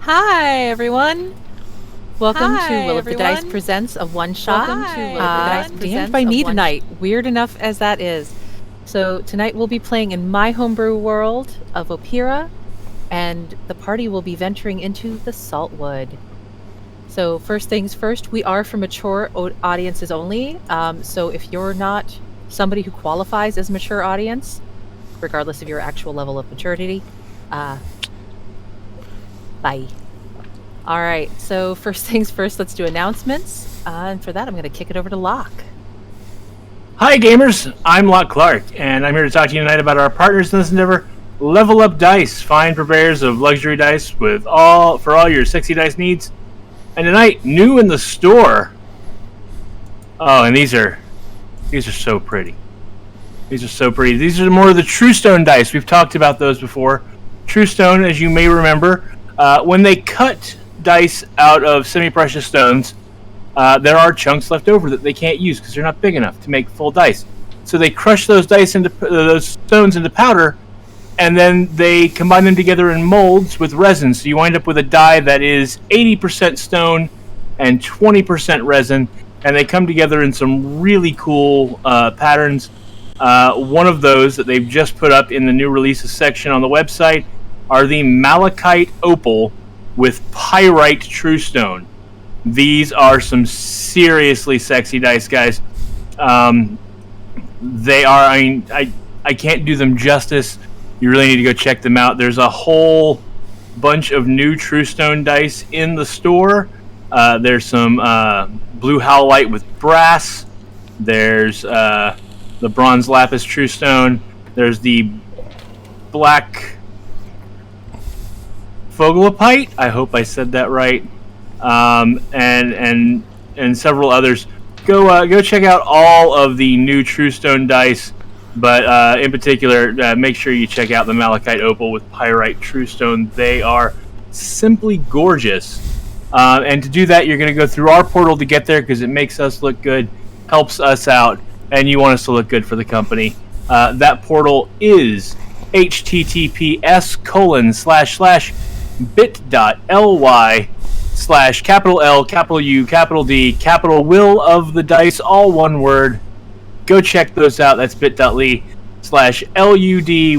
Hi, everyone. Welcome to Will of the Dice presents a one-shot. Stand by me tonight, weird enough as that is. So tonight we'll be playing in my homebrew world of Opira, and the party will be venturing into the Saltwood. So first things first, we are for mature audiences only. So if you're not somebody who qualifies as mature audience, regardless of your actual level of maturity, bye. All right, so first things first, let's do announcements. And for that, I'm going to kick it over to Locke. Hi, gamers. I'm Locke Clark, and I'm here to talk to you tonight about our partners in this endeavor, Level Up Dice, fine purveyors of luxury dice for all your sexy dice needs. And tonight, new in the store. Oh, and these are so pretty. These are so pretty. These are more of the True Stone dice. We've talked about those before. True Stone, as you may remember, when they cut dice out of semi-precious stones, there are chunks left over that they can't use because they're not big enough to make full dice. So they crush those stones into powder, and then they combine them together in molds with resin. So you wind up with a die that is 80% stone and 20% resin, and they come together in some really cool patterns. One of those that they've just put up in the new releases section on the website are the Malachite Opal with Pyrite True Stone. These are some seriously sexy dice, guys. They are, I can't do them justice. You really need to go check them out. There's a whole bunch of new True Stone dice in the store. There's some blue howlite with brass. There's the bronze lapis True Stone. There's the black Fogelapite, I hope I said that right, and several others. Go check out all of the new True Stone dice, but in particular, make sure you check out the Malachite Opal with Pyrite True Stone. They are simply gorgeous, and to do that, you're going to go through our portal to get there because it makes us look good, helps us out, and you want us to look good for the company. That portal is https://bit.ly/L, U, Will of the Dice, all one word. Go check those out. That's bit.ly/LUD,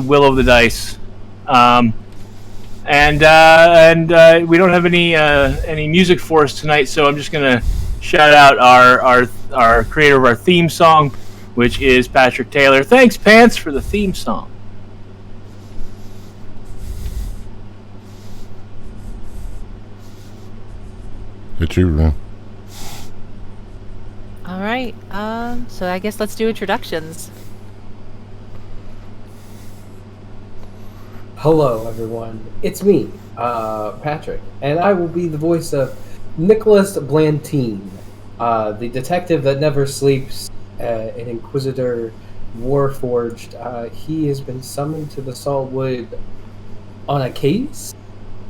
Will of the Dice. And we don't have any music for us tonight, so I'm just gonna shout out our creator of our theme song, which is Patrick Taylor. Thanks, Pants, for the theme song. It's you, man. All right, so I guess let's do introductions. Hello, everyone. It's me, Patrick, and I will be the voice of Nicholas Blantine, the detective that never sleeps, an Inquisitor Warforged. He has been summoned to the Saltwood on a case.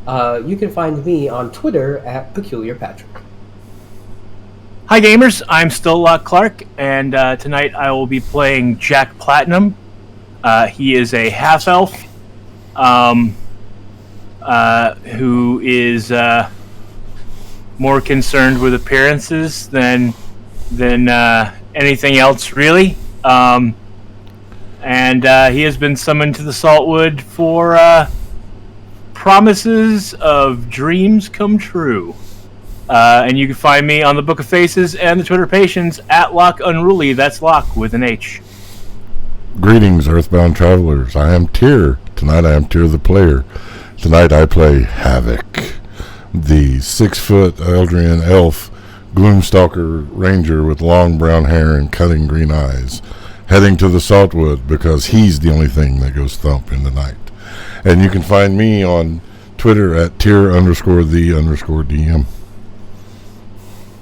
You can find me on Twitter at PeculiarPatrick. Hi, gamers. I'm still Locke Clark, and tonight I will be playing Jack Platinum. He is a half-elf who is more concerned with appearances than anything else, really. And he has been summoned to the Saltwood for promises of dreams come true. And you can find me on the Book of Faces and the Twitter Patients at Locke Unruly. That's Locke with an H. Greetings, Earthbound Travelers. I am Tyr. Tonight I am Tyr the Player. Tonight I play Havoc, the 6-foot Eldrian elf Gloomstalker ranger with long brown hair and cutting green eyes, heading to the Saltwood because he's the only thing that goes thump in the night. And you can find me on Twitter at Tyr_the_DM.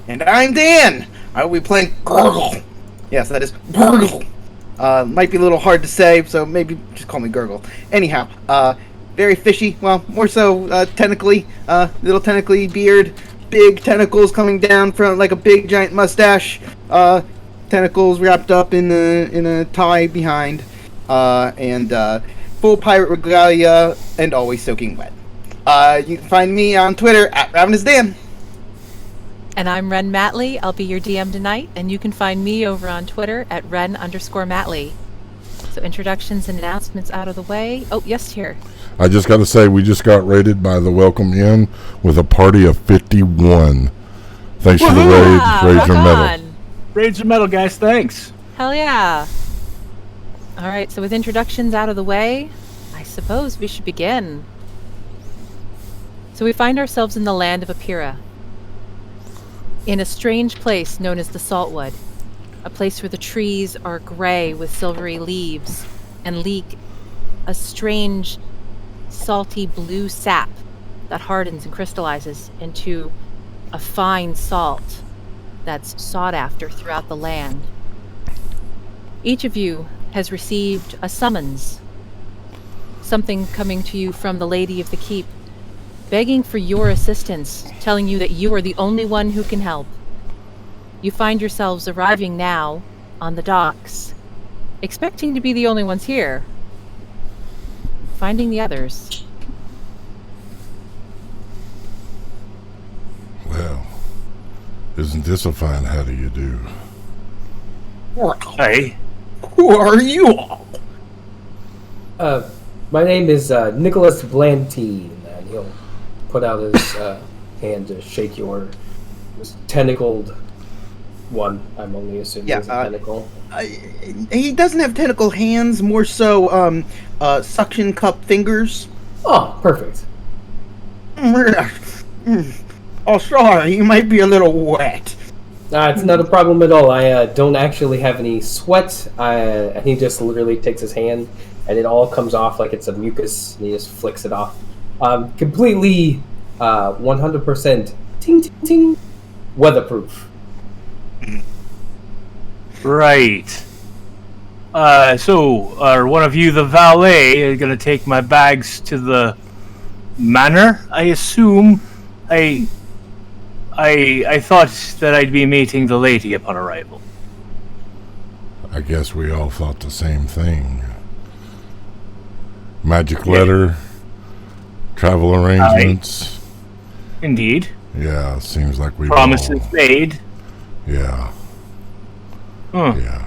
And I'm Dan. I will be playing Gurgle. Yes, that is Gurgle. Might be a little hard to say, so maybe just call me Gurgle. Anyhow, very fishy. Well, more so tentacly. Little tentacly beard. Big tentacles coming down from like a big giant mustache. Tentacles wrapped up in a tie behind. And full pirate regalia and always soaking wet. You can find me on Twitter at RavenOusDan. And I'm Ren Matley. I'll be your DM tonight, and you can find me over on Twitter at Ren_Matley. So introductions and announcements out of the way. Oh, yes, here. I just got to say, we just got rated by the Welcome Inn with a party of 51. Thanks for the raid. Raids are metal. Raids are metal, guys. Thanks. Hell yeah. All right, so with introductions out of the way, I suppose we should begin. So we find ourselves in the land of Opira, in a strange place known as the Saltwood, a place where the trees are gray with silvery leaves and leak a strange, salty blue sap that hardens and crystallizes into a fine salt that's sought after throughout the land. Each of you has received a summons, something coming to you from the Lady of the Keep, begging for your assistance, telling you that you are the only one who can help. You find yourselves arriving now on the docks, expecting to be the only ones here, finding the others. Well, isn't this a fine how do you do? Hey. Who are you all? My name is Nicholas Blantine, and he'll put out his hand to shake this tentacled one. I'm only assuming it's a tentacle. He doesn't have tentacle hands, more so suction cup fingers. Oh, perfect. Oh, sorry, you might be a little wet. It's not a problem at all. I don't actually have any sweat. And he just literally takes his hand, and it all comes off like it's a mucus, and he just flicks it off. Completely 100% ting ting ting weatherproof. Right. So, are one of you the valet going to take my bags to the manor? I assume. I thought that I'd be meeting the lady upon arrival. I guess we all thought the same thing. Magic letter, travel arrangements. Indeed. Yeah, seems like we promises made. Yeah. Huh. Yeah.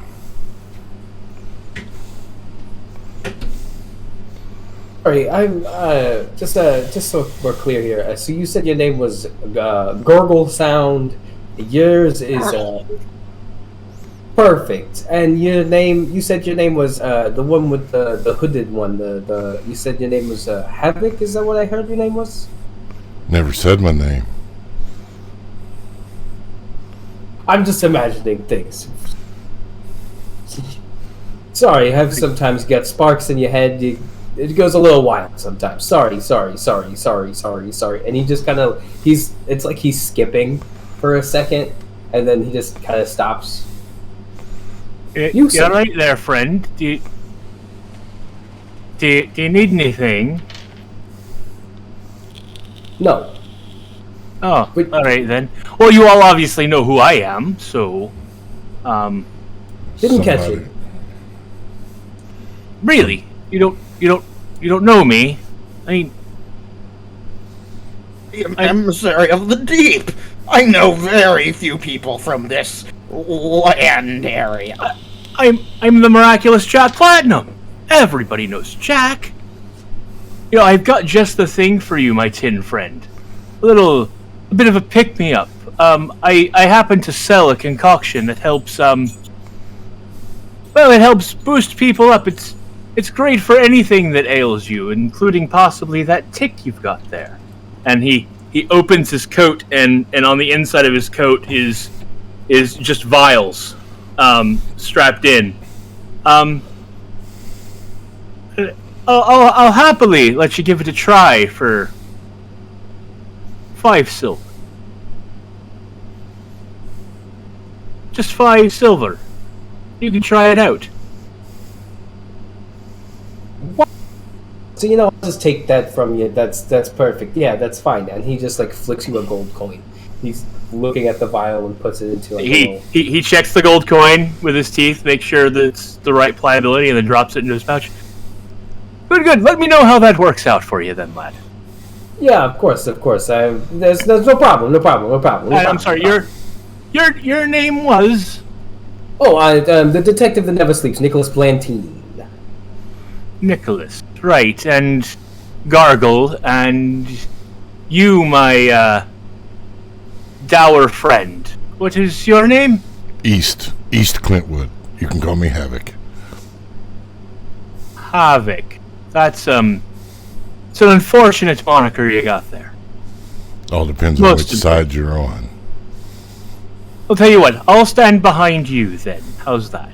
Sorry, I'm just so we're clear here. So you said your name was Gurgle Sound. Yours is perfect, and you said your name was the one with the hooded one. You said your name was Havoc. Is that what I heard your name was? Never said my name. I'm just imagining things. Sorry, I have sometimes get sparks in your head. It goes a little wild sometimes. Sorry. And he just kind of, it's like he's skipping for a second, and then he just kind of stops. You're right there, friend. Do you need anything? No. Oh, all right then. Well, you all obviously know who I am, so didn't catch it. Really? You don't know me? I mean, Emissary of the Deep. I know very few people from this land area. I'm the miraculous Jack Platinum. Everybody knows Jack. You know, I've got just the thing for you, my tin friend. A bit of a pick-me-up. I happen to sell a concoction that helps, it helps boost people up. It's great for anything that ails you, including possibly that tick you've got there. And he opens his coat, and on the inside of his coat is just vials, strapped in. I'll happily let you give it a try for 5 silver. Just 5 silver. You can try it out. What? So I'll just take that from you. That's perfect. Yeah, that's fine. And he just flicks you a gold coin. He's looking at the vial and puts it into he checks the gold coin with his teeth, makes sure that it's the right pliability, and then drops it into his pouch. Good. Let me know how that works out for you then, lad. Yeah, of course. There's no problem. I'm sorry. Your name was Oh, the detective that never sleeps, Nicholas Blantine. Nicholas, right? And Gargle, and you, my dour friend. What is your name? East Clintwood. You can call me Havoc. Havoc. That's it's an unfortunate moniker you got there. All depends on which side you're on. I'll tell you what. I'll stand behind you then. How's that?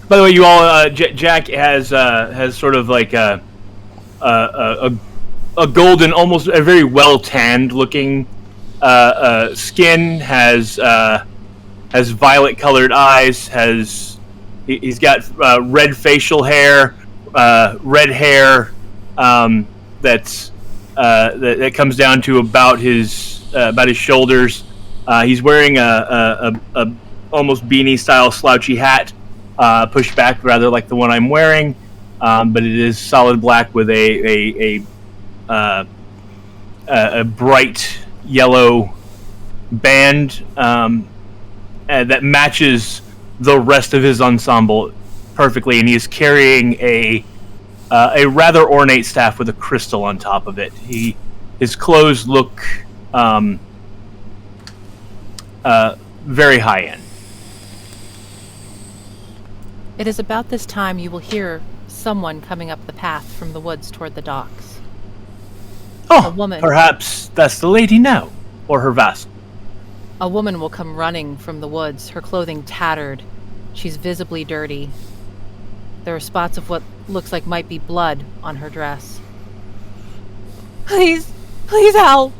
By the way, you all, Jack has sort of like a golden, almost a very well tanned looking skin. Has violet colored eyes. He's got red facial hair, red hair that comes down to about his shoulders. He's wearing a almost beanie style slouchy hat, pushed back rather like the one I'm wearing, but it is solid black with a bright yellow band that matches the rest of his ensemble perfectly, and he is carrying a rather ornate staff with a crystal on top of it. His clothes look very high end. It is about this time you will hear someone coming up the path from the woods toward the docks. Oh, a woman. Perhaps that's the lady now, or her vassal. A woman will come running from the woods, her clothing tattered. She's visibly dirty. There are spots of what looks like might be blood on her dress. Please help!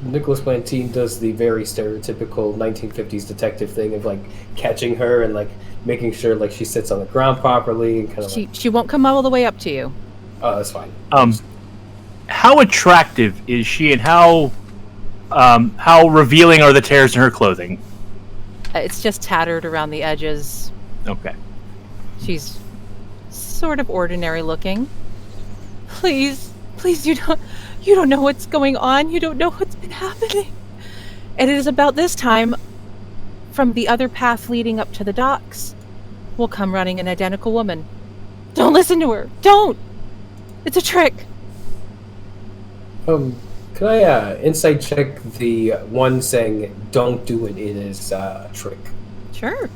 Nicholas Blantine does the very stereotypical 1950s detective thing of like catching her and like making sure like she sits on the ground properly and kind of. She won't come all the way up to you. Oh, that's fine. How attractive is she, and how revealing are the tears in her clothing? It's just tattered around the edges. Okay. She's sort of ordinary looking. Please, you don't know what's going on. You don't know what's been happening. And it is about this time, from the other path leading up to the docks, will come running an identical woman. Don't listen to her. Don't! It's a trick. Can I insight check the one saying "Don't do it"? It is a trick. Sure.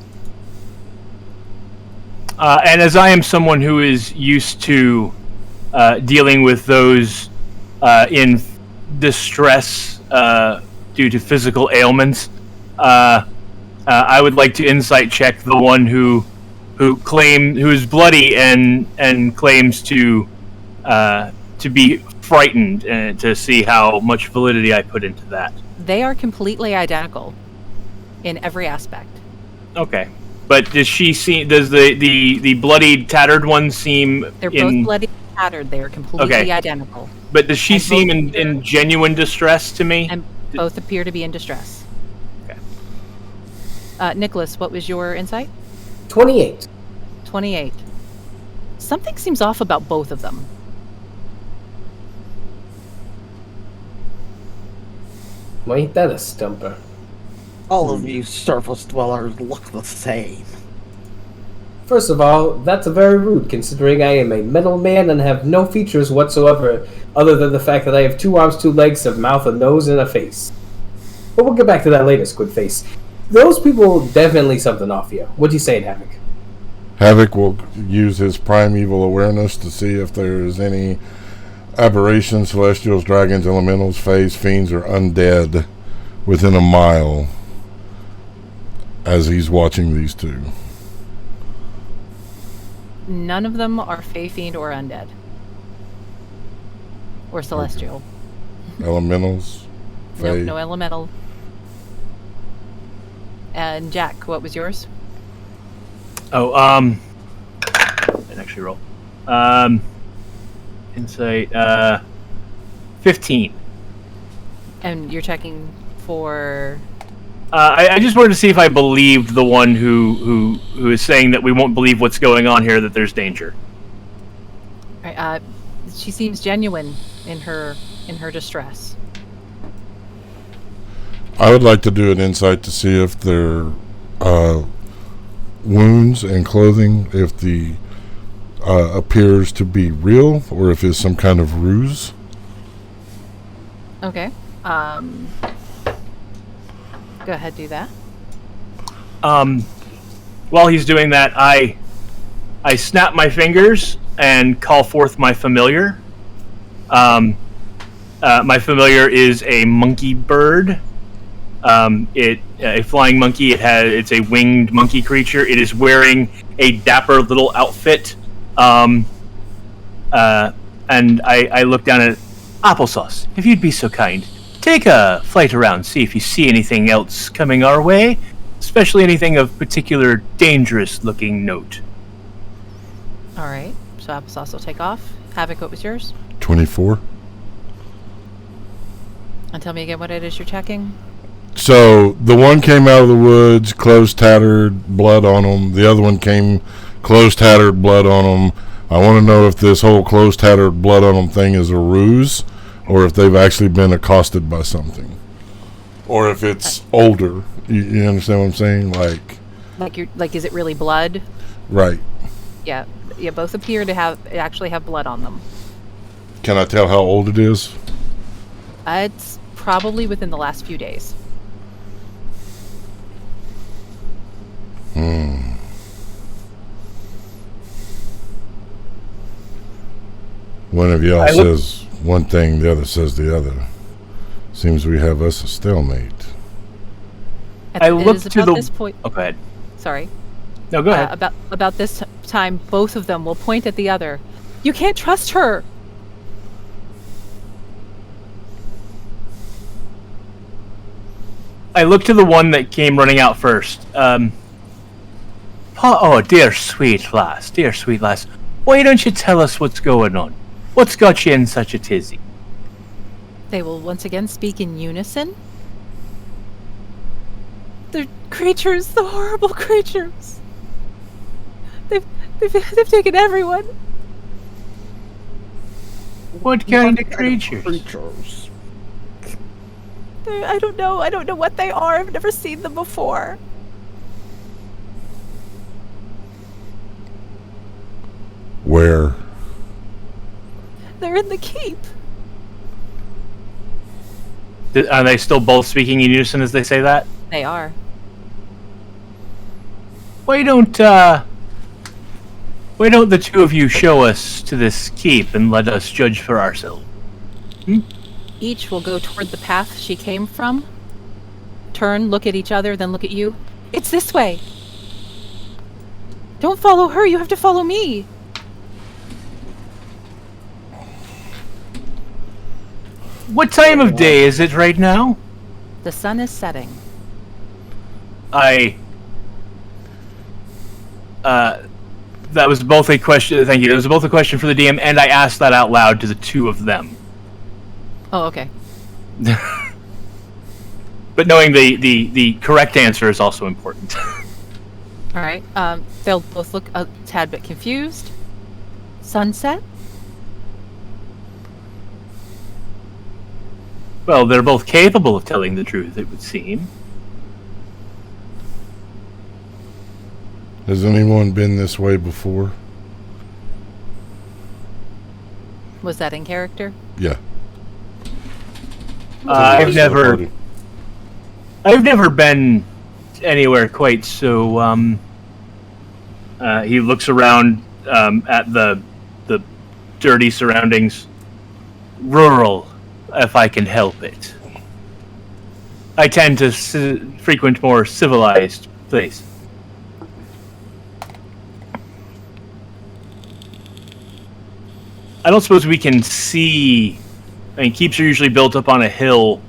And as I am someone who is used to dealing with those in distress due to physical ailments, I would like to insight check the one who is bloody and claims to be frightened, and to see how much validity I put into that. They are completely identical in every aspect. Okay. But does she seem? Does the bloody, tattered one seem? They're both bloody and tattered. They are completely identical. But does she seem in genuine distress to me? And both appear to be in distress. Okay. Nicholas, what was your insight? 28. 28. Something seems off about both of them. Well, ain't that a stumper? All of you surface dwellers look the same. First of all, that's very rude, considering I am a metal man and have no features whatsoever, other than the fact that I have 2 arms, 2 legs, a mouth, a nose, and a face. But we'll get back to that later, Squid Face. Those people definitely something off here. What you saying, Havoc? Havoc will use his primeval awareness to see if there is any aberrations, celestials, dragons, elementals, fays, fiends, or undead within a mile as he's watching these two. None of them are fey, fiend, or undead. Or celestial. Okay. Elementals? Nope, no elemental. And Jack, what was yours? Oh, I didn't actually roll. Insight, 15. And you're checking for... I just wanted to see if I believed the one who is saying that we won't believe what's going on here, that there's danger. Right, she seems genuine in her distress. I would like to do an insight to see if their wounds and clothing, if the appears to be real or if it's some kind of ruse. Okay. Go ahead, do that. While he's doing that, I snap my fingers and call forth my familiar. My familiar is a monkey bird. A flying monkey. It's a winged monkey creature. It is wearing a dapper little outfit. And I look down at Applesauce. If you'd be so kind, take a flight around, see if you see anything else coming our way, especially anything of particular dangerous-looking note. All right. So Applesauce will take off. Havoc, what was yours? 24. And tell me again what it is you're checking. So the one came out of the woods, clothes tattered, blood on them. The other one came, clothes tattered, blood on them. I want to know if this whole clothes tattered, blood on them thing is a ruse, or if they've actually been accosted by something, or if it's older. You understand what I'm saying? Like Is it really blood? Right. Yeah. Both appear to actually have blood on them. Can I tell how old it is? It's probably within the last few days. One of y'all says one thing, the other says the other. Seems we have us a stalemate. I look to the... This point. Oh, go ahead. Sorry. No, go ahead. About this time, both of them will point at the other. You can't trust her. I look to the one that came running out first. Oh, dear sweet lass. Why don't you tell us what's going on? What's got you in such a tizzy? They will once again speak in unison. The creatures, the horrible creatures. They've taken everyone. What kind of creatures? I don't know what they are. I've never seen them before. Where? They're in the keep. Are they still both speaking in unison as they say that? They are. Why don't the two of you show us to this keep and let us judge for ourselves? Each will go toward the path she came from. Turn, look at each other, then look at you. It's this way. Don't follow her, you have to follow me. What time of day is it right now? The sun is setting. That was both a question. Thank you. It was both a question for the DM, and I asked that out loud to the two of them. Oh, okay. But knowing the correct answer is also important. All right. They'll both look a tad bit confused. Sunset? Well, they're both capable of telling the truth, it would seem. Has anyone been this way before? Was that in character? Yeah. I've never been anywhere quite so. He looks around at the dirty surroundings. Rural, if I can help it. I tend to frequent more civilized places. I don't suppose we can see. I mean, keeps are usually built up on a hill.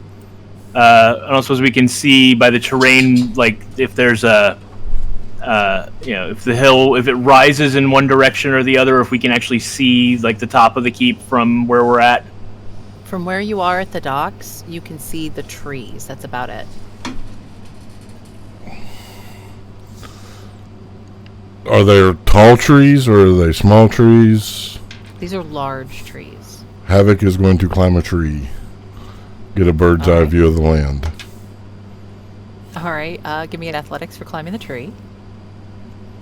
I don't suppose we can see by the terrain, like if there's if the hill, if it rises in one direction or the other, if we can actually see like the top of the keep from where we're at. From where you are at the docks, you can see the trees. That's about it. Are there tall trees or are they small trees? These are large trees. Havoc is going to climb a tree. Get a bird's eye view of the land. All right, give me an athletics for climbing the tree.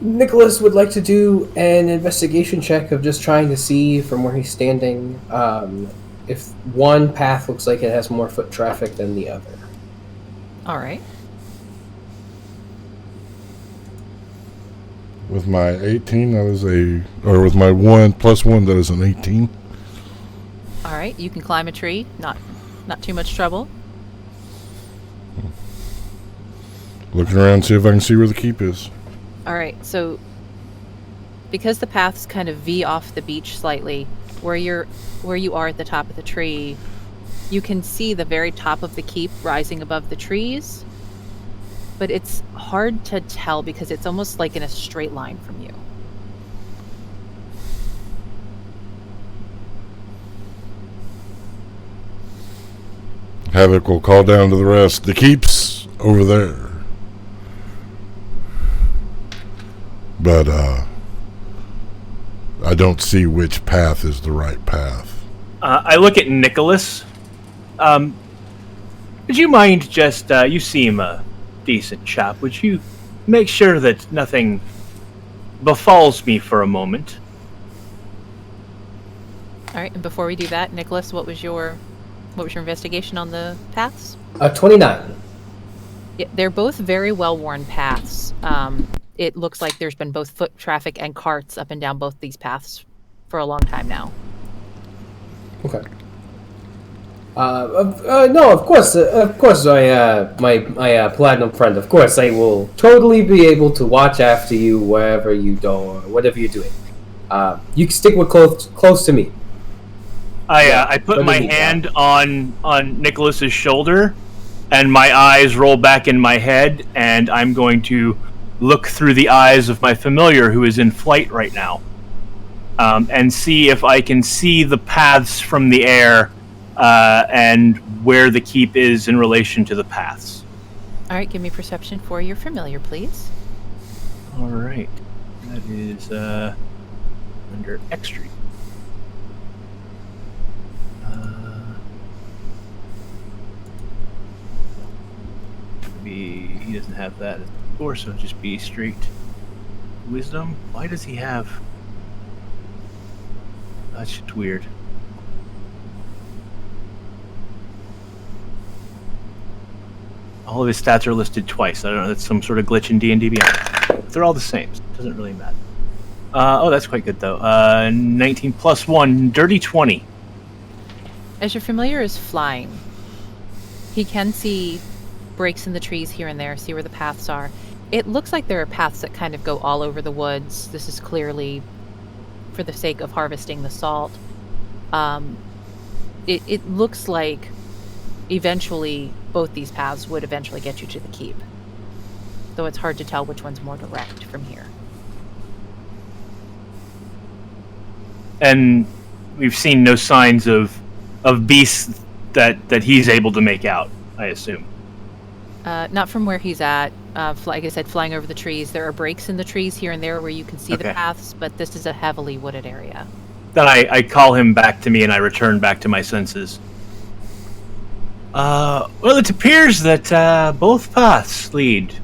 Nicholas would like to do an investigation check of just trying to see from where he's standing if one path looks like it has more foot traffic than the other. All right. With my 18, that is with my 1 plus 1, that is an 18. All right, you can climb a tree. Not too much trouble. Looking around, see if I can see where the keep is. All right, so because the paths kind of V off the beach slightly, where you are at the top of the tree, you can see the very top of the keep rising above the trees, but it's hard to tell because it's almost like in a straight line from you. Havoc will call down to the rest. The keep's over there. But I don't see which path is the right path. I look at Nicholas. Would you mind just, you seem a decent chap, would you make sure that nothing befalls me for a moment? All right, and before we do that, Nicholas, what was your investigation on the paths? 29. Yeah, they're both very well-worn paths. It looks like there's been both foot traffic and carts up and down both these paths for a long time now. Okay. No, of course, my platinum friend. Of course, I will totally be able to watch after you wherever you go or whatever you're doing. You can stick with close to me. I put my hand on Nicholas's shoulder, and my eyes roll back in my head, and I'm going to look through the eyes of my familiar who is in flight right now, and see if I can see the paths from the air, and where the keep is in relation to the paths. All right, give me perception for your familiar, please. All right, that is under extra. He doesn't have that before, so it'll just be straight wisdom. Why does he have? That's just weird. All of his stats are listed twice. I don't know. That's some sort of glitch in D&D Beyond. They're all the same. So it doesn't really matter. Oh, that's quite good though. 19 plus 1, dirty 20. As your familiar is flying, he can see breaks in the trees here and there, see where the paths are. It looks like there are paths that kind of go all over the woods. This is clearly for the sake of harvesting the salt. It looks like eventually both these paths would eventually get you to the keep, though it's hard to tell which one's more direct from here. And we've seen no signs of beasts that he's able to make out, I assume. Not from where he's at. Like I said, flying over the trees. There are breaks in the trees here and there where you can see the paths, but this is a heavily wooded area. Then I call him back to me and I return back to my senses. Well, it appears that both paths lead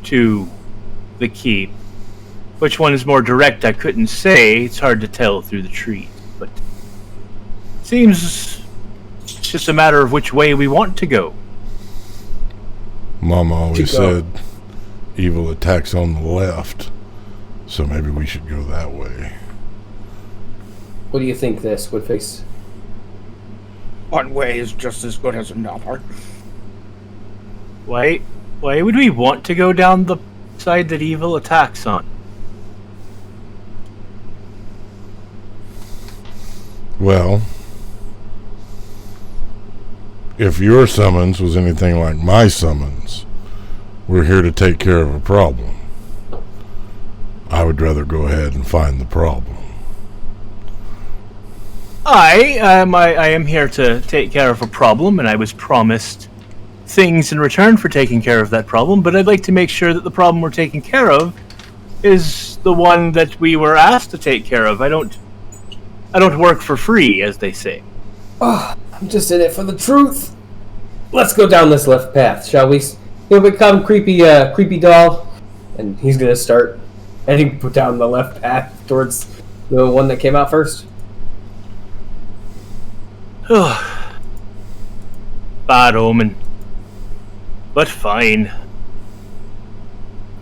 to the keep. Which one is more direct, I couldn't say. It's hard to tell through the trees, but it seems it's just a matter of which way we want to go. Mama always said evil attacks on the left, so maybe we should go that way. What do you think this would face? One way is just as good as another. Why would we want to go down the side that evil attacks on? Well, if your summons was anything like my summons, we're here to take care of a problem. I would rather go ahead and find the problem. I am here to take care of a problem, and I was promised things in return for taking care of that problem, but I'd like to make sure that the problem we're taking care of is the one that we were asked to take care of. I don't I don't work for free, as they say. Oh, I'm just in it for the truth. Let's go down this left path, shall we? Here we come, creepy doll. And he's gonna start heading down the left path towards the one that came out first. Bad omen. But fine.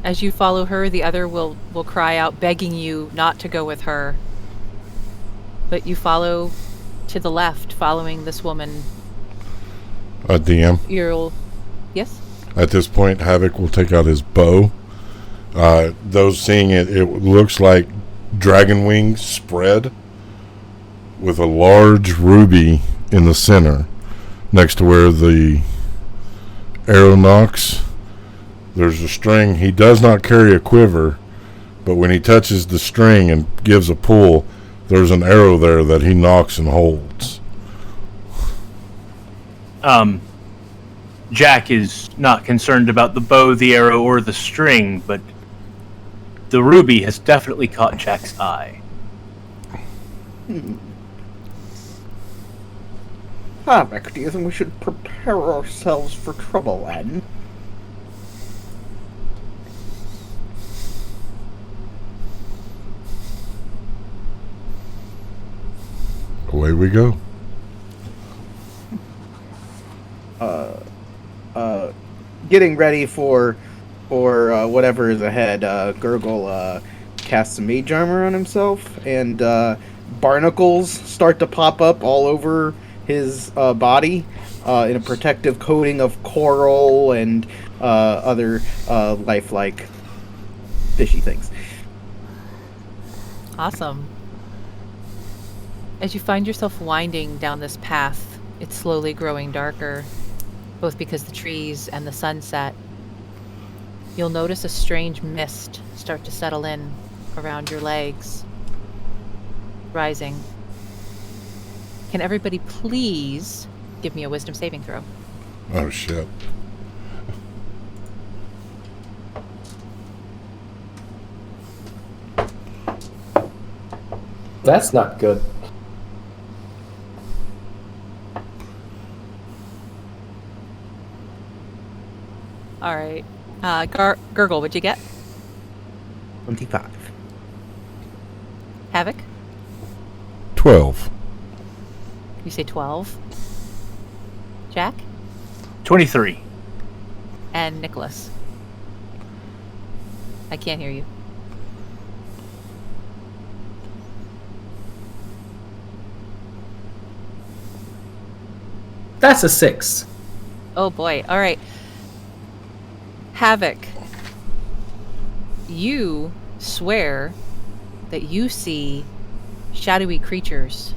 As you follow her, the other will cry out, begging you not to go with her. But you follow to the left, following this woman. DM. Yes? At this point, Havoc will take out his bow. Those seeing it, it looks like dragon wings spread with a large ruby in the center, next to where the arrow knocks. There's a string. He does not carry a quiver, but when he touches the string and gives a pull, there's an arrow there that he knocks and holds. Jack is not concerned about the bow, the arrow, or the string, but the ruby has definitely caught Jack's eye. Havoc, do you think we should prepare ourselves for trouble, then? Away we go. Getting ready for whatever is ahead, Gurgle casts some mage armor on himself, and barnacles start to pop up all over his body in a protective coating of coral and other lifelike fishy things. Awesome. As you find yourself winding down this path, it's slowly growing darker, both because the trees and the sunset. You'll notice a strange mist start to settle in around your legs, rising. Can everybody please give me a wisdom saving throw? Oh, shit. That's not good. All right. Gurgle, what'd you get? 25. Havoc? 12. You say 12. Jack? 23. And Nicholas? I can't hear you. That's a 6. Oh boy. All right. Havoc, you swear that you see shadowy creatures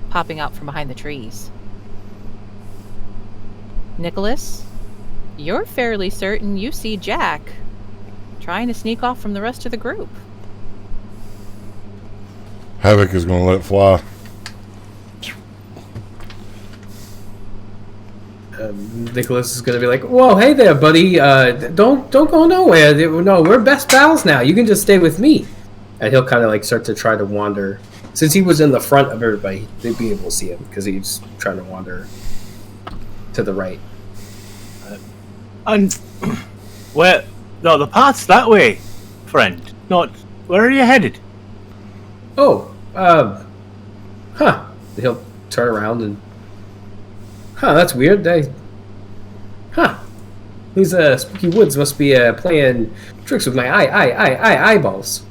popping out from behind the trees. Nicholas, you're fairly certain you see Jack trying to sneak off from the rest of the group. Havoc is going to let fly. Nicholas is going to be like, "Whoa, hey there, buddy! Don't go nowhere. No, we're best pals now. You can just stay with me." And he'll kind of like start to try to wander. Since he was in the front of everybody, they'd be able to see him because he's trying to wander to the right. And where? No, the path's that way, friend. Not. Where are you headed? Oh, He'll turn around and. That's weird. These spooky woods must be playing tricks with my eyeballs.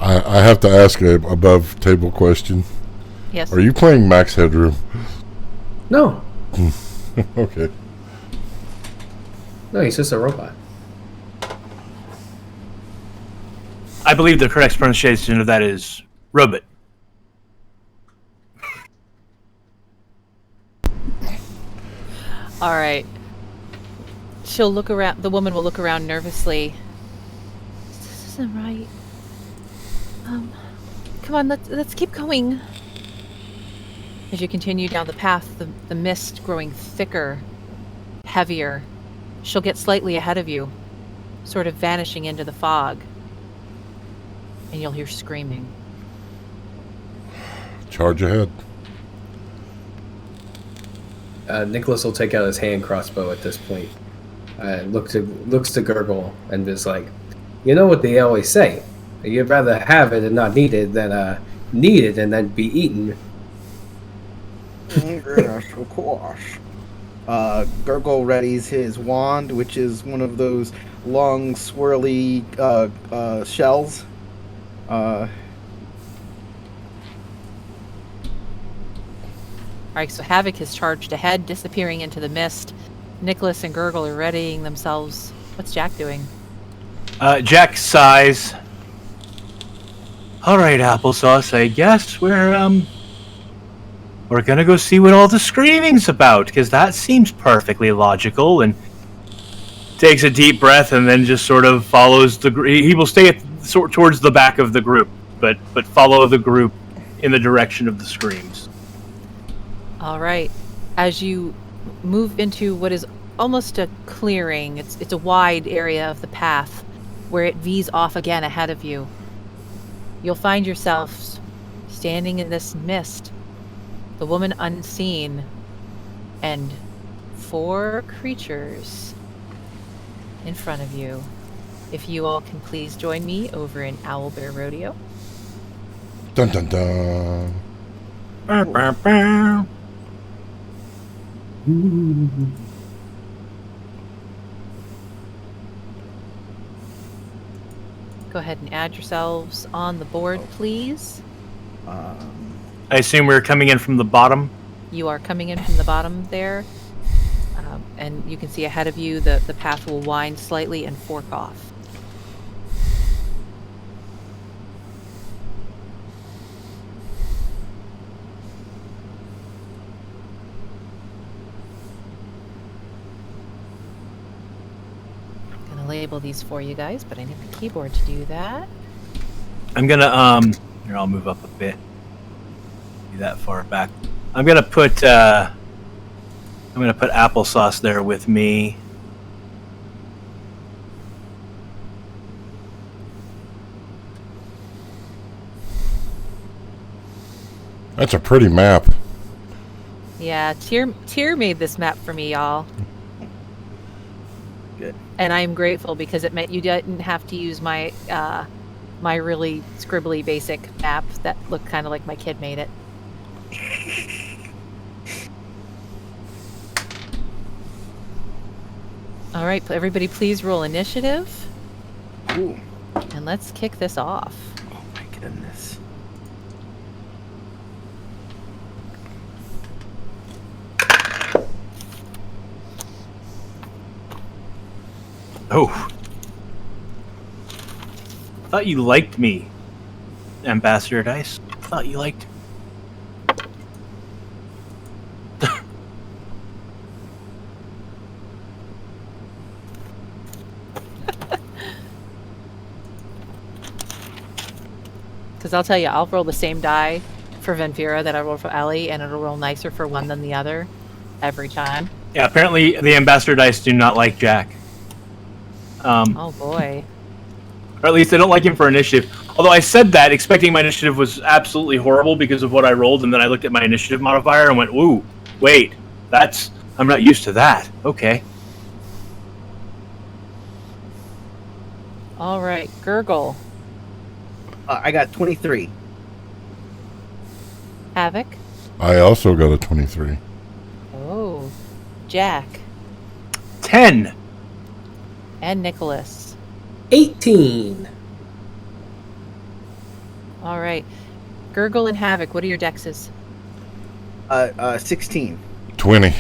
I have to ask a above table question. Yes. Are you playing Max Headroom? No, Okay. no, he's just a robot. I believe the correct pronunciation of that is robot. All right. She'll look around. The woman will look around nervously. This isn't right. Come on, let's keep going. As you continue down the path, the mist growing thicker, heavier. She'll get slightly ahead of you, sort of vanishing into the fog. and you'll hear screaming. Charge ahead. Nicholas will take out his hand crossbow at this point. Looks to Gurgle and is like, you know what they always say. You'd rather have it and not need it than need it and then be eaten. Yes, of course. Gurgle readies his wand, which is one of those long, swirly shells. Alright, so Havoc has charged ahead, disappearing into the mist. Nicholas and Gurgle are readying themselves. What's Jack doing? Jack sighs. All right, applesauce. I guess we're gonna go see what all the screaming's about, because that seems perfectly logical. And takes a deep breath and then just sort of follows the. He will stay towards the back of the group, but follow the group in the direction of the screams. All right. As you move into what is almost a clearing, it's a wide area of the path where it V's off again ahead of you. You'll find yourselves standing in this mist, the woman unseen, and 4 creatures in front of you. If you all can please join me over in Owlbear Rodeo. Dun dun dun. Bow, bow, bow. Go ahead and add yourselves on the board, please. I assume we're coming in from the bottom. You are coming in from the bottom there. And you can see ahead of you the path will wind slightly and fork off. I'm gonna label these for you guys, but I need the keyboard to do that. I'm gonna here, I'll move up a bit. Be that far back. I'm gonna put applesauce there with me. That's a pretty map. Yeah, Tyr made this map for me, y'all. Good. And I'm grateful because it meant you didn't have to use my my really scribbly basic map that looked kind of like my kid made it. All right, everybody please roll initiative. Ooh. And let's kick this off. Oh my goodness. Oh. Thought you liked me, Ambassador Dice. Thought you liked. Because I'll tell you, I'll roll the same die for Venfira that I roll for Ellie, and it'll roll nicer for one than the other every time. Yeah, apparently the Ambassador Dice do not like Jack. Oh boy. Or at least they don't like him for initiative. Although I said that expecting my initiative was absolutely horrible because of what I rolled, and then I looked at my initiative modifier and went, "Ooh, wait, I'm not used to that." Okay. All right, Gurgle, I got 23. Havoc. I also got a 23. Oh, Jack 10. and Nicholas. 18. All right, Gurgle and Havoc. What are your dexes? 16. 20.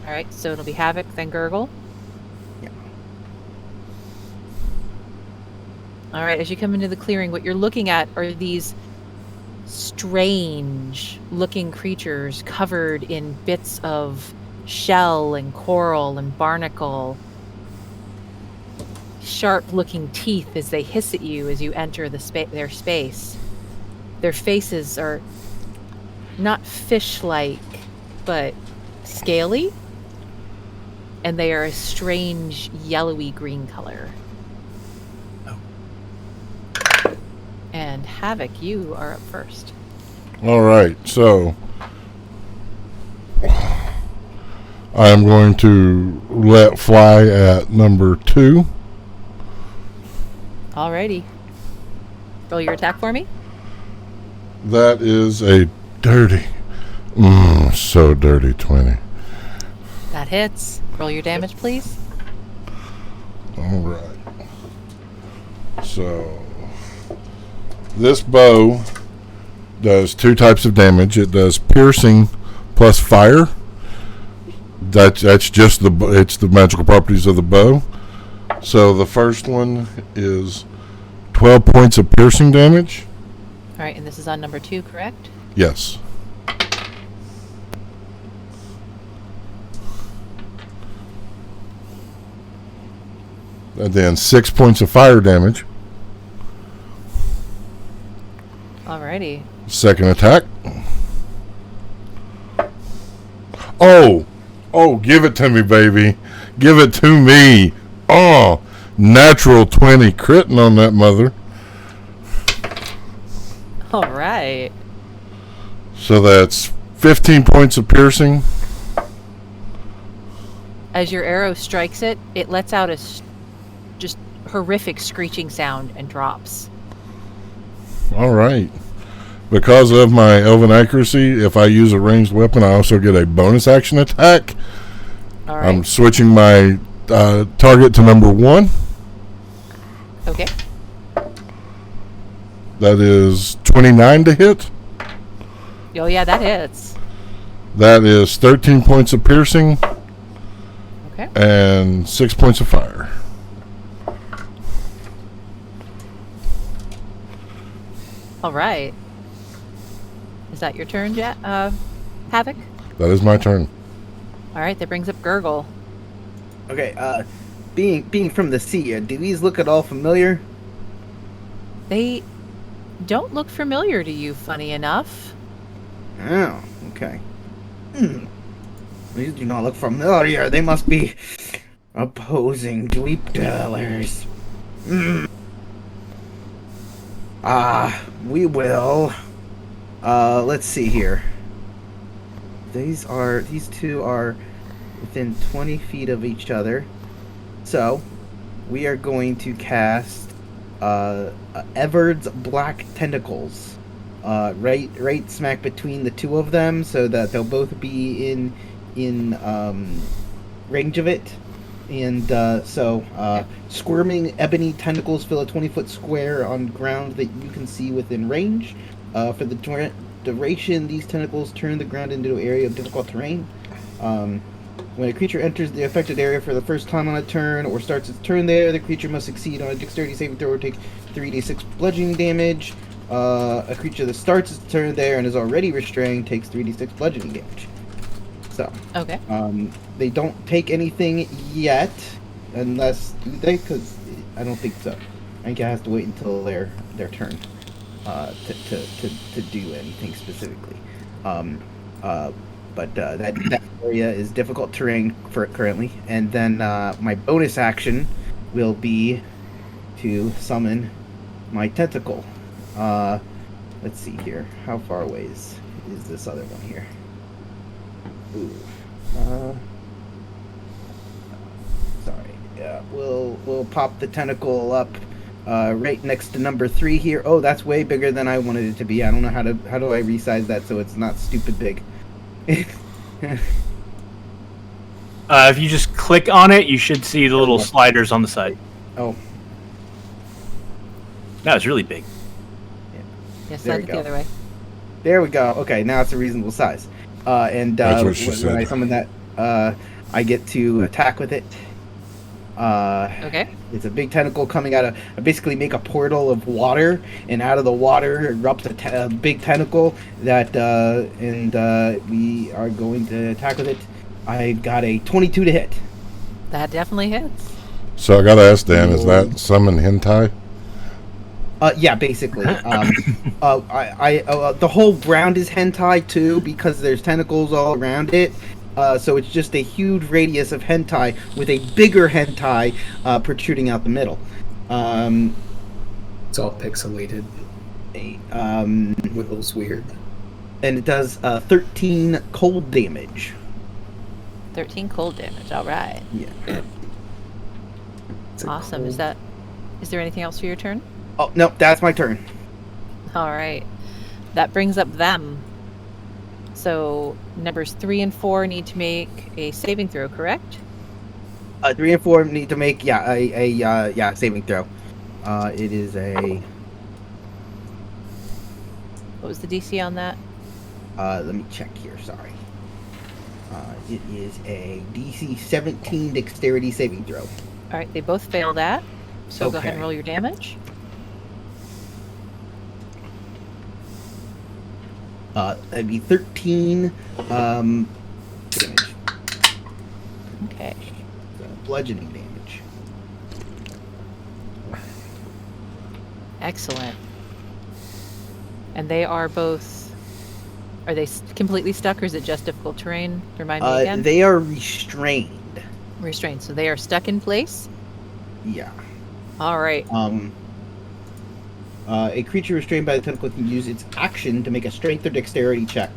All right, so it'll be Havoc then Gurgle. Yeah. All right, as you come into the clearing, what you're looking at are these strange-looking creatures covered in bits of shell and coral and barnacle. Sharp-looking teeth as they hiss at you as you enter their space. Their faces are not fish-like, but scaly, and they are a strange yellowy green color. And Havoc, you are up first. All right, so I'm going to let fly at number 2. Alrighty. Roll your attack for me. That is a dirty, so dirty 20. That hits. Roll your damage, please. All right. So this bow does 2 types of damage. It does piercing plus fire. That's just it's the magical properties of the bow. So the first one is 12 points of piercing damage. All right, and this is on number 2, correct? Yes. And then 6 points of fire damage. Alrighty. Second attack. Oh, give it to me, baby. Give it to me. Oh, natural 20 critting on that mother. Alright. So that's 15 points of piercing. As your arrow strikes it, it lets out a just horrific screeching sound and drops. All right. Because of my elven accuracy, if I use a ranged weapon, I also get a bonus action attack. All right. I'm switching my target to number 1. Okay. That is 29 to hit. Oh, yeah, that hits. That is 13 points of piercing. Okay. And 6 points of fire. All right. Is that your turn, Havoc? That is my turn. All right, that brings up Gurgle. Okay, being from the sea, do these look at all familiar? They don't look familiar to you, funny enough. Oh, okay. These do not look familiar. They must be opposing dweep dwellers. We will. Let's see here. These two are within 20 feet of each other. So, we are going to cast Everard's Black Tentacles. Right smack between the two of them, so that they'll both be in range of it. And squirming ebony tentacles fill a 20-foot square on ground that you can see within range. For the duration, these tentacles turn the ground into an area of difficult terrain. When a creature enters the affected area for the first time on a turn or starts its turn there, the creature must succeed on a Dexterity saving throw or take 3d6 bludgeoning damage. A creature that starts its turn there and is already restrained takes 3d6 bludgeoning damage. So, Okay. They don't take anything yet, unless do they? Because I don't think so. I think it has to wait until their turn to do anything specifically. But that area is difficult terrain for currently. And then my bonus action will be to summon my tentacle. Let's see here. How far away is this other one here? Ooh. Sorry. Yeah, we'll pop the tentacle up right next to number 3 here. Oh, that's way bigger than I wanted it to be. I don't know how do I resize that so it's not stupid big. If you just click on it, you should see the little sliders on the side. Oh. That was really big. Yes, There slide we it the go. other way. There we go. Okay, now it's a reasonable size. That's what she when said. I summon that, I get to attack with it. Okay. It's a big tentacle coming out of. I basically make a portal of water, and out of the water erupts a big tentacle that, we are going to attack with it. I got a 22 to hit. That definitely hits. So I gotta ask Dan, is that summon hentai? Yeah, basically. The whole ground is hentai too, because there's tentacles all around it. So it's just a huge radius of hentai with a bigger hentai protruding out the middle. It's all pixelated. Wiggles weird. And it does 13 cold damage. 13 cold damage. All right. Yeah. Awesome. Is there anything else for your turn? Oh, no, that's my turn. All right. That brings up them. So numbers 3 and 4 need to make a saving throw, correct? 3 and 4 need to make a saving throw. It is a. What was the DC on that? Let me check here. Sorry. It is a DC 17 Dexterity saving throw. All right, they both fail that. So go ahead and Okay. roll your damage. That'd be 13 damage. Okay. Bludgeoning damage. Excellent. And they are both. Are they completely stuck, or is it just difficult terrain? Remind me again. They are restrained. Restrained. So they are stuck in place. Yeah. All right. A creature restrained by the tentacle can use its action to make a strength or dexterity check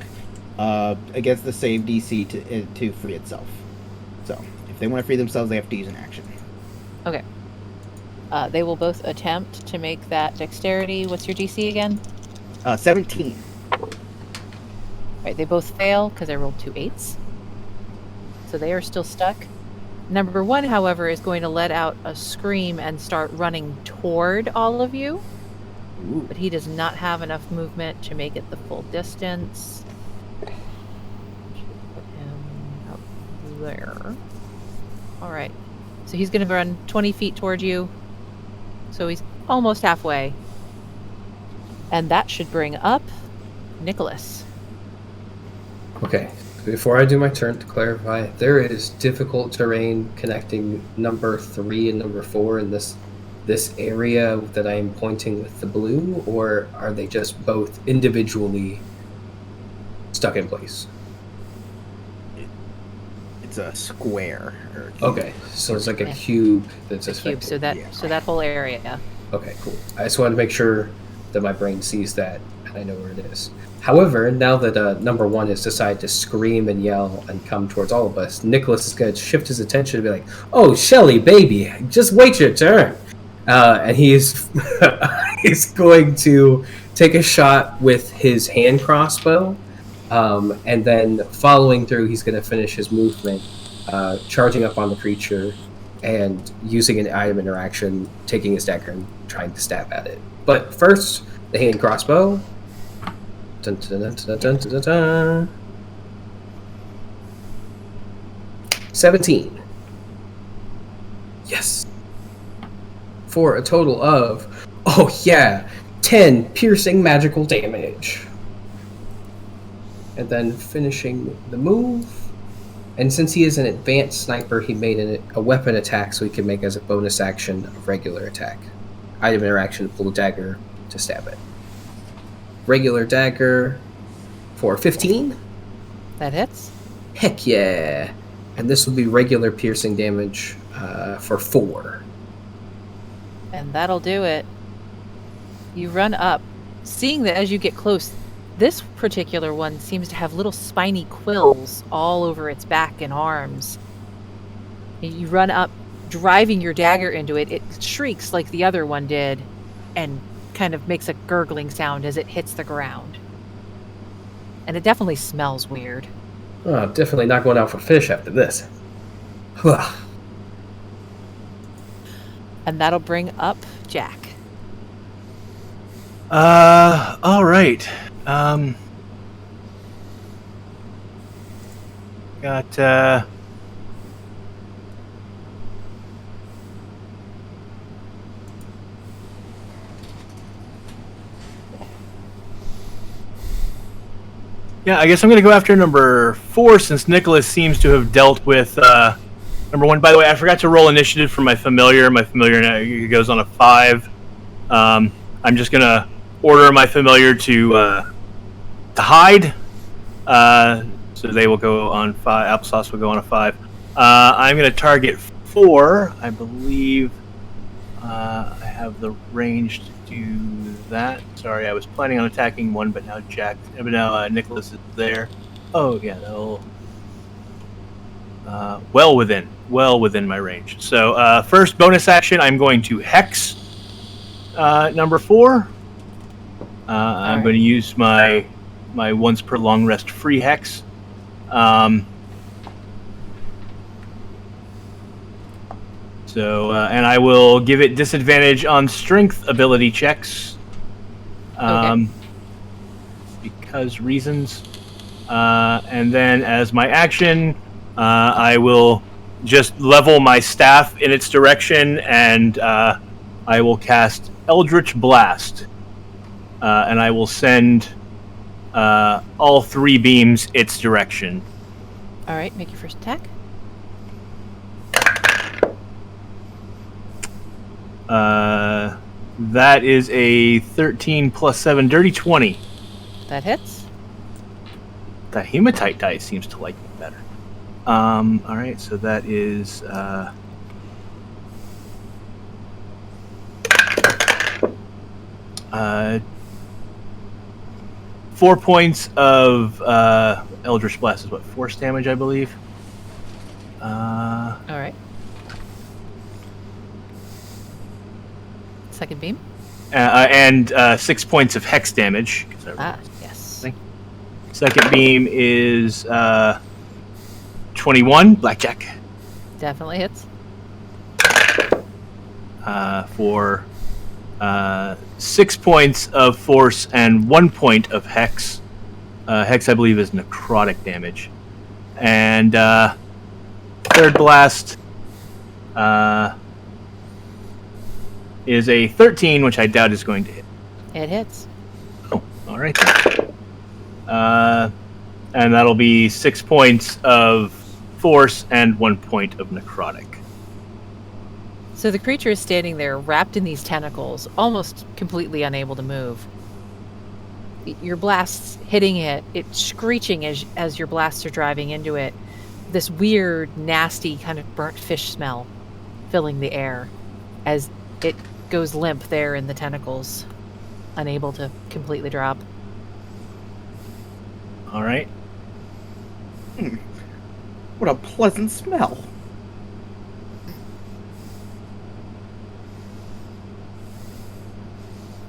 against the save DC to free itself. So, if they want to free themselves, they have to use an action. Okay. They will both attempt to make that dexterity. What's your DC again? 17. Right, they both fail because I rolled 2 8s. So they are still stuck. Number 1, however, is going to let out a scream and start running toward all of you. Ooh. But he does not have enough movement to make it the full distance. Put him out there. All right. So he's going to run 20 feet toward you. So he's almost halfway. And that should bring up Nicholas. Okay, before I do my turn, to clarify, there is difficult terrain connecting number 3 and number 4 in this area that I am pointing with the blue, or are they just both individually stuck in place? It's a square. Okay, so it's like a Yeah. cube that's The cube. affected. So that whole area. Okay, cool. I just wanted to make sure that my brain sees that and I know where it is. However, now that number 1 has decided to scream and yell and come towards all of us, Nicholas is going to shift his attention and be like, "Oh, Shelly, baby, just wait your turn." And he's going to take a shot with his hand crossbow, and then following through, he's going to finish his movement, charging up on the creature and using an item interaction, taking his dagger and trying to stab at it. But first, the hand crossbow. Dun, dun, dun, dun, dun, dun, dun, dun. 17. Yes. For a total of, 10 piercing magical damage. And then finishing the move. And since he is an advanced sniper, he made a weapon attack so he can make as a bonus action a regular attack. Item interaction, pull dagger to stab it. Regular dagger for 15. That hits. Heck yeah. And this will be regular piercing damage for 4. And that'll do it. You run up, seeing that as you get close, this particular one seems to have little spiny quills all over its back and arms. You run up, driving your dagger into it. It shrieks like the other one did, and kind of makes a gurgling sound as it hits the ground. And it definitely smells weird. Oh, definitely not going out for fish after this. And that'll bring up Jack. All right. Got Yeah, I guess I'm going to go after number 4 since Nicholas seems to have dealt with number 1. By the way, I forgot to roll initiative for my familiar. My familiar goes on a 5. I'm just going to order my familiar to hide. So they will go on 5. Applesauce will go on a 5. I'm going to target 4. I believe I have the ranged do that. Sorry, I was planning on attacking one, but now Nicholas is there. Oh yeah, that'll well within my range. So first bonus action, I'm going to hex number 4. I'm going to use my once per long rest free hex. And I will give it disadvantage on strength ability checks. Because reasons. And then as my action, I will just level my staff in its direction, and I will cast Eldritch Blast. And I will send all 3 beams its direction. All right, make your first attack. That is a 13 plus 7, dirty 20. That hits. The hematite dice seems to like me better. Alright, so that is 4 points of Eldritch Blast is what, force damage, I believe. Alright. Second beam. And 6 points of hex damage. Yes. Second beam is 21, blackjack. Definitely hits. For 6 points of force and 1 point of hex. Hex, I believe, is necrotic damage. And third blast is a 13, which I doubt is going to hit. It hits. Oh, all right then. And that'll be 6 points of force and 1 point of necrotic. So the creature is standing there, wrapped in these tentacles, almost completely unable to move. Your blasts hitting it, it's screeching as your blasts are driving into it. This weird, nasty, kind of burnt fish smell filling the air as it goes limp there in the tentacles, unable to completely drop. All right. What a pleasant smell.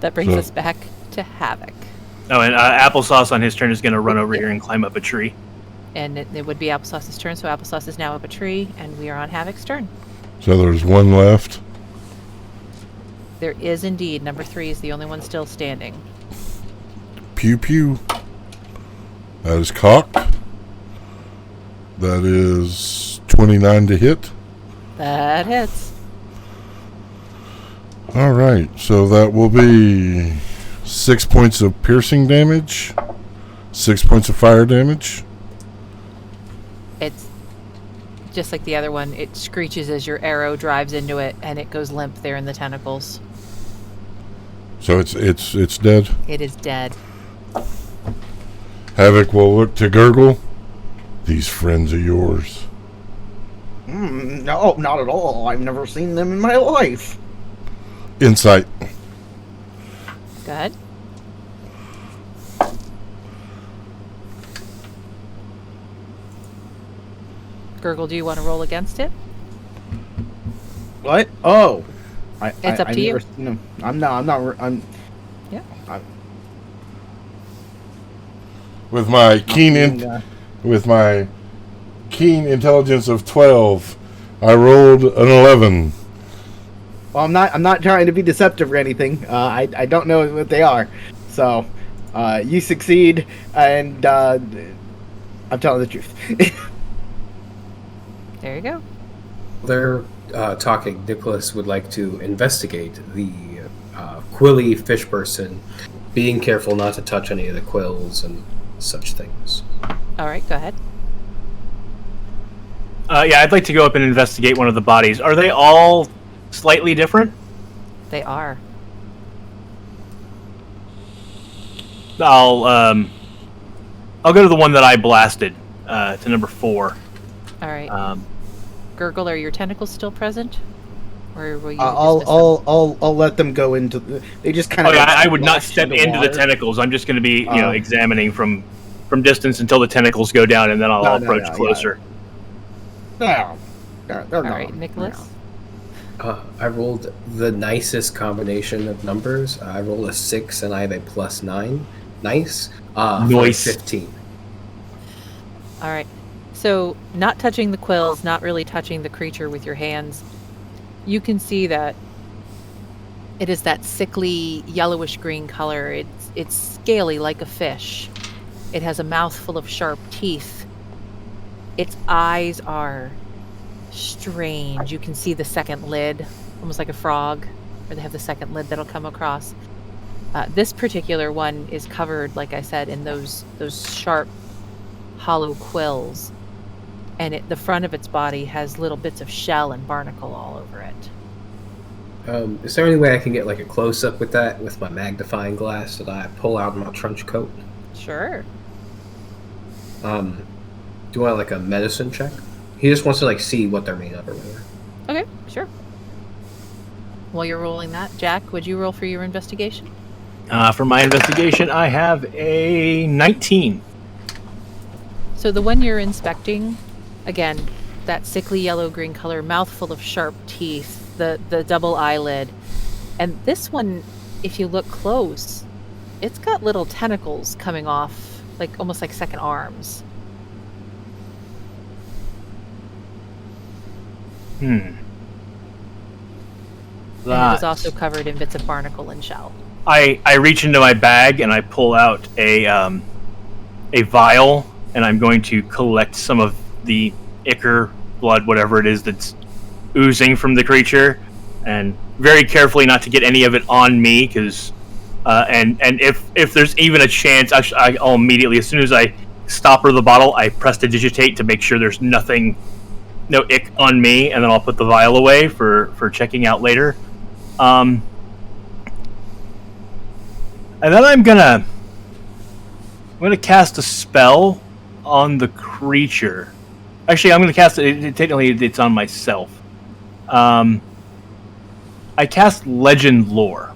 That brings us back to Havoc. Oh, and Applesauce on his turn is going to run over here and climb up a tree. And it would be Applesauce's turn, so Applesauce is now up a tree, and we are on Havoc's turn. So there's one left. There is indeed. Number 3 is the only one still standing. Pew pew. That is cocked. That is 29 to hit. That hits. All right, so that will be 6 points of piercing damage, 6 points of fire damage. It's just like the other one. It screeches as your arrow drives into it, and it goes limp there in the tentacles. So it's dead. It is dead. Havoc will look to Gurgle. These friends are yours. No, not at all. I've never seen them in my life. Insight. Go ahead. Gurgle, do you want to roll against it? What? Oh, It's up to you. Never seen them. I'm. Yeah. With my keen intelligence of 12, I rolled an 11. Well, I'm not trying to be deceptive or anything. I don't know what they are. So, you succeed, and I'm telling the truth. There you go. They're talking. Nicholas would like to investigate the quilly fish person, being careful not to touch any of the quills and such things. All right, go ahead. Yeah, I'd like to go up and investigate one of the bodies. Are they all slightly different? They are. I'll go to the one that I blasted, to number 4. All right. Gurgle, are your tentacles still present? Or will you I'll let them go into the... They just kind of... I would not step into the tentacles. I'm just going to be, examining from distance until the tentacles go down, and then I'll approach closer. Yeah. All right, Nicholas? I rolled the nicest combination of numbers. I rolled a 6, and I have a +9. Nice. Nice. 15. All right. So, not touching the quills, not really touching the creature with your hands, you can see that it is that sickly yellowish green color. It's scaly like a fish. It has a mouth full of sharp teeth. Its eyes are strange. You can see the second lid, almost like a frog, or they have the second lid that'll come across. This particular one is covered, like I said, in those sharp, hollow quills, and the front of its body has little bits of shell and barnacle all over it. Is there any way I can get like a close-up with that with my magnifying glass that I pull out in my trench coat? Sure. Do you want like a medicine check? He just wants to like see what they're made of or whatever. Okay, sure. While you're rolling that, Jack, would you roll for your investigation? For my investigation, I have a 19. So the one you're inspecting, again, that sickly yellow-green color, mouthful of sharp teeth, the double eyelid. And this one, if you look close, it's got little tentacles coming off, like almost like second arms. And it is also covered in bits of barnacle and shell. I reach into my bag and I pull out a vial, and I'm going to collect some of the ichor blood, whatever it is that's oozing from the creature, and very carefully not to get any of it on me, because and if there's even a chance, I'll immediately, as soon as I stopper the bottle, I prestidigitate to make sure there's no ick on me, and then I'll put the vial away for checking out later. And then I'm gonna cast a spell on the creature. Actually, I'm gonna cast it. Technically, it's on myself. I cast Legend Lore.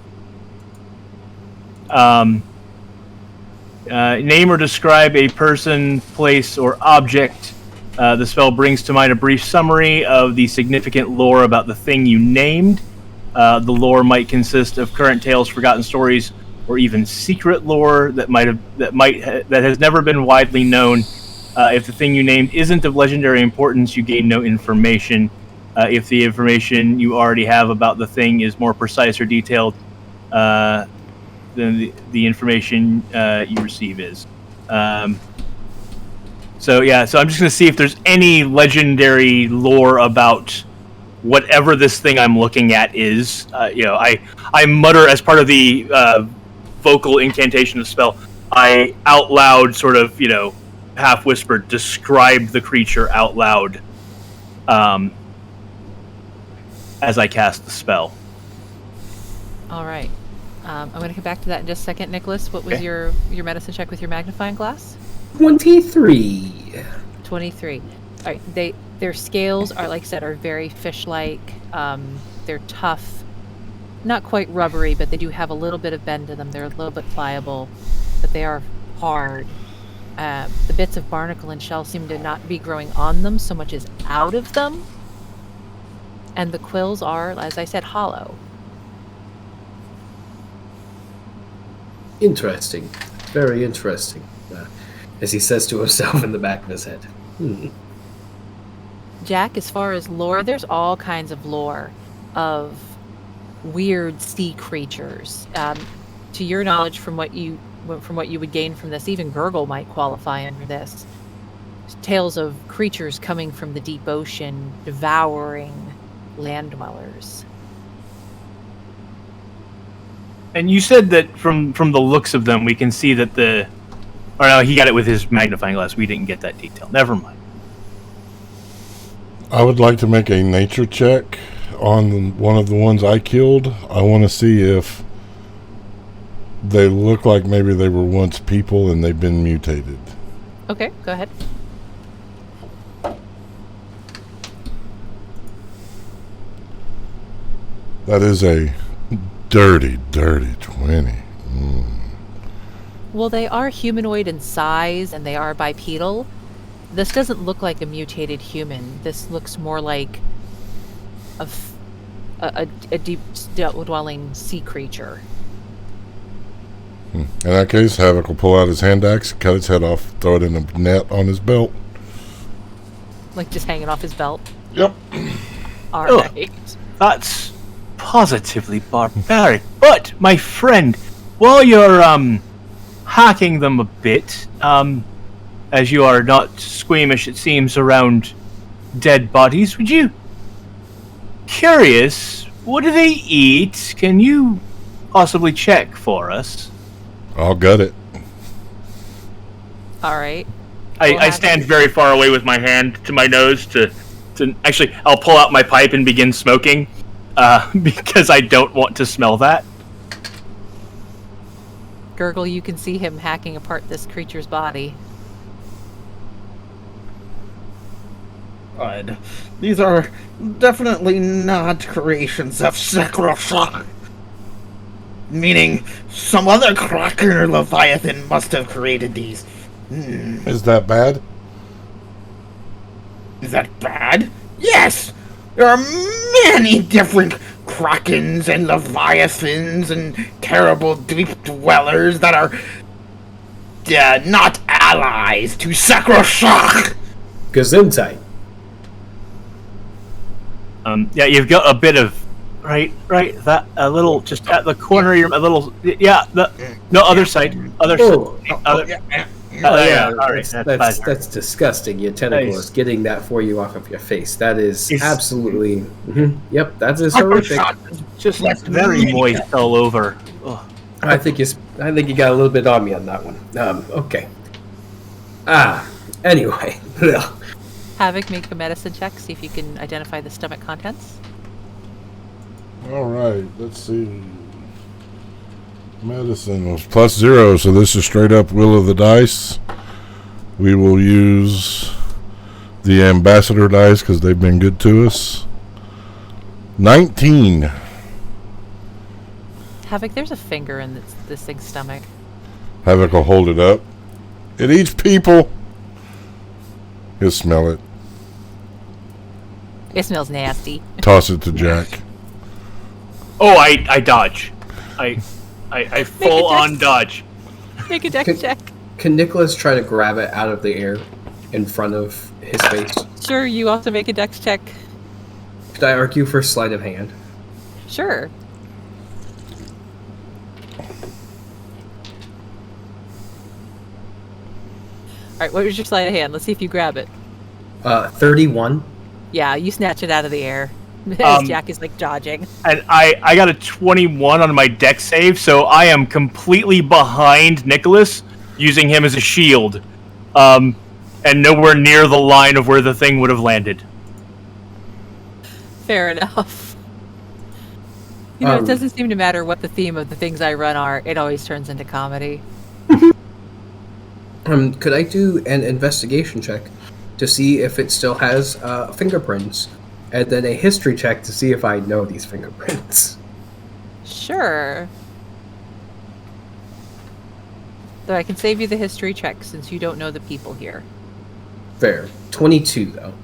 Name or describe a person, place, or object. The spell brings to mind a brief summary of the significant lore about the thing you named. The lore might consist of current tales, forgotten stories, or even secret lore that has never been widely known. If the thing you named isn't of legendary importance, you gain no information. If the information you already have about the thing is more precise or detailed, then the information you receive is. So I'm just going to see if there's any legendary lore about whatever this thing I'm looking at is. I mutter as part of the vocal incantation of the spell. I out loud, sort of, half whispered, describe the creature out loud as I cast the spell. All right. I'm going to come back to that in just a second. Nicholas, what was your medicine check with your magnifying glass? 23. 23. All right. Their scales are, like I said, are very fish-like. They're tough, not quite rubbery, but they do have a little bit of bend to them. They're a little bit pliable, but they are hard. The bits of barnacle and shell seem to not be growing on them so much as out of them. And the quills are, as I said, hollow. Interesting. Very interesting. As he says to himself in the back of his head. Jack, as far as lore, there's all kinds of lore of weird sea creatures. To your knowledge, from what you would gain from this, even Gurgle might qualify under this. Tales of creatures coming from the deep ocean, devouring land dwellers. And you said that from the looks of them, we can see that or no, he got it with his magnifying glass. We didn't get that detail. Never mind. I would like to make a nature check on one of the ones I killed. I want to see if they look like maybe they were once people and they've been mutated. Okay, go ahead. That is a dirty, dirty 20. Well, they are humanoid in size, and they are bipedal. This doesn't look like a mutated human. This looks more like a deep-dwelling sea creature. In that case, Havoc will pull out his hand axe, cut its head off, throw it in a net on his belt. Like just hanging off his belt? Yep. All Ugh. right. That's positively barbaric. But, my friend, while you're, hacking them a bit, as you are not squeamish, it seems, around dead bodies, would you... Curious, what do they eat? Can you possibly check for us? I'll gut it. All right. I stand very far away with my hand to my nose to actually, I'll pull out my pipe and begin smoking, because I don't want to smell that. Gurgle, you can see him hacking apart this creature's body. God, these are definitely not creations of Sakrosha. Meaning, some other Kraken or Leviathan must have created these. Is that bad? Is that bad? Yes! There are many different Krakens and Leviathans and terrible deep dwellers that are not allies to Sakrosha. Gesundheit. Yeah, you've got a bit of right. That a little just at the corner of your a little. Yeah, other side, other Oh. side, other. Yeah, all right, that's disgusting. Your tentacle is getting that for you off of your face. That is absolutely. Yep, that is horrific. Just very moist all over. Ugh. I think you got a little bit on me on that one. Okay. Anyway. Havoc, make a medicine check, see if you can identify the stomach contents. All right, let's see. Medicine was +0, so this is straight up will of the dice. We will use the ambassador dice because they've been good to us. 19. Havoc, there's a finger in this thing's stomach. Havoc will hold it up. It eats people. He'll smell it. It smells nasty. Toss it to Jack. Oh, I dodge. I full on dodge. Make a dex check. Can Nicholas try to grab it out of the air in front of his face? Sure, you also make a dex check. Could I argue for sleight of hand? Sure. Alright, what was your sleight of hand? Let's see if you grab it. 31. Yeah, you snatch it out of the air. As Jack is like dodging. And I got a 21 on my dex save, so I am completely behind Nicholas, using him as a shield, and nowhere near the line of where the thing would have landed. Fair enough. You know, it doesn't seem to matter what the theme of the things I run are. It always turns into comedy. Could I do an investigation check to see if it still has fingerprints, and then a history check to see if I know these fingerprints? Sure. Though I can save you the history check since you don't know the people here. Fair. 22 though,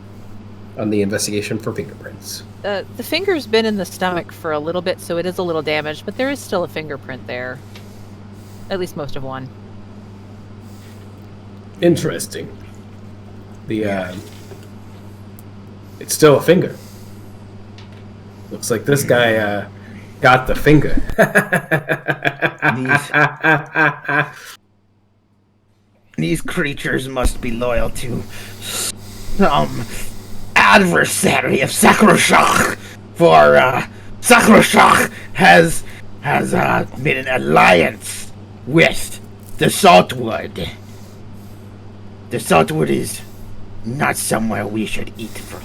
on the investigation for fingerprints. The finger's been in the stomach for a little bit, so it is a little damaged, but there is still a fingerprint there. At least most of one. Interesting. It's still a finger. Looks like this guy got the finger. These creatures must be loyal to some adversary of Sakrosha, for Sakrosha has made an alliance with the Saltwood. The Saltwood is not somewhere we should eat from.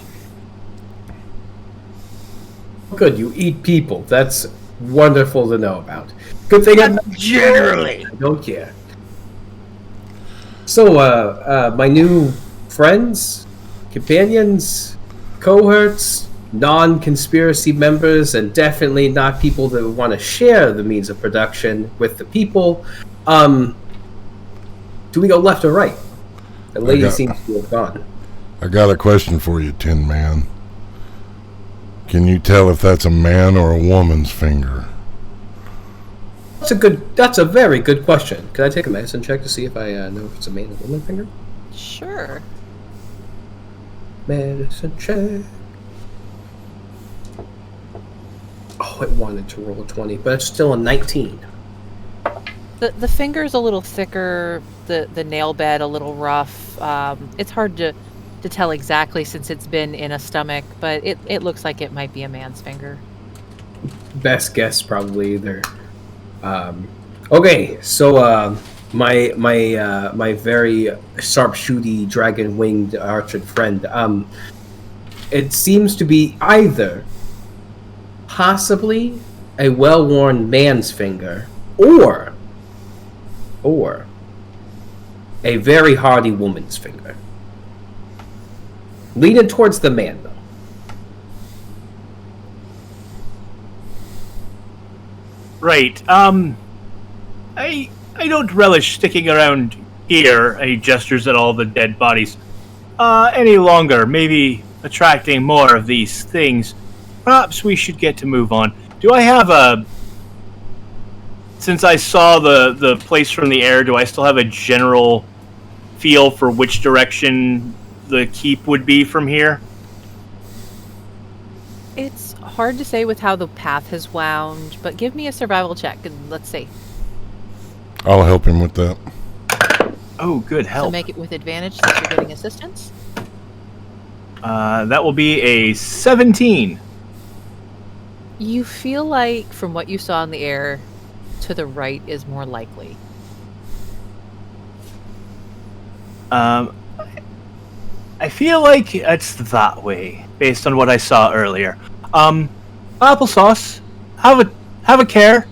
Good, you eat people. That's wonderful to know about. Good thing I Generally. don't care. So, my new friends, companions, cohorts, non-conspiracy members, and definitely not people that would want to share the means of production with the people. Do we go left or right? The lady seems to have gone. I got a question for you, Tin Man. Can you tell if that's a man or a woman's finger? That's a very good question. Can I take a medicine check to see if I know if it's a man or woman finger? Sure. Medicine check. Oh, it wanted to roll a 20, but it's still a 19. The finger's a little thicker, the nail bed a little rough. It's hard to tell exactly since it's been in a stomach, but it looks like it might be a man's finger. Best guess probably either. Okay, so my very sharpshooty dragon-winged archered friend. It seems to be either possibly a well-worn man's finger, or a very hardy woman's finger. Leaning towards the man, though. Right. I don't relish sticking around here, he gestures at all the dead bodies, any longer. Maybe attracting more of these things. Perhaps we should get to move on. Do I have since I saw the place from the air, do I still have a general feel for which direction the keep would be from here? It's hard to say with how the path has wound, but give me a survival check and let's see. I'll help him with that. Oh, good help. So make it with advantage since you're getting assistance. That will be a 17. You feel like, from what you saw in the air, to the right is more likely. I feel like it's that way, based on what I saw earlier. Applesauce, have a care.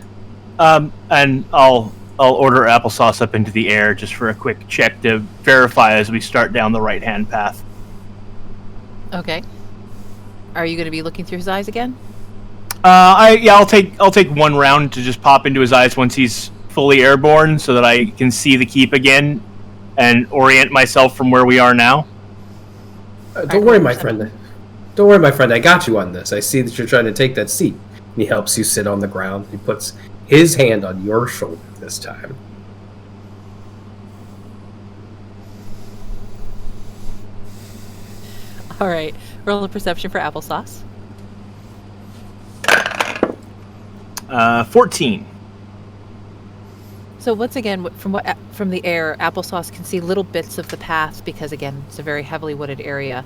And I'll order applesauce up into the air just for a quick check to verify as we start down the right-hand path. Okay. Are you going to be looking through his eyes again? I'll take one round to just pop into his eyes once he's fully airborne, so that I can see the keep again and orient myself from where we are now. Don't worry, my friend. Don't worry, my friend. I got you on this. I see that you're trying to take that seat. And he helps you sit on the ground. He puts his hand on your shoulder this time. All right. Roll a perception for applesauce. 14. So once again, from the air, applesauce can see little bits of the path because, again, it's a very heavily wooded area,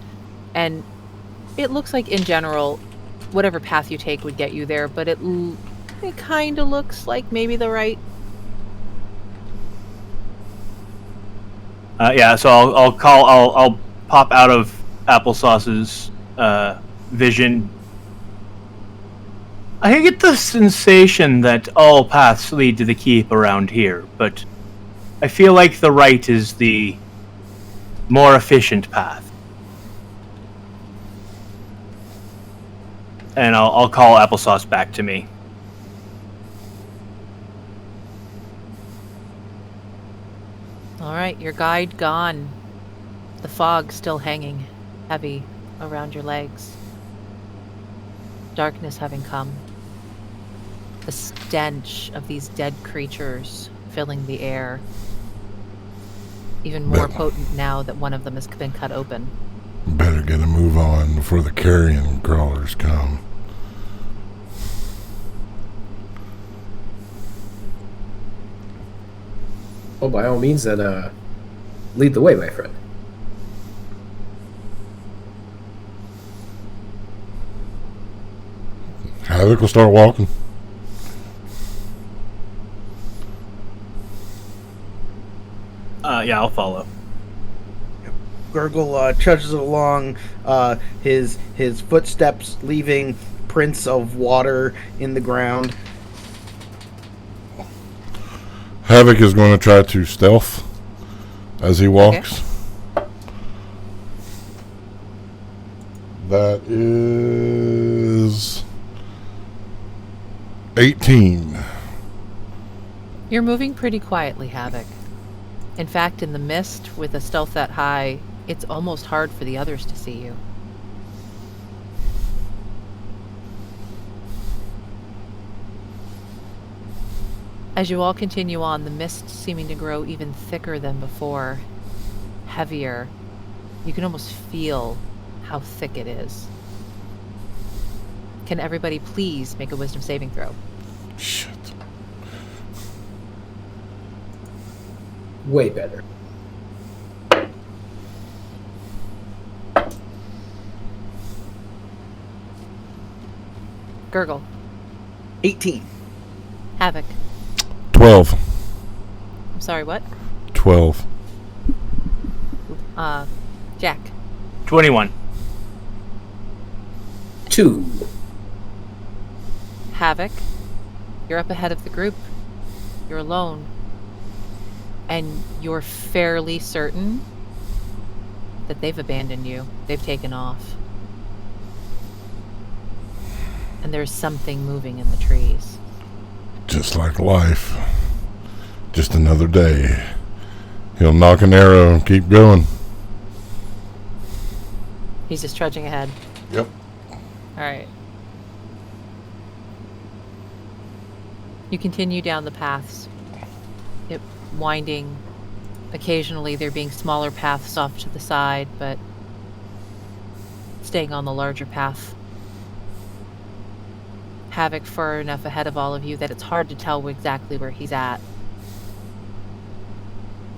and it looks like in general, whatever path you take would get you there. But it kind of looks like maybe the right. So I'll pop out of applesauce's vision. I get the sensation that all paths lead to the keep around here, but I feel like the right is the more efficient path. And I'll call applesauce back to me. All right, your guide gone. The fog still hanging heavy around your legs. Darkness having come. The stench of these dead creatures filling the air. Even more potent now that one of them has been cut open. Better get a move on before the carrion crawlers come. Oh, by all means, then lead the way, my friend. Havoc will start walking. I'll follow. Gurgle trudges along, his footsteps leaving prints of water in the ground. Havoc is going to try to stealth as he walks. Okay. That is 18. You're moving pretty quietly, Havoc. In fact, in the mist, with a stealth that high, it's almost hard for the others to see you. As you all continue on, the mist seeming to grow even thicker than before, heavier. You can almost feel how thick it is. Can everybody please make a wisdom saving throw? Shit. Way better. Gurgle. 18. Havoc. 12. I'm sorry, what? 12. Jack. 21. 2. Havoc. You're up ahead of the group. You're alone. And you're fairly certain that they've abandoned you. They've taken off. And there's something moving in the trees. Just like life. Just another day. He'll knock an arrow and keep going. He's just trudging ahead. Yep. Alright. You continue down the paths. It winding. Occasionally there being smaller paths off to the side, but staying on the larger path. Havoc far enough ahead of all of you that it's hard to tell exactly where he's at.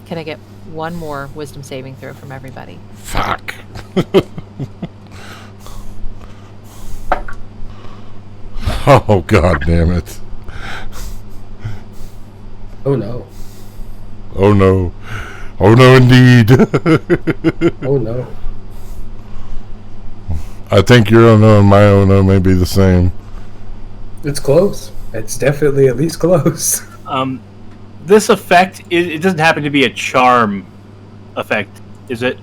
Can I get one more wisdom saving throw from everybody? Fuck. Oh, God damn it. Oh no. Oh, no. Oh, no, indeed. Oh no. I think your oh, no, and my oh, no may be the same. It's close. It's definitely at least close. This effect, it doesn't happen to be a charm effect, is it?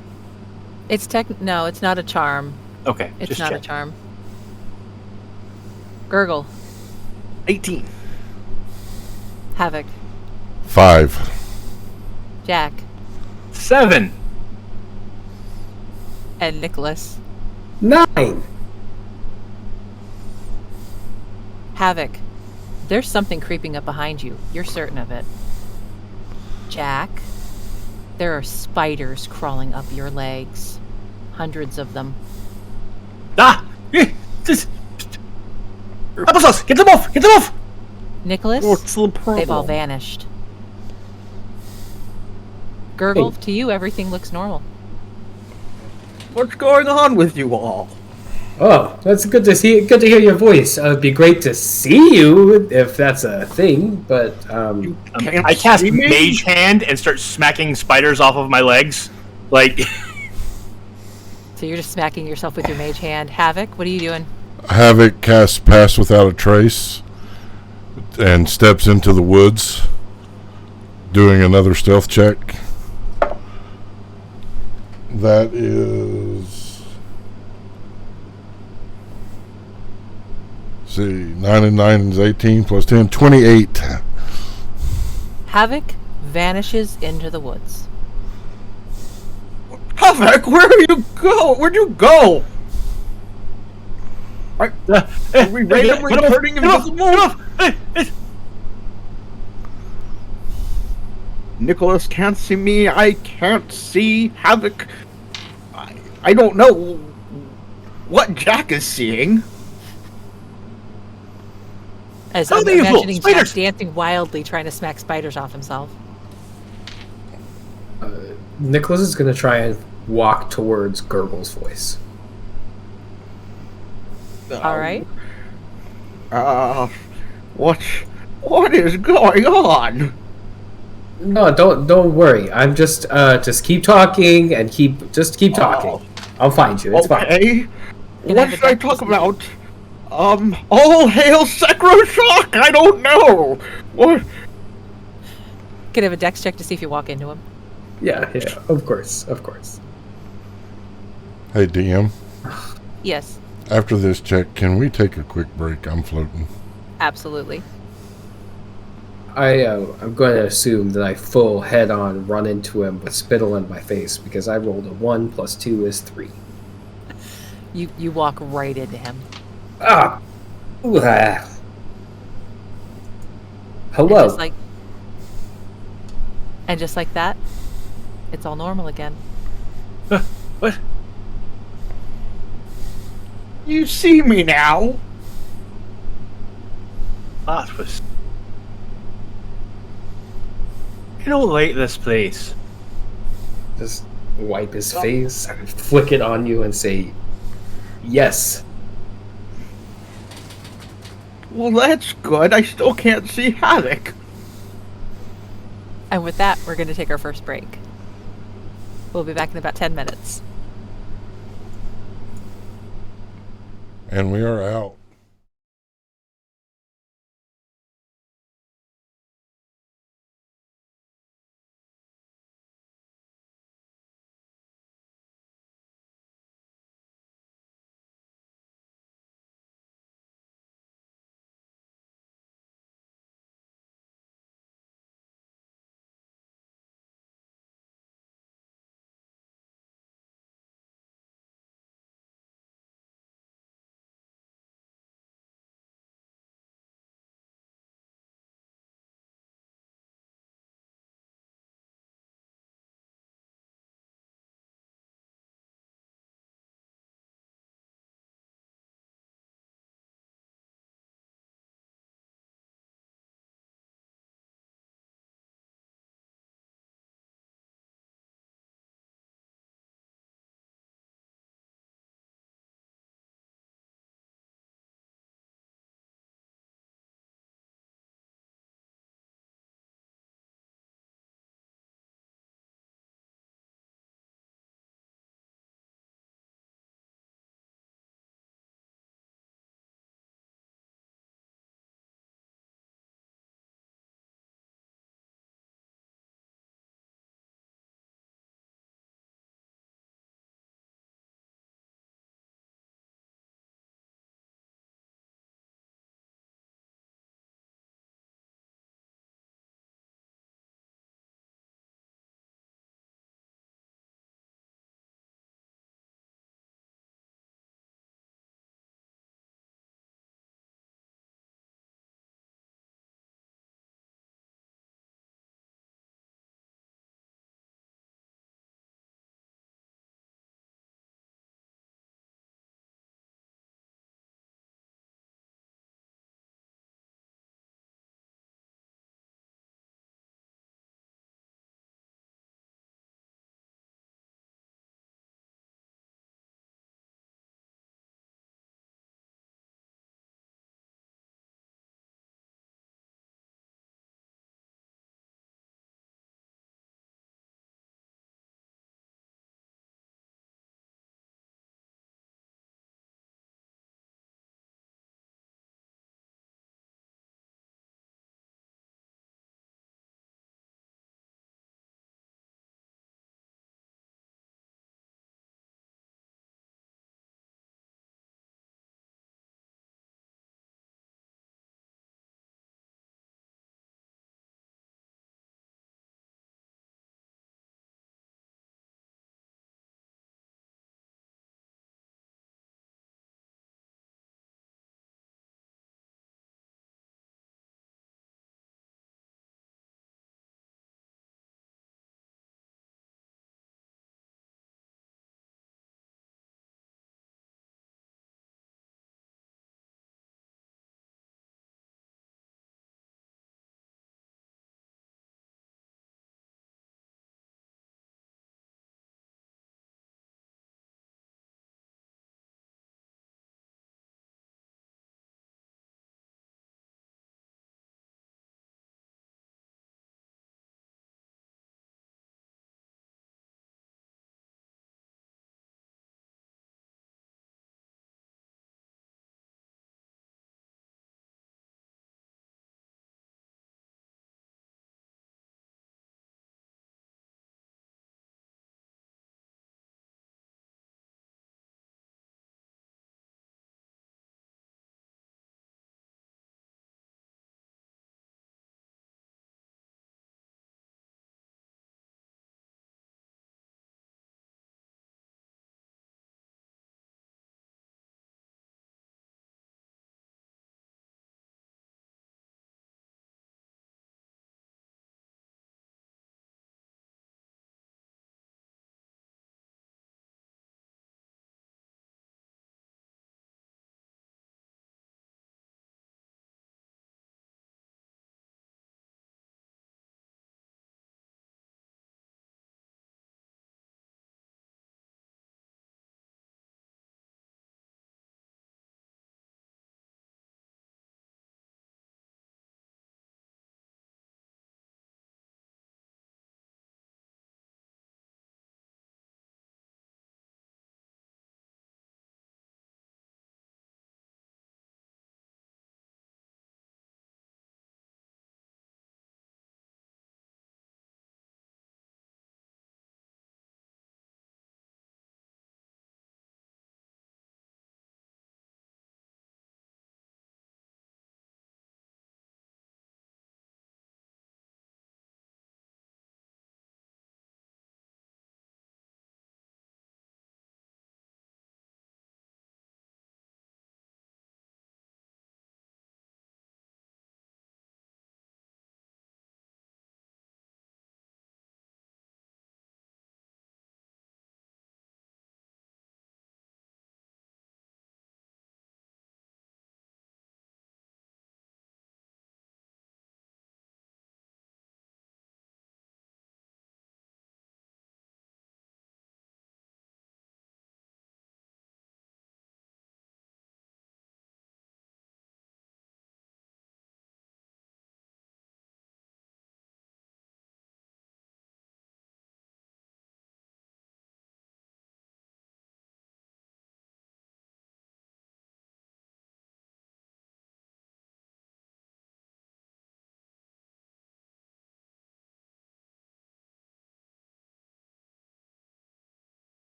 It's no, it's not a charm. Okay, It's just not check. a charm. Gurgle. 18. Havoc. 5. Jack. 7. And Nicholas. 9. Havoc. There's something creeping up behind you. You're certain of it. Jack. There are spiders crawling up your legs. Hundreds of them. Ah! Applesauce! Get them off! Get them off! Nicholas. What's the problem? They've all vanished. Gurgle, to you, everything looks normal. What's going on with you all? Oh, that's good to see. Good to hear your voice. It'd be great to see you if that's a thing. But I cast Mage Hand and start smacking spiders off of my legs. Like, So you're just smacking yourself with your mage hand. Havoc, what are you doing? Havoc casts Pass Without a Trace and steps into the woods, doing another stealth check. That is... see, 9 and 9 is 18 plus 10, 28. Havoc vanishes into the woods. Havoc, where are you go? Where'd you go? Are we randomly turning invisible? Nicholas can't see me. I can't see Havoc. I don't know what Jack is seeing. As Oh, I'm the evil imagining Jack spiders! dancing wildly, trying to smack spiders off himself. Nicholas is going to try and walk towards Gurgle's voice. All right. What is going on? No, don't worry. I'm just keep talking and keep talking. I'll find you. It's fine. Okay. Can I What have a should I dex talk with about? All hail Secro-Shock! I don't know! What? Can I have a dex check to see if you walk into him? Yeah, of course. Hey, DM, Yes. after this check, can we take a quick break? I'm floating. Absolutely. I'm going to assume that I full head-on run into him with spittle in my face because I rolled a 1 + 2 is 3. You walk right into him. Ah! Ooh, ah. And Hello. just like that, it's all normal again. What? You see me now? That was. I don't like this place. Just wipe his face, flick it on you, and say, yes. Well, that's good. I still can't see Havoc. And with that, we're going to take our first break. We'll be back in about 10 minutes. And we are out.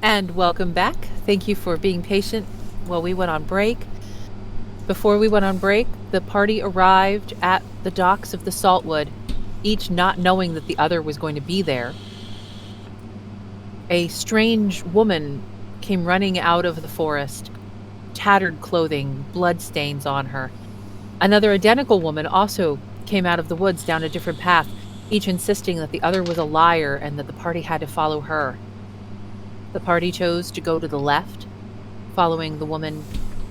And welcome back. Thank you for being patient while we went on break. Before we went on break, the party arrived at the docks of the Saltwood, each not knowing that the other was going to be there. A strange woman came running out of the forest, tattered clothing, bloodstains on her. Another identical woman also came out of the woods down a different path, each insisting that the other was a liar and that the party had to follow her. The party chose to go to the left, following the woman,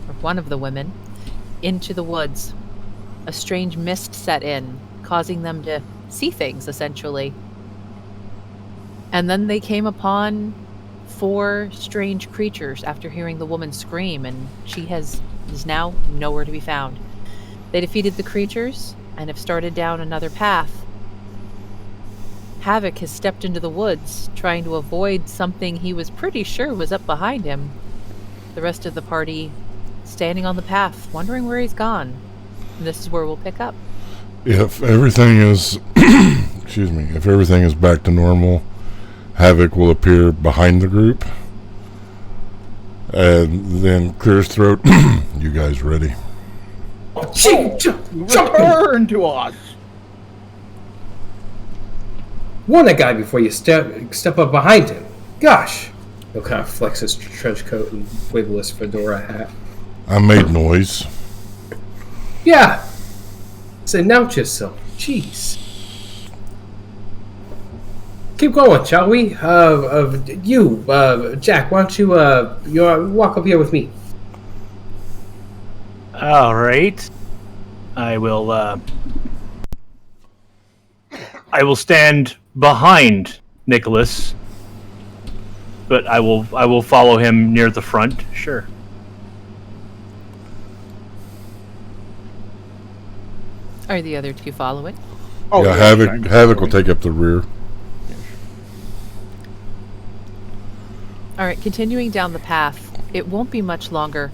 or one of the women, into the woods. A strange mist set in, causing them to see things, essentially. And then they came upon 4 strange creatures after hearing the woman scream, and she is now nowhere to be found. They defeated the creatures and have started down another path. Havoc has stepped into the woods, trying to avoid something he was pretty sure was up behind him. The rest of the party standing on the path, wondering where he's gone. And this is where we'll pick up. If everything is, excuse me, if everything is back to normal, Havoc will appear behind the group and then clear his throat. You guys ready? Return to us. Warn that guy before you step up behind him. Gosh. He'll kind of flex his trench coat and wiggle his fedora hat. I made noise. Yeah. So announce yourself. Jeez. Keep going, shall we? Jack, why don't you walk up here with me? All right. I will stand behind Nicholas, but I will follow him near the front. Sure. Are the other 2 following? Oh, yeah, Havoc will take up the rear. All right, continuing down the path, it won't be much longer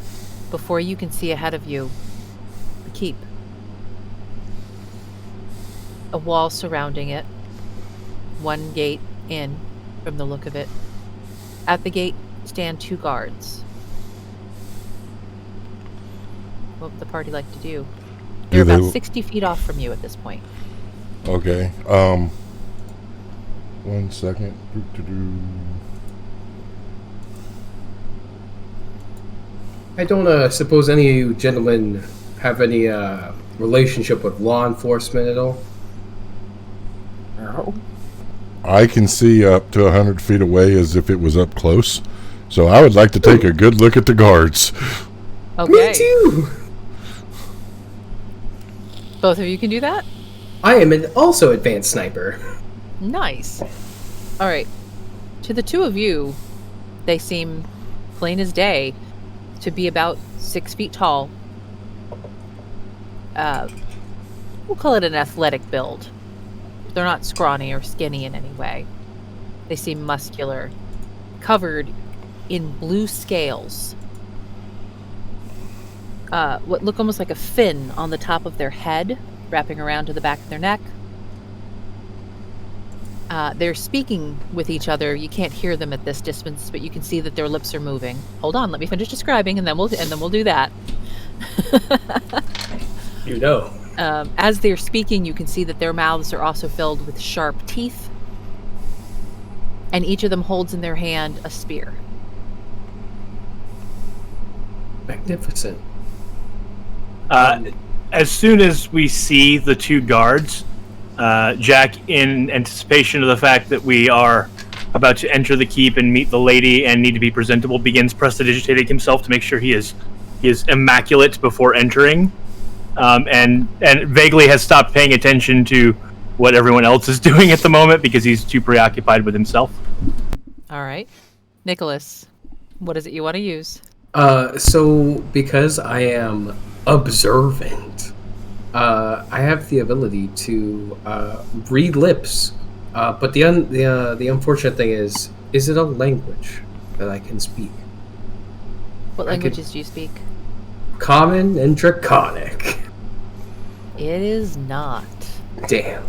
before you can see ahead of you the keep. A wall surrounding it, 1 gate in from the look of it. At the gate stand 2 guards. What would the party like to do? They're about 60 feet off from you at this point. Okay. 1 second. I don't suppose any of you gentlemen have any relationship with law enforcement at all? No. I can see up to 100 feet away as if it was up close. So I would like to take a good look at the guards. Okay. Me too! Both of you can do that? I am also advanced sniper. Nice. All right. To the 2 of you, they seem plain as day to be about 6 feet tall. We'll call it an athletic build. They're not scrawny or skinny in any way. They seem muscular, covered in blue scales. What look almost like a fin on the top of their head, wrapping around to the back of their neck. They're speaking with each other. You can't hear them at this distance, but you can see that their lips are moving. Hold on, let me finish describing, and then we'll do that. You know. As they're speaking, you can see that their mouths are also filled with sharp teeth, and each of them holds in their hand a spear. Magnificent. As soon as we see the 2 guards, Jack, in anticipation of the fact that we are about to enter the keep and meet the lady and need to be presentable, begins prestidigitating himself to make sure he is immaculate before entering, and vaguely has stopped paying attention to what everyone else is doing at the moment because he's too preoccupied with himself. All right. Nicholas, what is it you want to use? So because I am observant, I have the ability to read lips. But the unfortunate thing is it a language that I can speak? What languages do you speak? Common and Draconic. It is not. Damn.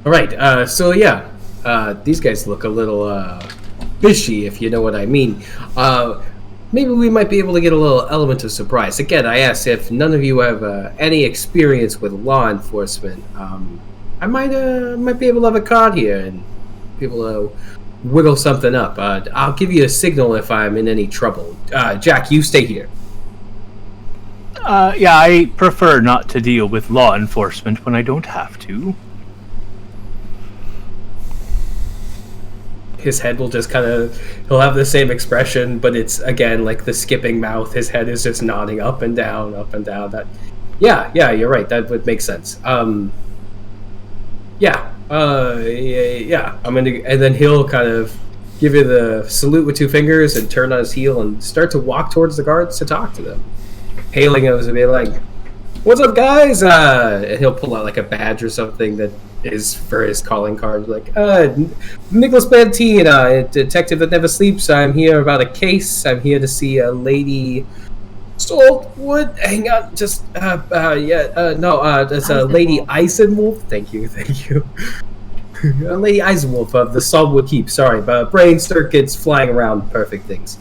All right. So yeah, these guys look a little fishy, if you know what I mean. Maybe we might be able to get a little element of surprise. Again, I asked if none of you have any experience with law enforcement. I might be able to have a card here and be able to wiggle something up. I'll give you a signal if I'm in any trouble. Jack, you stay here. Yeah, I prefer not to deal with law enforcement when I don't have to. His head will just he'll have the same expression, but it's, again, like the skipping mouth. His head is just nodding up and down, up and down. Yeah, you're right. That would make sense. Yeah. I'm gonna, and then he'll kind of give you the salute with two fingers and turn on his heel and start to walk towards the guards to talk to them, hailing them and be like, "What's up, guys?" And he'll pull out like a badge or something that is for his calling card, like, Nicholas Bantine, a detective that never sleeps. I'm here about a case. I'm here to see a lady Saltwood. Hang on, just that's a Lady Eisenwolf. Thank you. Lady Eisenwolf of the Saltwood Keep. Sorry, but brain circuits flying around, perfect things.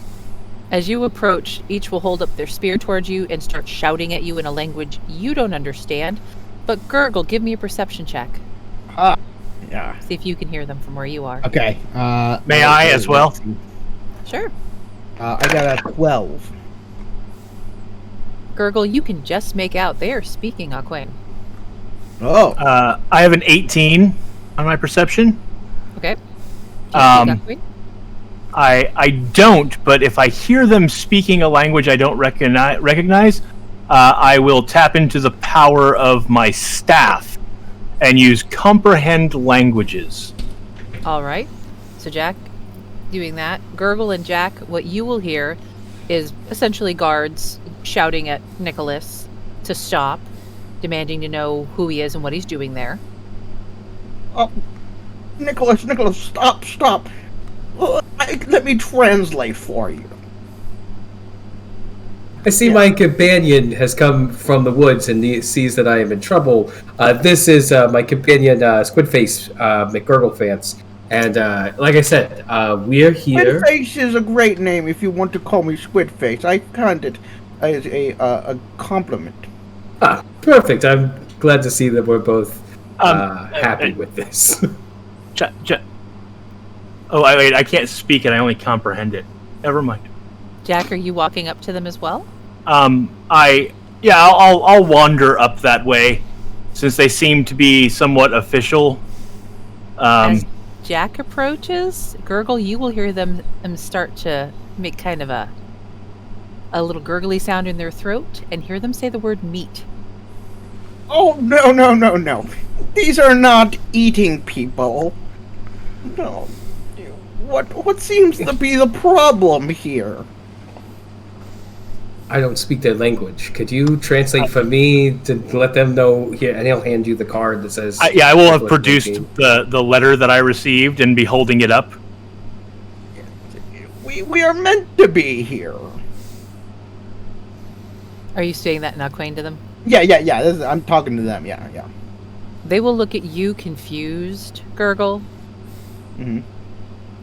As you approach, each will hold up their spear towards you and start shouting at you in a language you don't understand. But Gurgle, give me a perception check. Yeah. See if you can hear them from where you are. Okay. May I as well? Sure. I got a 12. Gurgle, you can just make out they are speaking Aquane. Oh. I have an 18 on my perception. Okay. Can you speak Aquane? I don't, but if I hear them speaking a language I don't recognize, I will tap into the power of my staff and use comprehend languages. All right. So Jack, doing that. Gurgle and Jack, what you will hear is essentially guards shouting at Nicholas to stop, demanding to know who he is and what he's doing there. Oh, Nicholas, stop. Let me translate for you. I see my companion has come from the woods and he sees that I am in trouble. This is my companion, Squidface McGurglefance. And like I said, we're here. Squidface is a great name if you want to call me Squidface. I find it as a compliment. Perfect. I'm glad to see that we're both happy with this. Oh, wait, I can't speak it. I only comprehend it. Never mind. Jack, are you walking up to them as well? I'll wander up that way, since they seem to be somewhat official. As Jack approaches, Gurgle, you will hear them start to make kind of a little gurgly sound in their throat, and hear them say the word meat. Oh, no. These are not eating people. No. What seems to be the problem here? I don't speak their language. Could you translate for me to let them know here? And he'll hand you the card that says... I will have produced the letter that I received and be holding it up. We are meant to be here. Are you saying that in Aquane to them? Yeah. I'm talking to them, yeah. They will look at you confused, Gurgle. Mm-hmm.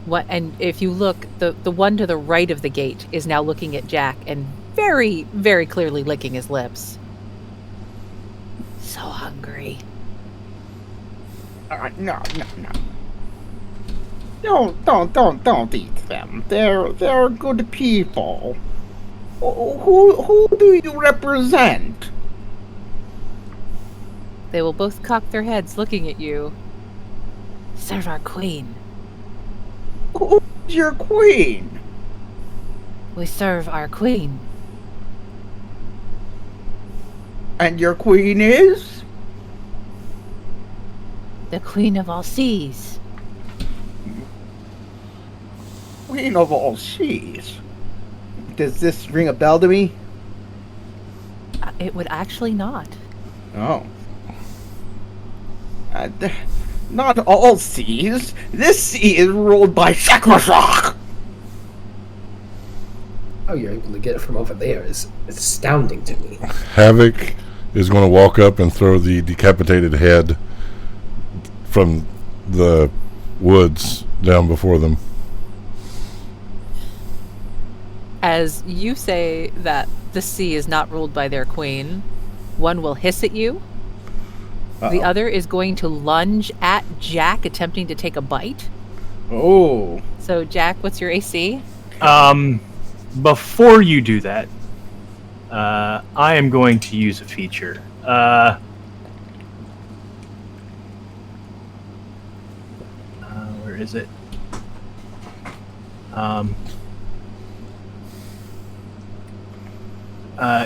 What? And if you look, the one to the right of the gate is now looking at Jack and very, very clearly licking his lips. So hungry. No. Don't eat them. They're good people. Who do you represent? They will both cock their heads looking at you. Serve our queen. Who's your queen? We serve our queen. And your queen is? The queen of all seas. Queen of all seas? Does this ring a bell to me? It would actually not. Oh. Not all seas. This sea is ruled by Shakrashak. How you're able to get it from over there is astounding to me. Havoc is going to walk up and throw the decapitated head from the woods down before them. As you say that the sea is not ruled by their queen, one will hiss at you. The other is going to lunge at Jack, attempting to take a bite. Oh. So, Jack, what's your AC? Before you do that, I am going to use a feature. Where is it?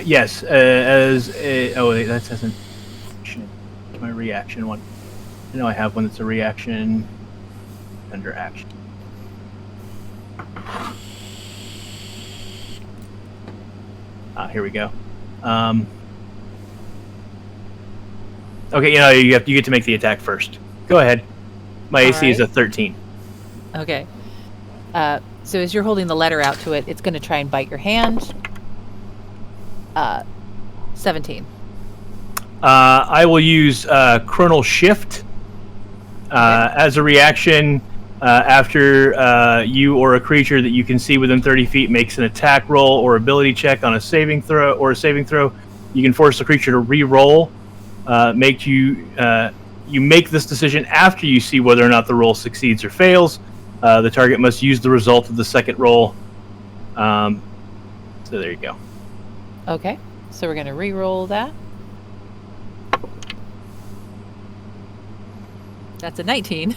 Yes, as a... Oh, wait, that doesn't... My reaction one. I know I have one that's a reaction under action. Here we go. Okay, you get to make the attack first. Go ahead. My AC is a 13. Okay. So as you're holding the letter out to it, it's going to try and bite your hand. 17. I will use Chronal Shift as a reaction after you or a creature that you can see within 30 feet makes an attack roll or ability check on a saving throw. You can force the creature to re-roll. You make this decision after you see whether or not the roll succeeds or fails. The target must use the result of the second roll. So there you go. Okay, so we're going to re-roll that. That's a 19.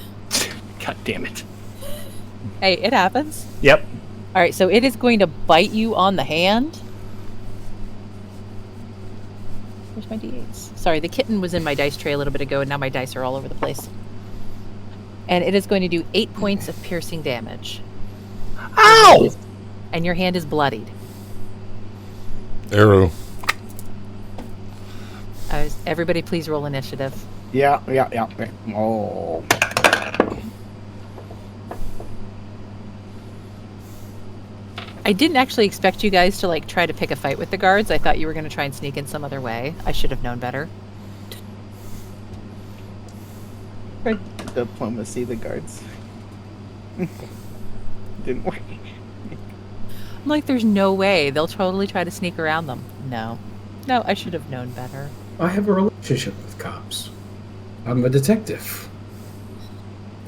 God damn it. Hey, it happens. Yep. All right, so it is going to bite you on the hand. Where's my d8s? Sorry, the kitten was in my dice tray a little bit ago, and now my dice are all over the place. And it is going to do 8 points of piercing damage. Ow! And your hand is bloodied. Arrow. Everybody please roll initiative. Yeah. Oh. I didn't actually expect you guys to try to pick a fight with the guards. I thought you were going to try and sneak in some other way. I should have known better. Diplomacy, the guards. Didn't work. I'm like, there's no way. They'll totally try to sneak around them. No, I should have known better. I have a relationship with cops. I'm a detective.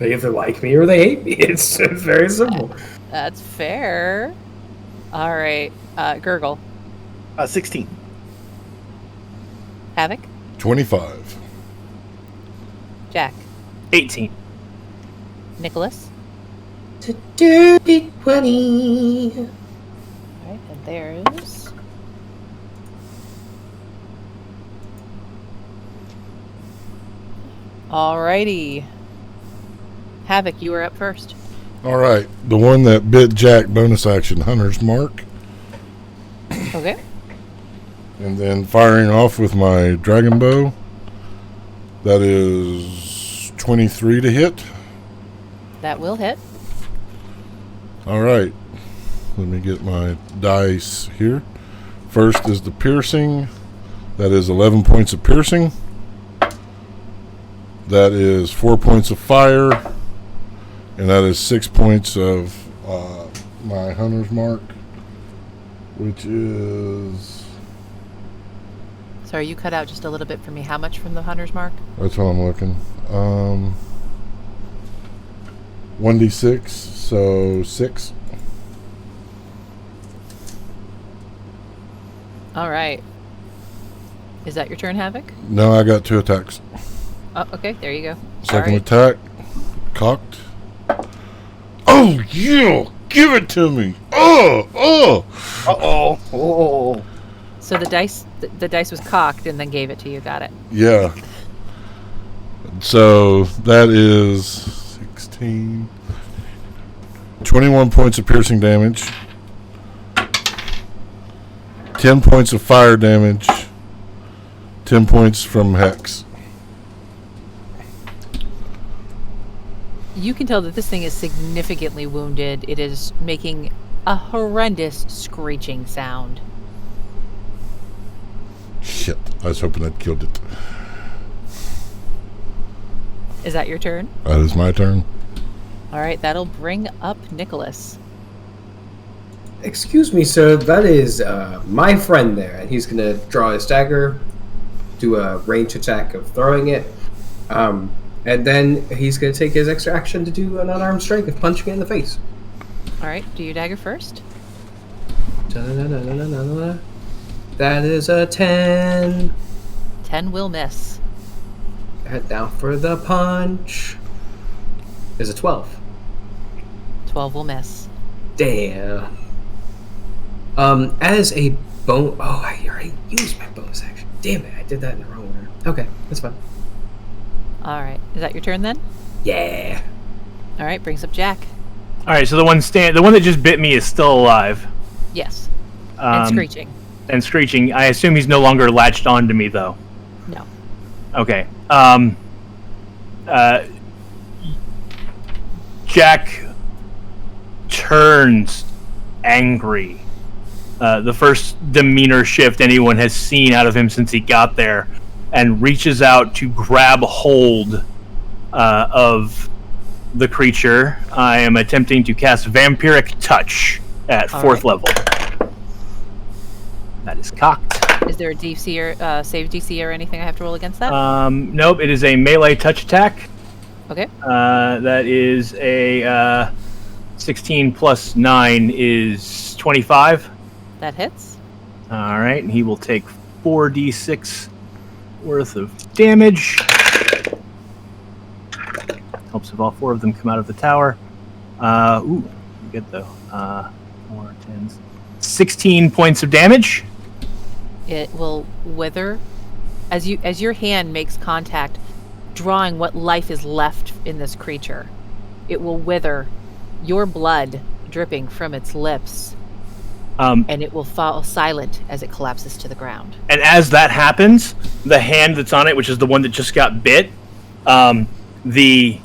They either like me or they hate me. It's very simple. That's fair. All right, Gurgle. 16. Havoc. 25. Jack. 18. Nicholas. It's a dirty 20. All right, and there's... Alrighty. Havoc, you are up first. All right. The one that bit Jack, bonus action, Hunter's Mark. Okay. And then firing off with my dragon bow. That is 23 to hit. That will hit. All right. Let me get my dice here. First is the piercing. That is 11 points of piercing. That is 4 points of fire. And that is 6 points of my Hunter's Mark, which is... Sorry, you cut out just a little bit for me. How much from the Hunter's Mark? That's what I'm looking. 1d6, so 6. All right. Is that your turn, Havoc? No, I got 2 attacks. Oh, okay. There you go. Second attack, cocked. Oh, yeah! Give it to me! Oh! So the dice was cocked and then gave it to you. Got it. Yeah. So that is 16, 21 points of piercing damage, 10 points of fire damage, 10 points from Hex. You can tell that this thing is significantly wounded. It is making a horrendous screeching sound. Shit, I was hoping I'd killed it. Is that your turn? That is my turn. All right, that'll bring up Nicholas. Excuse me, sir. That is my friend there, and he's gonna draw his dagger, do a range attack of throwing it, and then he's gonna take his extra action to do an unarmed strike of punching it in the face. All right, do your dagger first. Da-na-na-na-na-na-na. That is a 10. 10 will miss. And now for the punch. Is a 12. 12 will miss. Damn. As a bone. Oh, I already used my bonus action. Damn it, I did that in the wrong order. Okay, that's fine. All right, is that your turn then? Yeah. All right, brings up Jack. All right, so the one that just bit me is still alive. Yes. And screeching. And screeching. I assume he's no longer latched onto me, though. No. Okay. Jack turns angry. The first demeanor shift anyone has seen out of him since he got there, and reaches out to grab hold of the creature. I am attempting to cast Vampiric Touch at 4th level. That is cocked. Is there a DC or save DC or anything I have to roll against that? Nope, it is a melee touch attack. Okay. That is a 16 plus 9 is 25. That hits. All right, and he will take 4d6 worth of damage. Helps if all 4 of them come out of the tower. Ooh, good though. 4 10s. 16 points of damage. It will wither as your hand makes contact, drawing what life is left in this creature. It will wither, your blood dripping from its lips, and it will fall silent as it collapses to the ground. And as that happens, the hand that's on it, which is the one that just got bit, the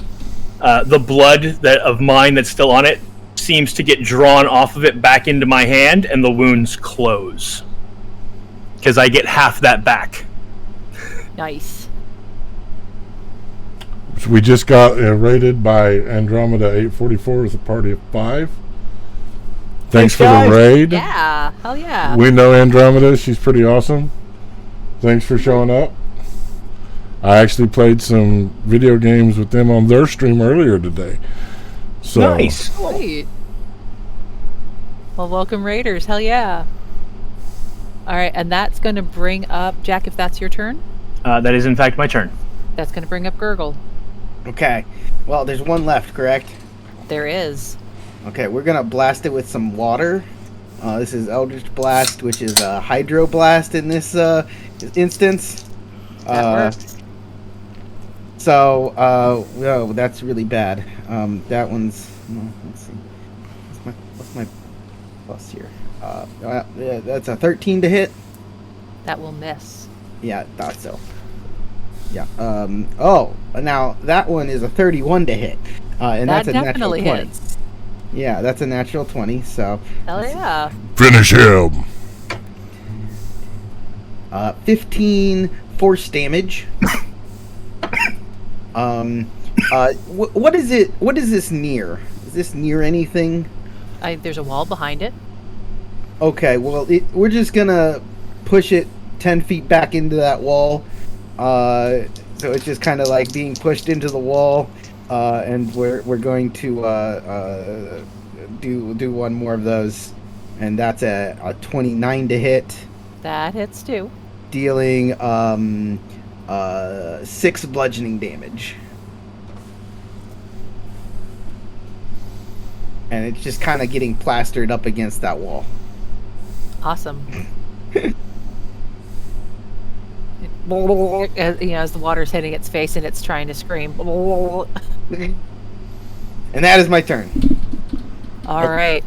blood of mine that's still on it seems to get drawn off of it back into my hand, and the wounds close. Because I get half that back. Nice. So we just got raided by Andromeda 844 with a party of 5. Thanks for guys. the raid. Yeah, hell yeah. We know Andromeda. She's pretty awesome. Thanks for showing up. I actually played some video games with them on their stream earlier today. So, Nice. Sweet. Well, welcome Raiders. Hell yeah. All right, and that's going to bring up, Jack, if that's your turn, That is in fact my turn. that's going to bring up Gurgle. Okay. Well, there's one left, correct? There is. Okay, we're gonna blast it with some water. This is Eldritch Blast, which is a Hydro Blast in this instance. That works. So, oh, that's really bad. That one's. Let's see. What's my plus here? Yeah, that's a 13 to hit. That will miss. Yeah, thought so. Yeah. Oh, now that one is a 31 to hit, and That that's a natural definitely 20. hits. Yeah, that's a natural 20. So. Hell yeah. finish him. 15 force damage. What is it? What is this near? Is this near anything? There's a wall behind it. Okay, well, we're just gonna push it 10 feet back into that wall. So it's just kind of like being pushed into the wall, and we're going to do one more of those, and that's a 29 to hit, That hits too. dealing 6 bludgeoning damage. And it's just kind of getting plastered up against that wall. Awesome. As the water's hitting its face and it's trying to scream. And that is my turn. All right.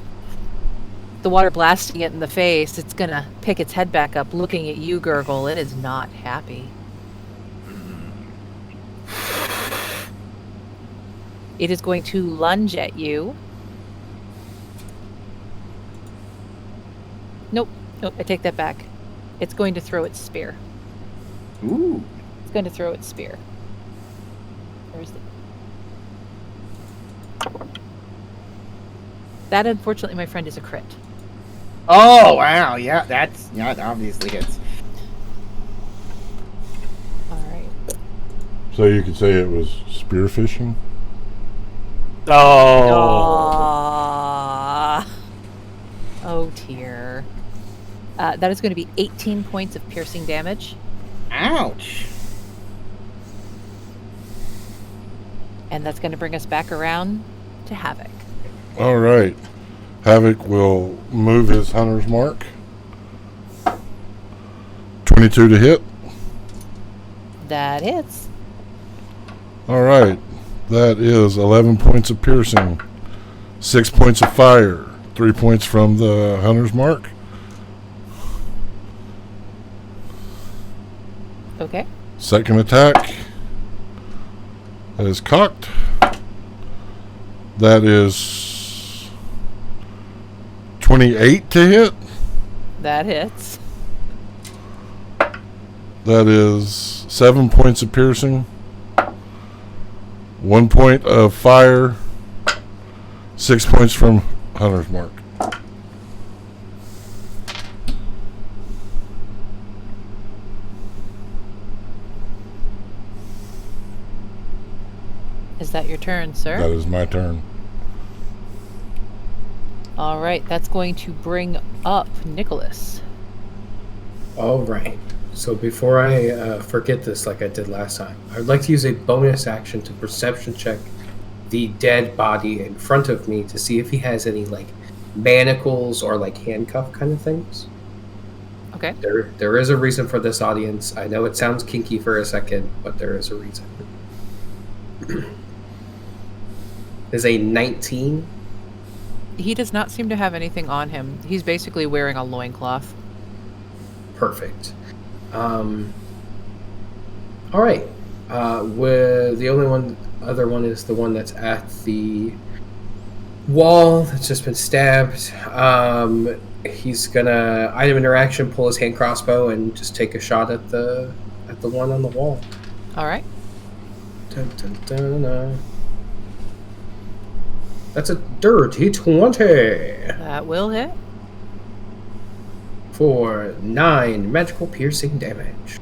The water blasting it in the face, it's going to pick its head back up, looking at you, Gurgle. It is not happy. It is going to lunge at you. Nope, I take that back. It's going to throw its spear. Ooh. It's going to throw its spear. That, unfortunately, my friend, is a crit. Oh, wow. Yeah, that obviously hits. All right. So you could say it was spearfishing? Oh, dear. That is going to be 18 points of piercing damage. Ouch. And that's going to bring us back around to Havoc. All right. Havoc will move his hunter's mark. 22 to hit. That hits. All right. That is 11 points of piercing, 6 points of fire, 3 points from the hunter's mark. Okay. Second attack is cocked. That is 28 to hit. That hits. That is 7 points of piercing, 1 point of fire, 6 points from hunter's mark. Is that your turn, sir? That is my turn. All right, that's going to bring up Nicholas. All right. So before I forget this like I did last time, I would like to use a bonus action to perception check the dead body in front of me to see if he has any like manacles or like handcuff kind of things. Okay. There is a reason for this, audience. I know it sounds kinky for a second, but there is a reason. Is a 19. He does not seem to have anything on him. He's basically wearing a loincloth. Perfect. All right. With the only other one is the one that's at the wall that's just been stabbed. He's gonna item interaction, pull his hand crossbow, and just take a shot at the one on the wall. All right. Dun, dun, dun, dun. That's a dirty 20 That will hit. for 9 magical piercing damage.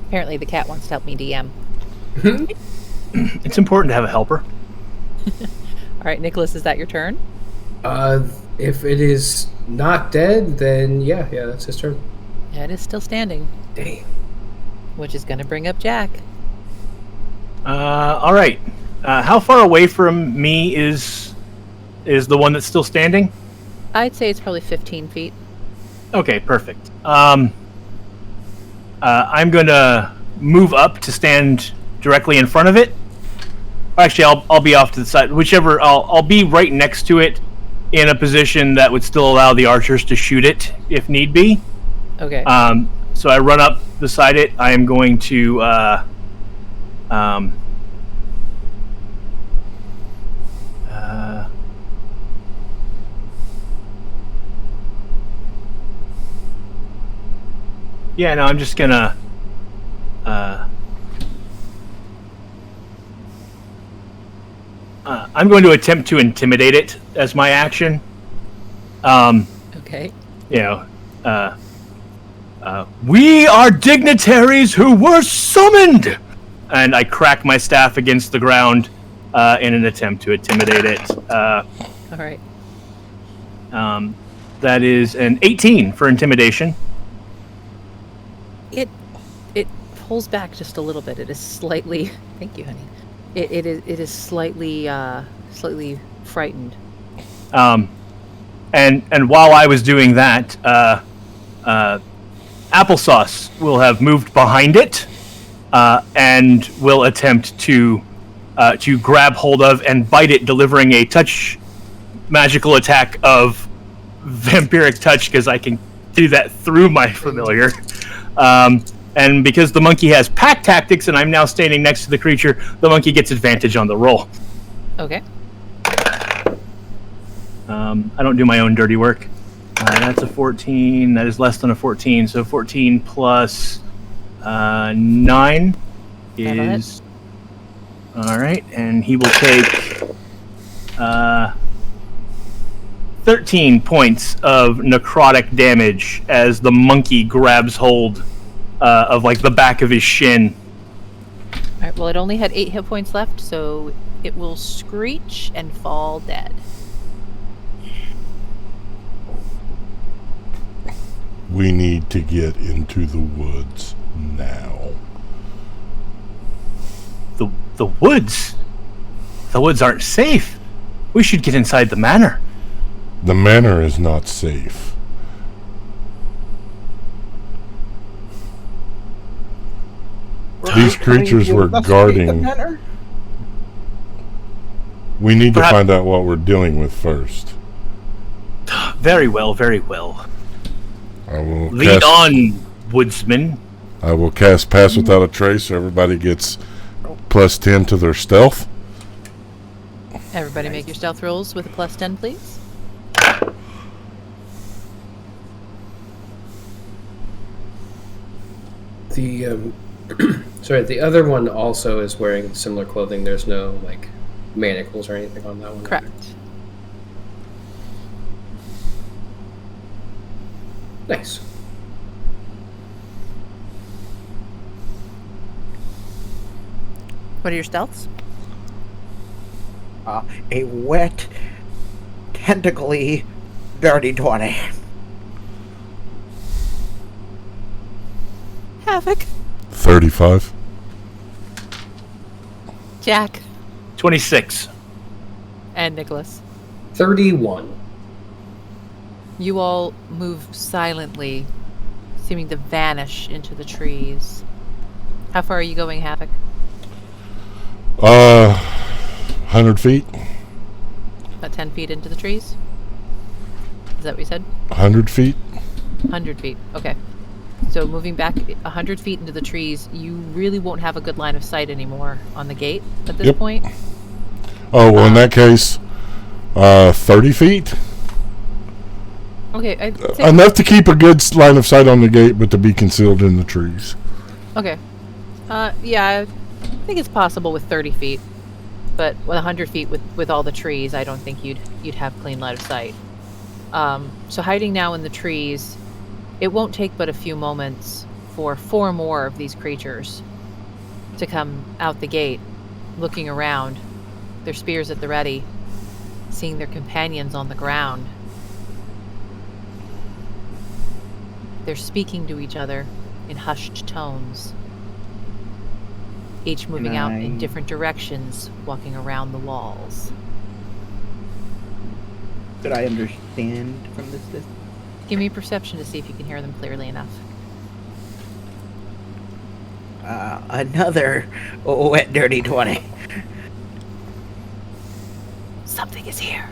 Apparently the cat wants to help me DM. It's important to have a helper. All right, Nicholas, is that your turn? If it is not dead, then yeah, that's his turn. Yeah, it is still standing, Damn. which is going to bring up Jack. All right. How far away from me is the one that's still standing? I'd say it's probably 15 feet. Okay, perfect. I'm going to move up to stand directly in front of it. Actually, I'll be off to the side. Whichever, I'll be right next to it in a position that would still allow the archers to shoot it if need be. Okay. So I run up beside it. I am going to yeah, no, I'm just gonna I'm going to attempt to intimidate it as my action. Okay. You know, we are dignitaries who were summoned! And I crack my staff against the ground in an attempt to intimidate it. All right. That is an 18 for intimidation. It pulls back just a little bit. It is slightly. Thank you, honey. It is slightly frightened. And while I was doing that, Applesauce will have moved behind it and will attempt to grab hold of and bite it, delivering a touch magical attack of vampiric touch because I can do that through my familiar. And And because the monkey has pack tactics and I'm now standing next to the creature, the monkey gets advantage on the roll. Okay. I don't do my own dirty work. That's a 14. That is less than a 14. So 14 plus 9 is... All right, and he will take 13 points of necrotic damage as the monkey grabs hold of like the back of his shin. All right. Well, it only had 8 hit points left, so it will screech and fall dead. We need to get into the woods now. The woods? The woods aren't safe. We should get inside the manor. The manor is not safe. These creatures were guarding. We need to find out what we're dealing with first. Very well, very well. I will Lead on, woodsman. I will cast Pass Without a Trace so everybody gets plus 10 to their stealth. Everybody make your stealth rolls with a plus 10, please. The sorry, the other one also is wearing similar clothing. There's no like manacles or anything on that one. Correct. Nice. What are your stealths? A wet, tentacly, dirty 20. Havoc. 35. Jack. 26. And Nicholas. 31. You all move silently, seeming to vanish into the trees. How far are you going, Havoc? 100 feet. About 10 feet into the trees? Is that what you said? 100 feet. 100 feet. Okay. So moving back 100 feet into the trees, you really won't have a good line of sight anymore on the gate at this point. Oh, well, in that case, 30 feet. Okay. I'd say Enough to keep a good line of sight on the gate, but to be concealed in the trees. Okay. Yeah, I think it's possible with 30 feet. But with 100 feet with all the trees, I don't think you'd have clean line of sight. So hiding now in the trees, it won't take but a few moments for 4 more of these creatures to come out the gate, looking around, their spears at the ready, seeing their companions on the ground. They're speaking to each other in hushed tones, each moving out in different directions, walking around the walls. Did I understand from this distance? Give me perception to see if you can hear them clearly enough. Another wet, dirty 20. Something is here.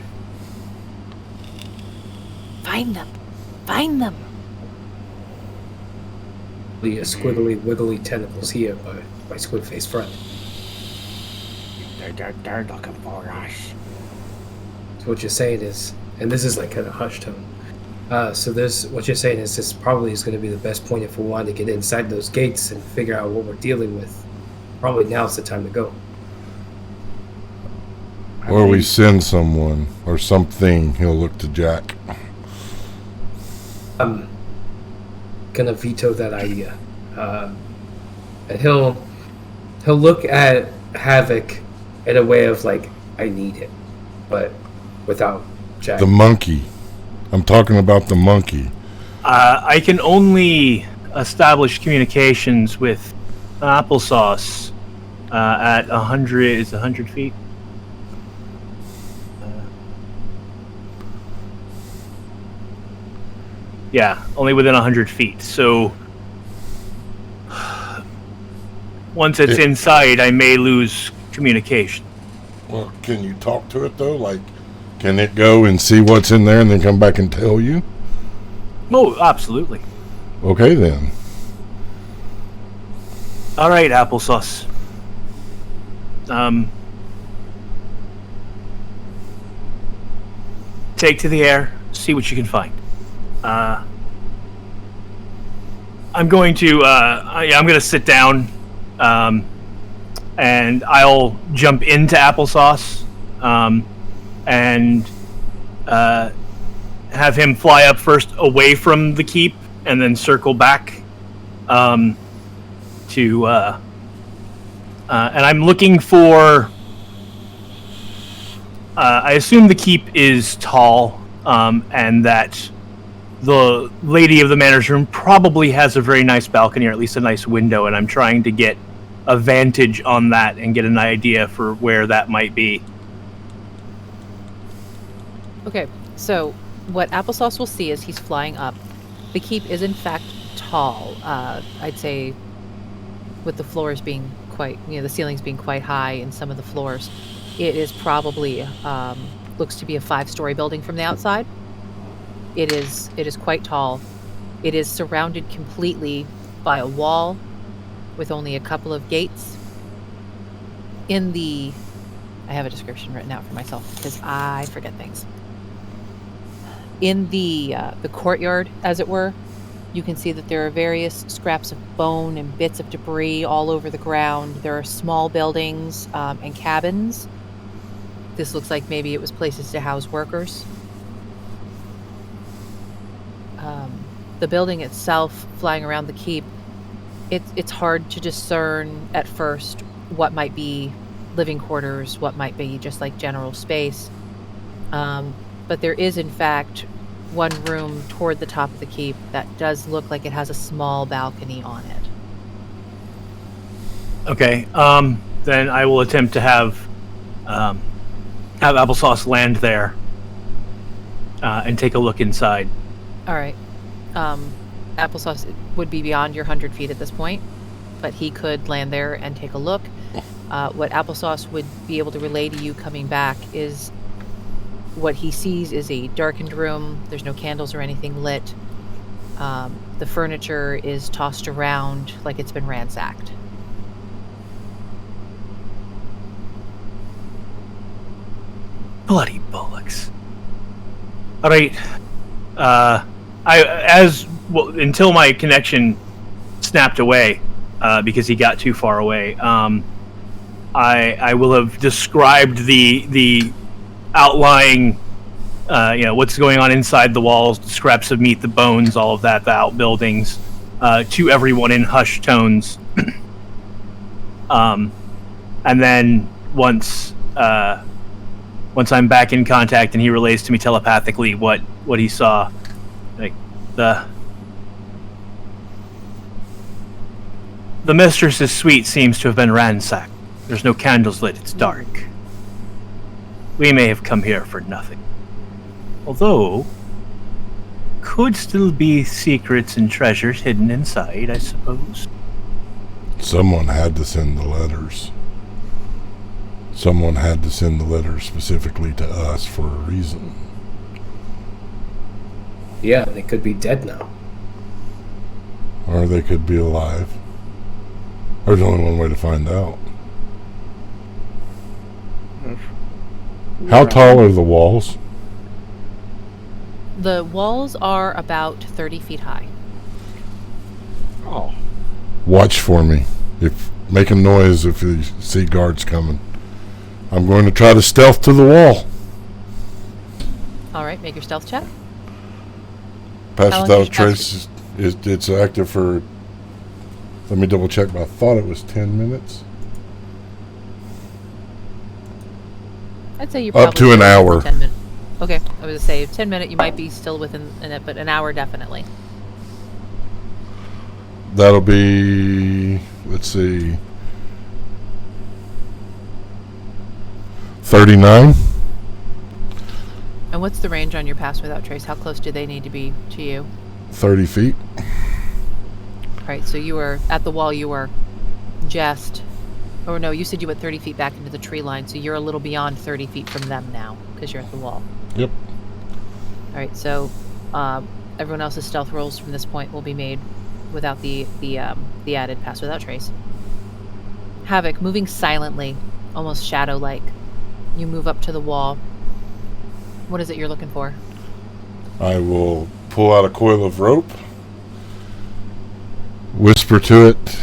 Find them. Find them. The squiggly, wiggly tentacles here by Squid-Face front. They're looking for us. So what you're saying is, and this is like kind of hush tone. So what you're saying is this probably is going to be the best point if we want to get inside those gates and figure out what we're dealing with. Probably now's the time to go. Or we send someone or something. He'll look to Jack. I'm gonna veto that idea. And he'll look at Havoc in a way of like, I need him, but without Jack. The monkey. I'm talking about the monkey. I can only establish communications with applesauce at 100. Is 100 feet? Yeah, only within 100 feet. So once it's inside, I may lose communication. Well, can you talk to it though? Like, can it go and see what's in there and then come back and tell you? Oh, absolutely. Okay then. All right, applesauce. Take to the air, see what you can find. I'm going to sit down, and I'll jump into applesauce, and have him fly up first away from the keep, and then circle back, and I'm looking for. I assume the keep is tall, and that the lady of the manor's room probably has a very nice balcony, or at least a nice window, and I'm trying to get a vantage on that and get an idea for where that might be. Okay, so what Applesauce will see as he's flying up, the keep is in fact tall. I'd say with the floors being quite, the ceilings being quite high in some of the floors, it is probably, looks to be a 5-story building from the outside. It is quite tall. It is surrounded completely by a wall with only a couple of gates. I have a description written out for myself because I forget things. In the courtyard, as it were, you can see that there are various scraps of bone and bits of debris all over the ground. There are small buildings and cabins. This looks like maybe it was places to house workers. The building itself, flying around the keep, it's hard to discern at first what might be living quarters, what might be just like general space. But there is, in fact, one room toward the top of the keep that does look like it has a small balcony on it. Okay, then I will attempt to have Applesauce land there and take a look inside. All right. Applesauce would be beyond your 100 feet at this point, but he could land there and take a look. What Applesauce would be able to relay to you coming back is what he sees is a darkened room. There's no candles or anything lit. The furniture is tossed around like it's been ransacked. Bloody bullocks. All right. Until my connection snapped away because he got too far away. I will have described the outlying, what's going on inside the walls, the scraps of meat, the bones, all of that, the outbuildings, to everyone in hushed tones. And then once I'm back in contact and he relays to me telepathically what he saw, like the mistress's suite seems to have been ransacked. There's no candles lit, it's dark. We may have come here for nothing. Although, could still be secrets and treasures hidden inside, I suppose. Someone had to send the letters. Someone had to send the letters specifically to us for a reason. Yeah, they could be dead now. Or they could be alive. There's only one way to find out. How tall are the walls? The walls are about 30 feet high. Oh. Watch for me. Make a noise if you see guards coming. I'm going to try to stealth to the wall. All right, make your stealth check. Pass How long without does a your trace. It's active for. Let me double check. But I thought it was 10 minutes. I'd say you're Up to an hour. 10 minutes. Okay, I was going to say 10 minutes. You might be still within it, but an hour definitely. That'll be. Let's see. 39. And what's the range on your pass without trace? How close do they need to be to you? 30 feet. Right, so you were at the wall. You were just. Or no, you said you went 30 feet back into the tree line, so you're a little beyond 30 feet from them now, because you're at the wall. Yep. Alright, so everyone else's stealth rolls from this point will be made without the added pass without trace. Havoc, moving silently, almost shadow-like, you move up to the wall. What is it you're looking for? I will pull out a coil of rope, whisper to it.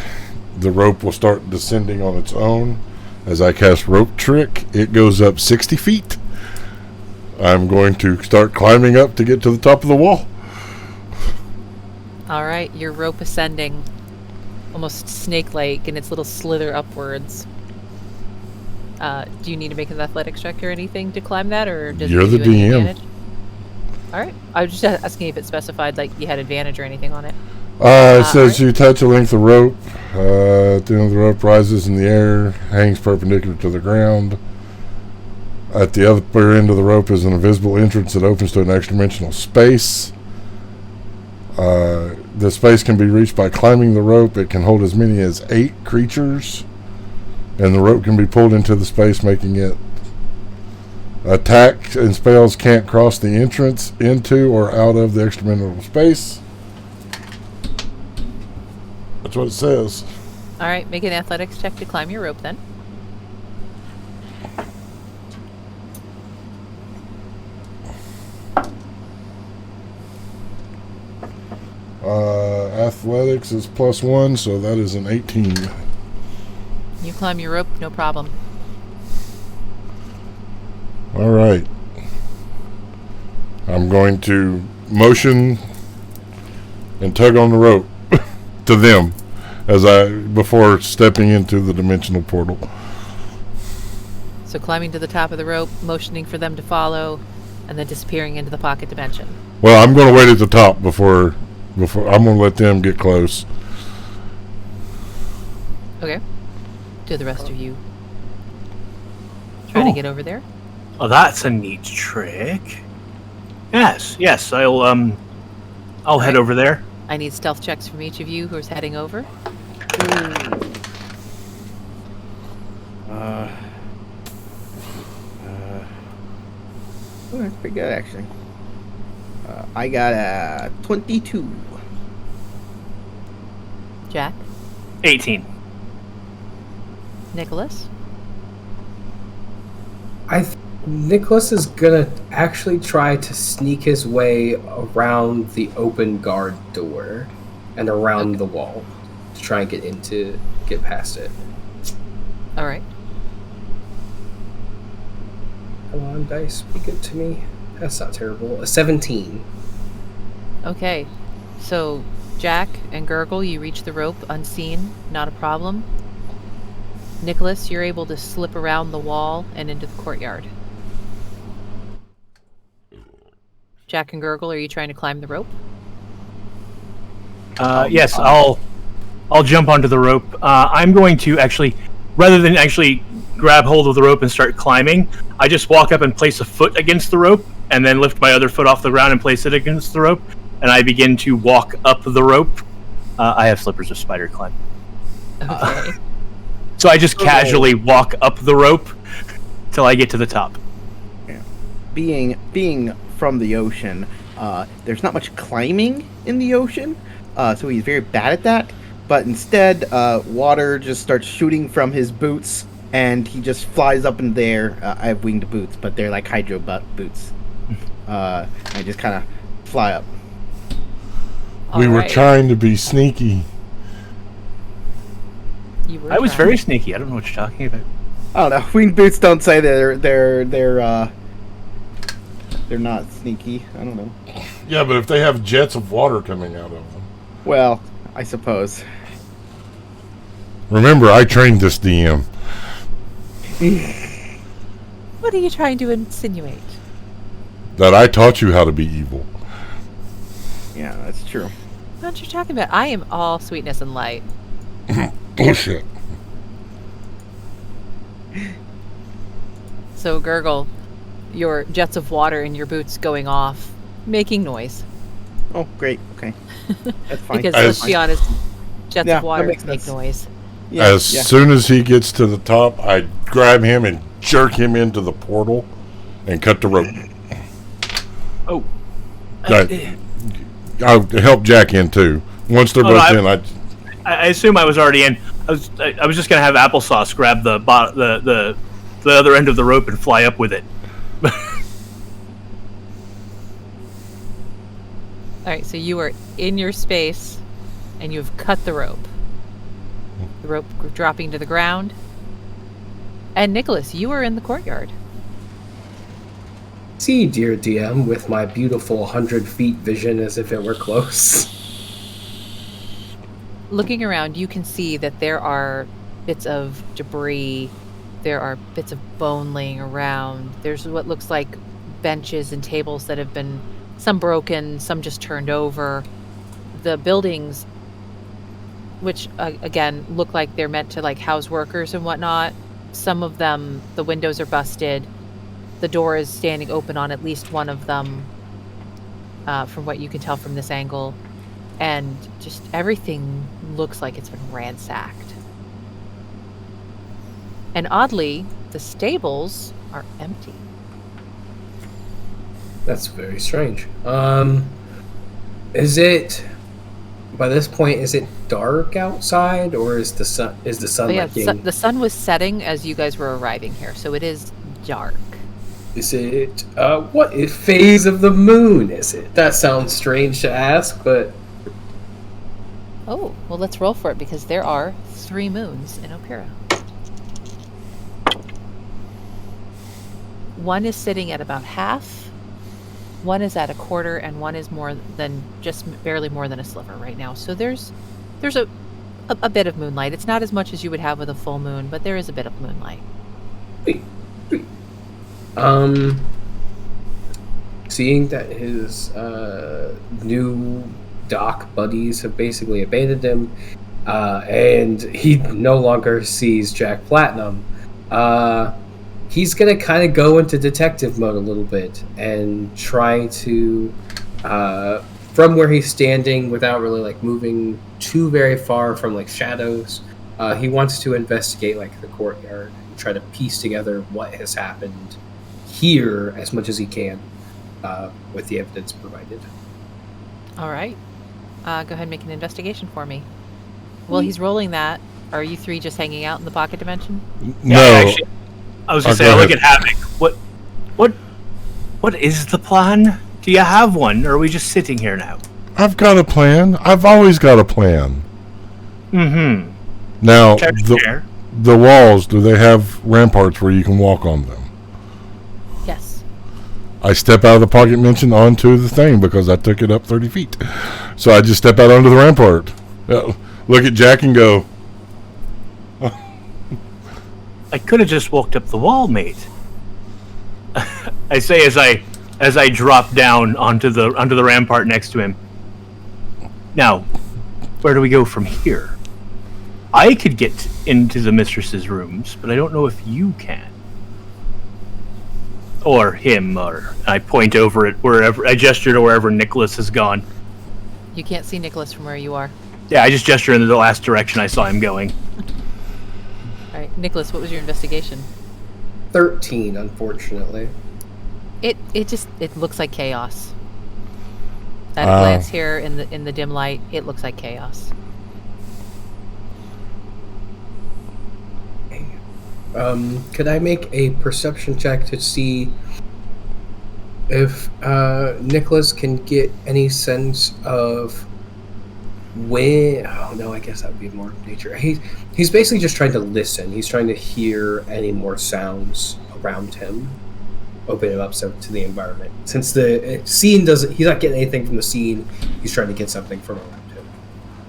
The rope will start descending on its own. As I cast Rope Trick, it goes up 60 feet. I'm going to start climbing up to get to the top of the wall. All right, your rope ascending, almost snake-like, in its little slither upwards. Do you need to make an athletics check or anything to climb that, or does You're it give the you any DM. advantage? All right, I was just asking if it specified like you had advantage or anything on it. It says you touch a length of rope. At the end of the rope rises in the air, hangs perpendicular to the ground. At the upper end of the rope is an invisible entrance that opens to an extra-dimensional space. The space can be reached by climbing the rope. It can hold as many as 8 creatures, and the rope can be pulled into the space, making it attack and spells can't cross the entrance into or out of the extra-dimensional space. That's what it says. All right, make an athletics check to climb your rope then. Athletics is +1, so that is an 18. You climb your rope, no problem. All right. I'm going to motion and tug on the rope to them before stepping into the dimensional portal. So climbing to the top of the rope, motioning for them to follow, and then disappearing into the pocket dimension. Well, I'm going to wait at the top before I'm going to let them get close. Okay. Do the rest of you try to get over there? Oh, that's a neat trick. Yes, I'll head over there. I need stealth checks from each of you who is heading over. That's pretty good, actually. I got a 22. Jack, 18. Nicholas, Nicholas is gonna actually try to sneak his way around the open guard door and around the wall to try and get past it. all right. Come on, dice, be good to me. That's not terrible. A 17. Okay, so Jack and Gurgle, you reach the rope unseen, not a problem. Nicholas, you're able to slip around the wall and into the courtyard. Jack and Gurgle, are you trying to climb the rope? Yes, I'll jump onto the rope. I'm going to actually, rather than actually grab hold of the rope and start climbing, I just walk up and place a foot against the rope, and then lift my other foot off the ground and place it against the rope, and I begin to walk up the rope. I have slippers of spider climb. Okay. So I just casually walk up the rope till I get to the top. Yeah. Being from the ocean, there's not much climbing in the ocean, so he's very bad at that. But instead, water just starts shooting from his boots, and he just flies up in the air. I have winged boots, but they're like hydro boots. I just kind of fly up. We were trying to be sneaky. I was very sneaky. I don't know what you're talking about. I don't know. Winged boots don't say they're not sneaky. I don't know. Yeah, but if they have jets of water coming out of them. Well, I suppose. Remember, I trained this DM. What are you trying to insinuate? That I taught you how to be evil. Yeah, that's true. What are you talking about? I am all sweetness and light. Bullshit. So, Gurgle, your jets of water in your boots going off, making noise. Oh, great. Okay. That's fine. Because, let's be honest, jets of water makes make sense. noise. Yeah, As soon as he gets to the top, I grab him and jerk him into the portal and cut the rope. Oh. I'll help Jack in too. Once they're both in, I assume I was already in. I was just gonna have applesauce grab the other end of the rope and fly up with it. All right, so you are in your space, and you've cut the rope. The rope dropping to the ground. And Nicholas, you are in the courtyard. See, dear DM, with my beautiful 100 feet vision as if it were close. Looking around, you can see that there are bits of debris. There are bits of bone laying around. There's what looks like benches and tables that have been some broken, some just turned over. The buildings, which again look like they're meant to like house workers and whatnot, some of them, the windows are busted. The door is standing open on at least one of them, from what you can tell from this angle. And just everything looks like it's been ransacked. And oddly, the stables are empty. That's very strange. Is it, by this point, is it dark outside, or is the sun lighting? The sun was setting as you guys were arriving here, so it is dark. Is it, what phase of the moon is it? That sounds strange to ask, but... Oh, well, let's roll for it, because there are 3 moons in Opira. One is sitting at about half, one is at a quarter, and one is more than just barely more than a sliver right now. So there's a bit of moonlight. It's not as much as you would have with a full moon, but there is a bit of moonlight. Seeing that his new dock buddies have basically abandoned him, and he no longer sees Jack Platinum, he's gonna kind of go into detective mode a little bit and try to, from where he's standing, without really like moving too very far from like shadows, he wants to investigate like the courtyard and try to piece together what has happened here as much as he can, with the evidence provided. All right. Go ahead and make an investigation for me. While he's rolling that, are you 3 just hanging out in the pocket dimension? No. Yeah, actually, I was gonna say, I look at Havoc. What is the plan? Do you have one, or are we just sitting here now? I've got a plan. I've always got a plan. Mm-hmm. Now, the walls, do they have ramparts where you can walk on them? Yes. I step out of the pocket dimension onto the thing because I took it up 30 feet. So I just step out onto the rampart. Look at Jack and go, I could have just walked up the wall, mate. I say as I drop down onto the rampart next to him. Now, where do we go from here? I could get into the mistress's rooms, but I don't know if you can. Or him, or I point over at wherever, I gesture to wherever Nicholas has gone. You can't see Nicholas from where you are. Yeah, I just gesture in the last direction I saw him going. All right, Nicholas, what was your investigation? 13, unfortunately. It looks like chaos. At a glance here in the dim light, it looks like chaos. Could I make a perception check to see if Nicholas can get any sense of when? Oh no, I guess that would be more nature. He's basically just trying to listen. He's trying to hear any more sounds around him, open it up to the environment. Since the scene he's not getting anything from the scene. He's trying to get something from around him.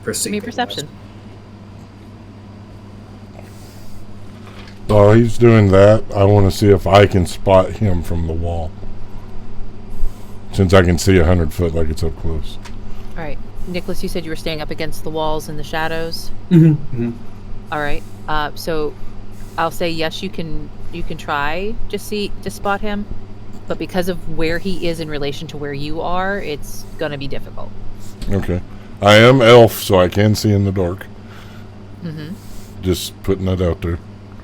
Give me perception. while he's doing that, I want to see if I can spot him from the wall. Since I can see 100 foot like it's up close. All right. Nicholas, you said you were staying up against the walls in the shadows? Mm-hmm. All right. So I'll say yes, you can try to spot him, but because of where he is in relation to where you are, it's going to be difficult. Okay. I am elf, so I can see in the dark. Mm-hmm. Just putting that out there.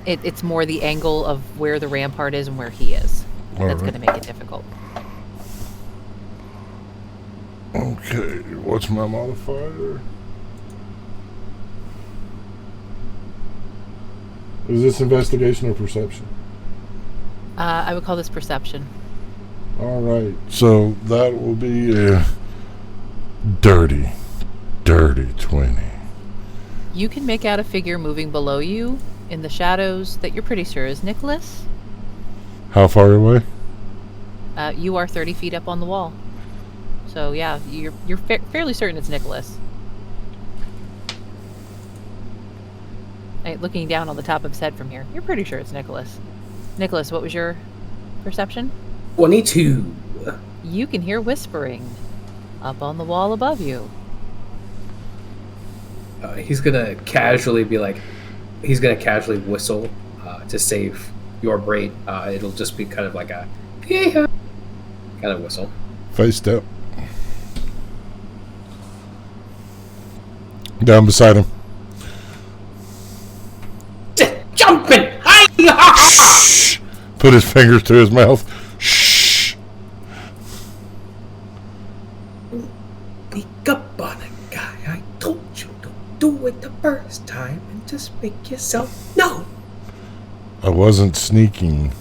It's more the angle of where the rampart is and where he is. That's going to make it difficult. Okay, what's my modifier? Is this investigation or perception? I would call this perception. All right. So that will be a dirty 20. You can make out a figure moving below you in the shadows that you're pretty sure is Nicholas. How far away? You are 30 feet up on the wall. So yeah, you're fairly certain it's Nicholas. Looking down on the top of his head from here, you're pretty sure it's Nicholas. Nicholas, what was your perception? 22. You can hear whispering up on the wall above you. He's gonna casually whistle to save your brain. It'll just be kind of like a kind of whistle. Face step. Down beside him. Jumping! Shh! Put his fingers to his mouth. Shh! Sneak up on a guy. I told you, don't do it the first time and just make yourself known. I wasn't sneaking.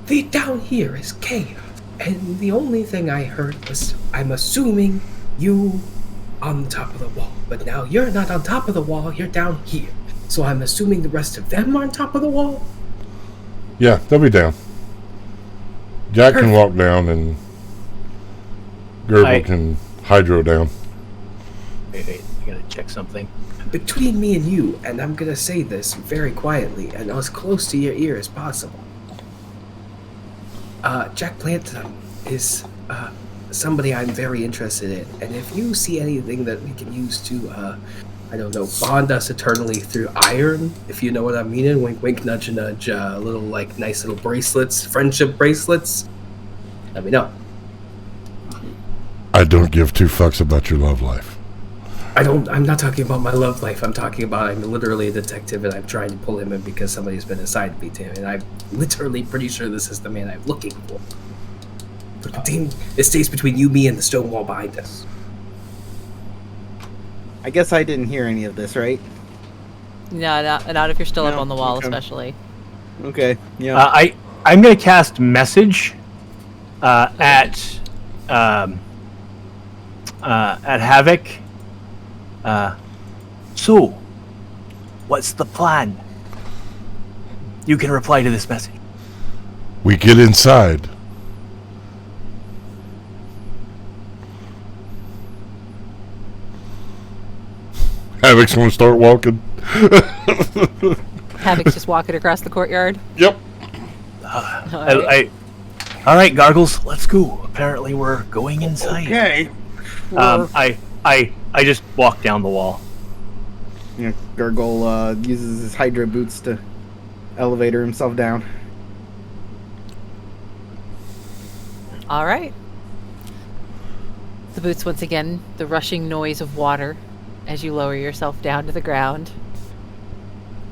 The down here is chaos, and the only thing I heard was, I'm assuming you on top of the wall. But now you're not on top of the wall, you're down here. So I'm assuming the rest of them are on top of the wall? Yeah, they'll be down. Jack can walk down and Gerbil can hydro down. Wait, I gotta check something. Between me and you, and I'm gonna say this very quietly and as close to your ear as possible. Jack Plantum is somebody I'm very interested in, and if you see anything that we can use to, I don't know, bond us eternally through iron, if you know what I'm meaning, wink wink, nudge nudge, little like nice little bracelets, friendship bracelets, let me know. I don't give two fucks about your love life. I'm not talking about my love life. I'm talking about I'm literally a detective and I'm trying to pull him in because somebody's been assigned me to him, and I'm literally pretty sure this is the man I'm looking for. But it stays between you, me, and the stone wall behind us. I guess I didn't hear any of this, right? No, not if you're still up No, on the wall, okay. especially. Okay, yeah. I'm gonna cast message at Havoc. So, what's the plan? You can reply to this message. We get inside. Havoc's gonna start walking. Havoc's just walking across the courtyard. Yep. All right, Gargles, let's go. Apparently, we're going inside. Okay. I just walk down the wall. Yeah, Gurgle uses his Hydra boots to elevator himself down. All right. The boots once again, the rushing noise of water as you lower yourself down to the ground.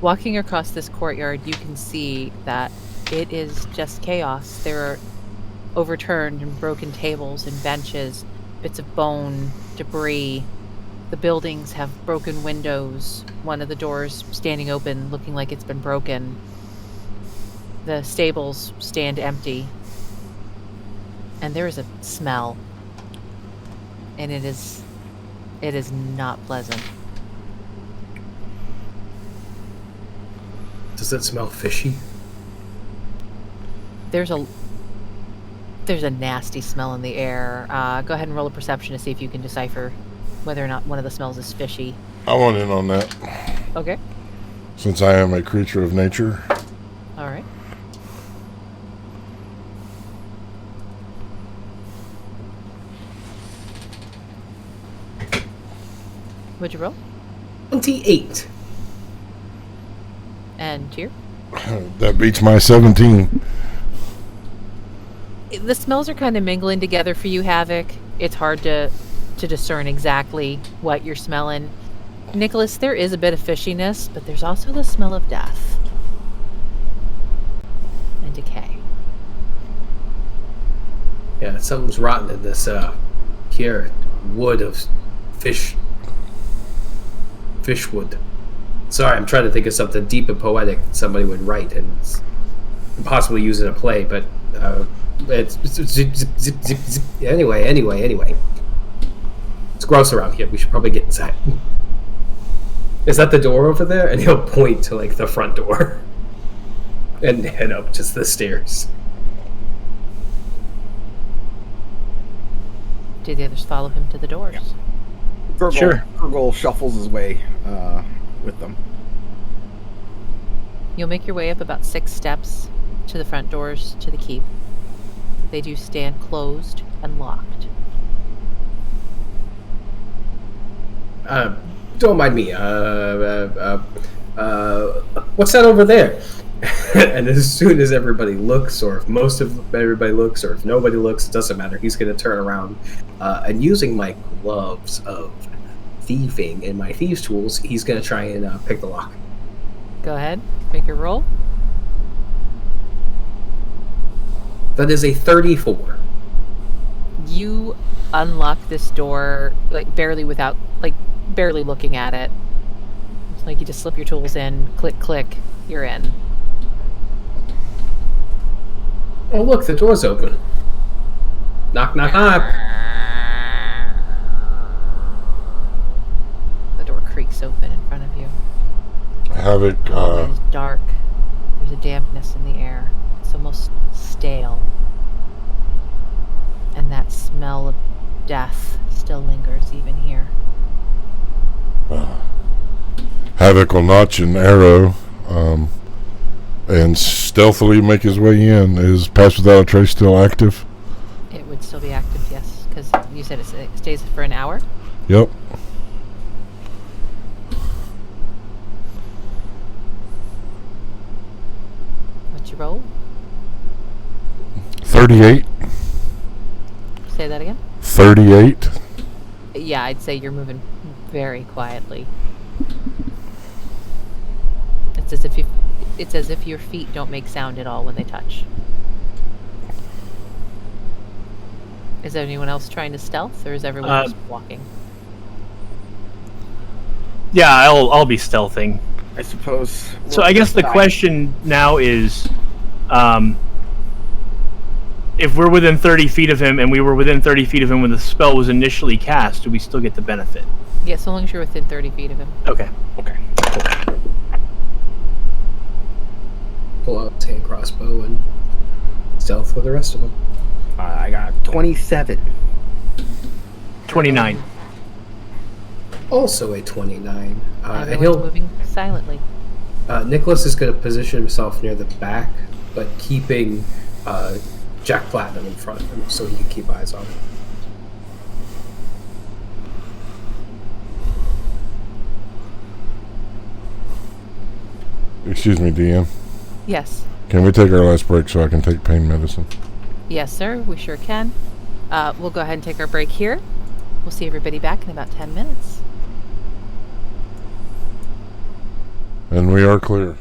Walking across this courtyard, you can see that it is just chaos. There are overturned and broken tables and benches, bits of bone, debris. The buildings have broken windows, one of the doors standing open, looking like it's been broken. The stables stand empty. And there is a smell. And it is not pleasant. Does it smell fishy? There's a nasty smell in the air. Go ahead and roll a perception to see if you can decipher whether or not one of the smells is fishy. I want in on that. Okay. Since I am a creature of nature. All right. What'd you roll? 28. And Tyr? That beats my 17. The smells are kind of mingling together for you, Havoc. It's hard to discern exactly what you're smelling. Nicholas, there is a bit of fishiness, but there's also the smell of death. And decay. Yeah, something's rotten in this here wood of fish. Fishwood. Sorry, I'm trying to think of something deep and poetic that somebody would write and possibly use in a play, but it's zip, zip, zip, zip, zip. Anyway. It's gross around here. We should probably get inside. Is that the door over there? And he'll point to like the front door and head up just the stairs. Do the others follow him to the doors? Yeah. Gurgle shuffles his way with them. You'll make your way up about 6 steps to the front doors to the keep. They do stand closed and locked. Don't mind me. What's that over there? And as soon as everybody looks, or if most of everybody looks, or if nobody looks, it doesn't matter. He's going to turn around and using my gloves of thieving and my thieves' tools, he's going to try and pick the lock. Go ahead. Make your roll. That is a 34. You unlock this door barely looking at it. It's like you just slip your tools in, click, click, you're in. Oh, look, the door's open. Knock, knock, knock. The door creaks open in front of you. Havoc. It is dark. There's a dampness in the air. It's almost stale. And that smell of death still lingers even here. Havoc will notch an arrow and stealthily make his way in. Is Pass Without a Trace still active? It would still be active, yes, because you said it stays for an hour? Yep. What's your roll? 38. Say that again? 38. Yeah, I'd say you're moving very quietly. It's as if your feet don't make sound at all when they touch. Is anyone else trying to stealth, or is everyone just walking? Yeah, I'll be stealthing. I suppose. So I guess the question now is, if we're within 30 feet of him, and we were within 30 feet of him when the spell was initially cast, do we still get the benefit? Yeah, so long as you're within 30 feet of him. Okay. Pull out his hand crossbow and stealth with the rest of them. I got 27. 29. Also a 29. And Everyone's moving silently. Nicholas is going to position himself near the back, but keeping Jack Platinum in front of him so he can keep eyes on him. Excuse me, DM. Yes. Can we take our last break so I can take pain medicine? Yes, sir, we sure can. We'll go ahead and take our break here. We'll see everybody back in about 10 minutes. And we are clear.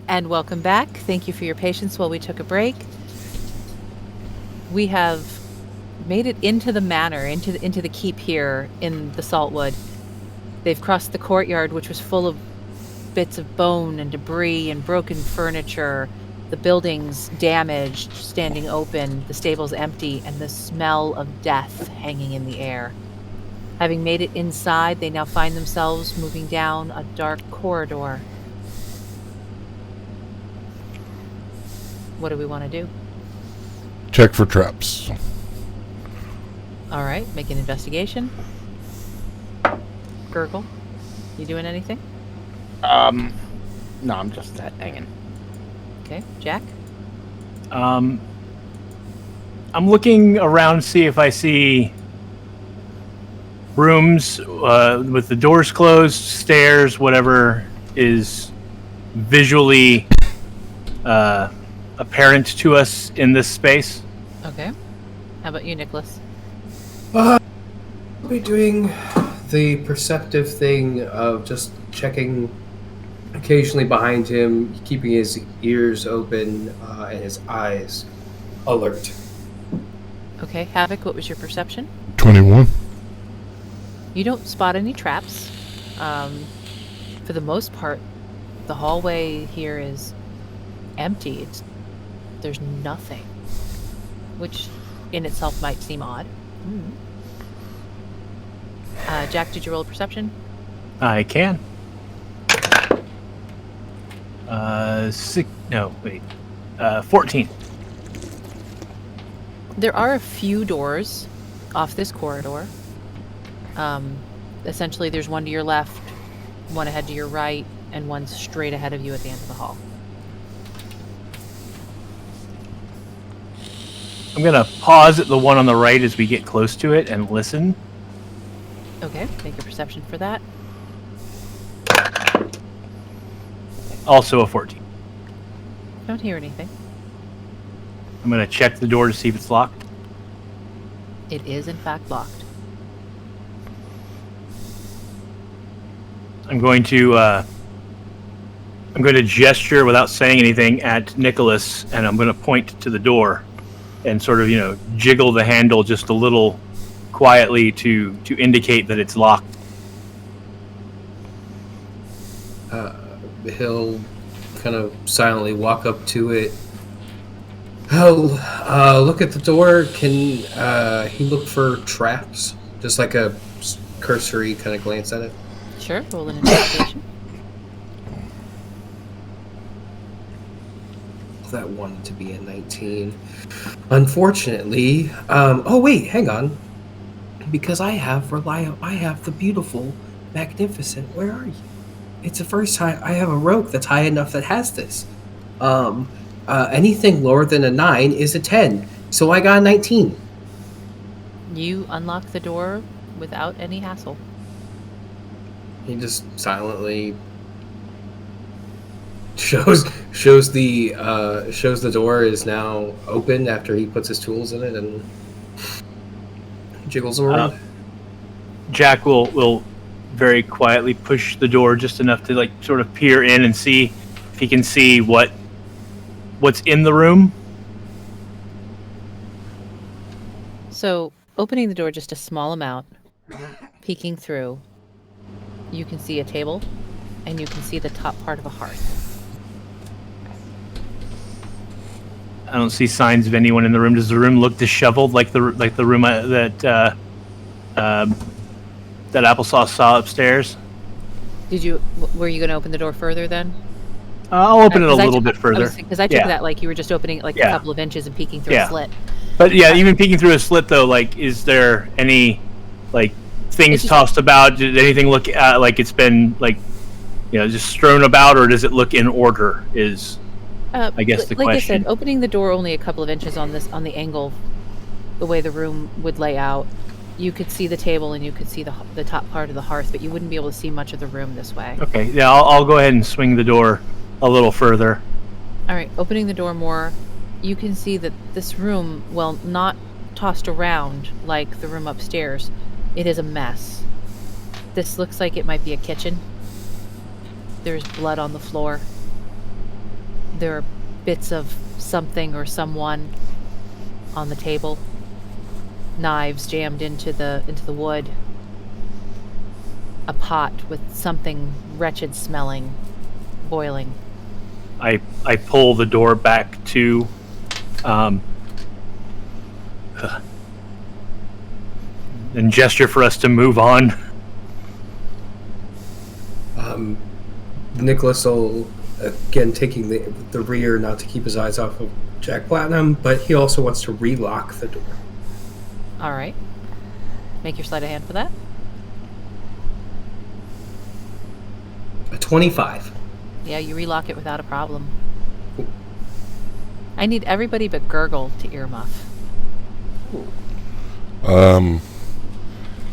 And welcome back. Thank you for your patience while we took a break. We have made it into the manor, into the keep here in the Saltwood. They've crossed the courtyard, which was full of bits of bone and debris and broken furniture. The buildings damaged, standing open, the stables empty, and the smell of death hanging in the air. Having made it inside, they now find themselves moving down a dark corridor. What do we want to do? Check for traps. All right, make an investigation. Gurgle, you doing anything? No, I'm just hanging. Okay, Jack? I'm looking around to see if I see rooms with the doors closed, stairs, whatever is visually apparent to us in this space. Okay. How about you, Nicholas? I'll be doing the perceptive thing of just checking occasionally behind him, keeping his ears open and his eyes alert. Okay, Havoc, what was your perception? 21. You don't spot any traps. For the most part, the hallway here is empty. There's nothing, which in itself might seem odd. Jack, did you roll a perception? I can. 14. There are a few doors off this corridor. Essentially, there's one to your left, one ahead to your right, and one straight ahead of you at the end of the hall. I'm going to pause at the one on the right as we get close to it and listen. Okay, make a perception for that. Also a 14. Don't hear anything. I'm going to check the door to see if it's locked. It is, in fact, locked. I'm going to gesture without saying anything at Nicholas, and I'm going to point to the door and sort of, jiggle the handle just a little quietly to indicate that it's locked. He'll kind of silently walk up to it. Oh, look at the door. Can he look for traps? Just like a cursory kind of glance at it. Sure, roll an investigation. That wanted to be a 19. Unfortunately, oh wait, hang on. Because I have the beautiful, magnificent. Where are you? It's the first time I have a rogue that's high enough that has this. Anything lower than a 9 is a 10. So I got a 19. You unlock the door without any hassle. He just silently shows the door is now open after he puts his tools in it and jiggles them around. Jack will very quietly push the door just enough to sort of peer in and see if he can see what's in the room. So, opening the door just a small amount, peeking through, you can see a table, and you can see the top part of a hearth. I don't see signs of anyone in the room. Does the room look disheveled like the room that Applesauce saw upstairs? Were you going to open the door further then? I'll open it a little bit further. Because I took that like you were just opening it a couple of inches and peeking through a slit. But even peeking through a slit though, is there any things tossed about? Did anything look like it's been just strewn about, or does it look in order? I guess the question. Like I said, opening the door only a couple of inches on the angle, the way the room would lay out, you could see the table and you could see the top part of the hearth, but you wouldn't be able to see much of the room this way. Okay, yeah, I'll go ahead and swing the door a little further. All right, opening the door more, you can see that this room, well, not tossed around like the room upstairs, it is a mess. This looks like it might be a kitchen. There's blood on the floor. There are bits of something or someone on the table. Knives jammed into the wood. A pot with something wretched smelling, boiling. I pull the door back to and gesture for us to move on. Nicholas will, again, taking the rear, not to keep his eyes off of Jack Platinum, but he also wants to relock the door. All right. Make your sleight of hand for that. A 25. Yeah, you relock it without a problem. I need everybody but Gurgle to earmuff.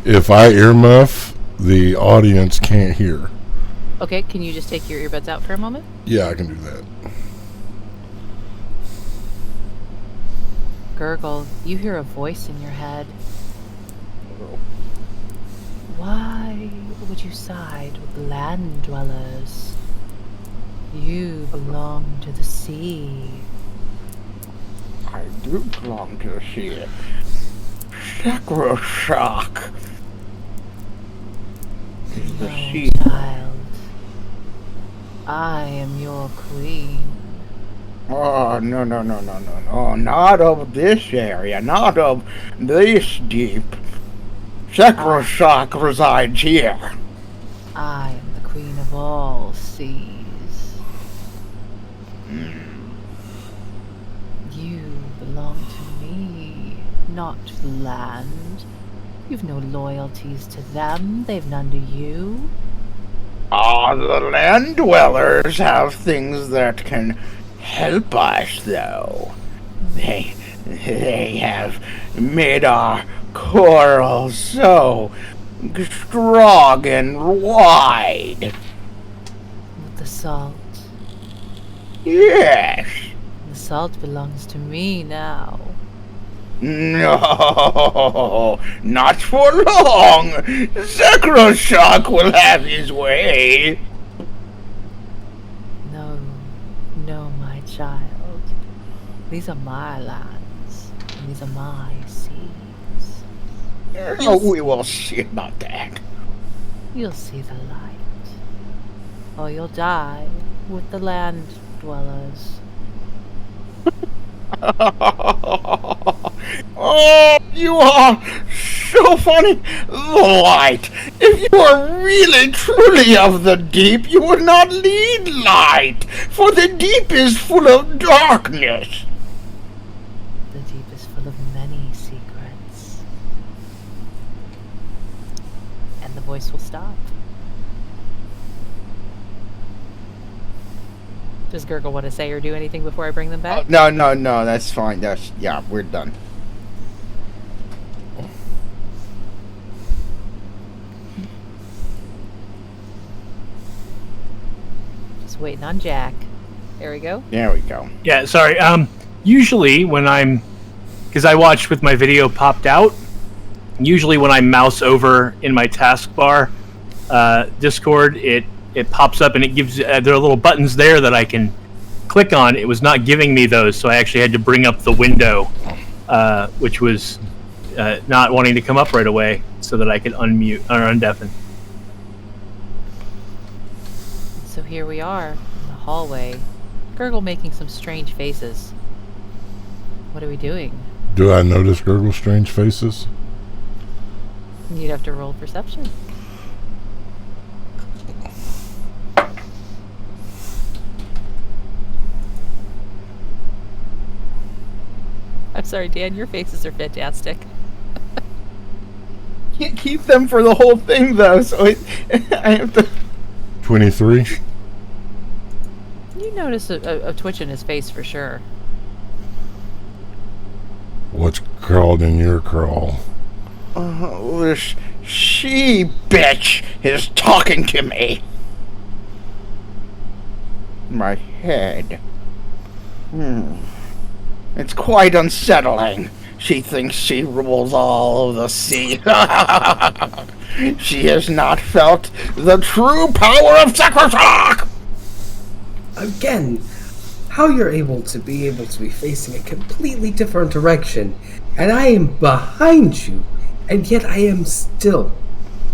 If I earmuff, the audience can't hear. Okay, can you just take your earbuds out for a moment? Yeah, I can do that. Gurgle, you hear a voice in your head. Why would you side with land dwellers? You belong to the sea. I do belong to the sea. Sacroshock. The No, sea. child. I am your queen. Oh, no. Not of this area. Not of this deep. Sacroshock resides here. I am the queen of all seas. You belong to me, not to the land. You've no loyalties to them. They've none to you. Ah, the land dwellers have things that can help us, though. They have made our coral so strong and wide. With the salt. Yes. The salt belongs to me now. No, not for long. Sacroshock will have his way. No, my child. These are my lands, and these are my seas. Oh, we will see about that. You'll see the light, or you'll die with the land dwellers. Oh, you are so funny. The light. If you are really truly of the deep, you would not need light, for the deep is full of darkness. The deep is full of many secrets. And the voice will stop. Does Gurgle want to say or do anything before I bring them back? No, that's fine. Yeah, we're done. Just waiting on Jack. There we go. There we go. Yeah, sorry. Usually when because I watched with my video popped out. Usually when I mouse over in my taskbar, Discord, it pops up and it gives. There are little buttons there that I can click on. It was not giving me those, so I actually had to bring up the window, which was not wanting to come up right away, so that I could unmute or undeafen. So here we are in the hallway. Gurgle making some strange faces. What are we doing? Do I notice Gurgle's strange faces? You'd have to roll perception. I'm sorry, Dan, your faces are fantastic. Can't keep them for the whole thing, though, so I have to... 23. You notice a twitch in his face for sure. What's crawled in your crawl? Oh, this she bitch is talking to me. My head. It's quite unsettling. She thinks she rules all of the sea. She has not felt the true power of Sacroshock! Again, how you're able to be facing a completely different direction, and I am behind you, and yet I am still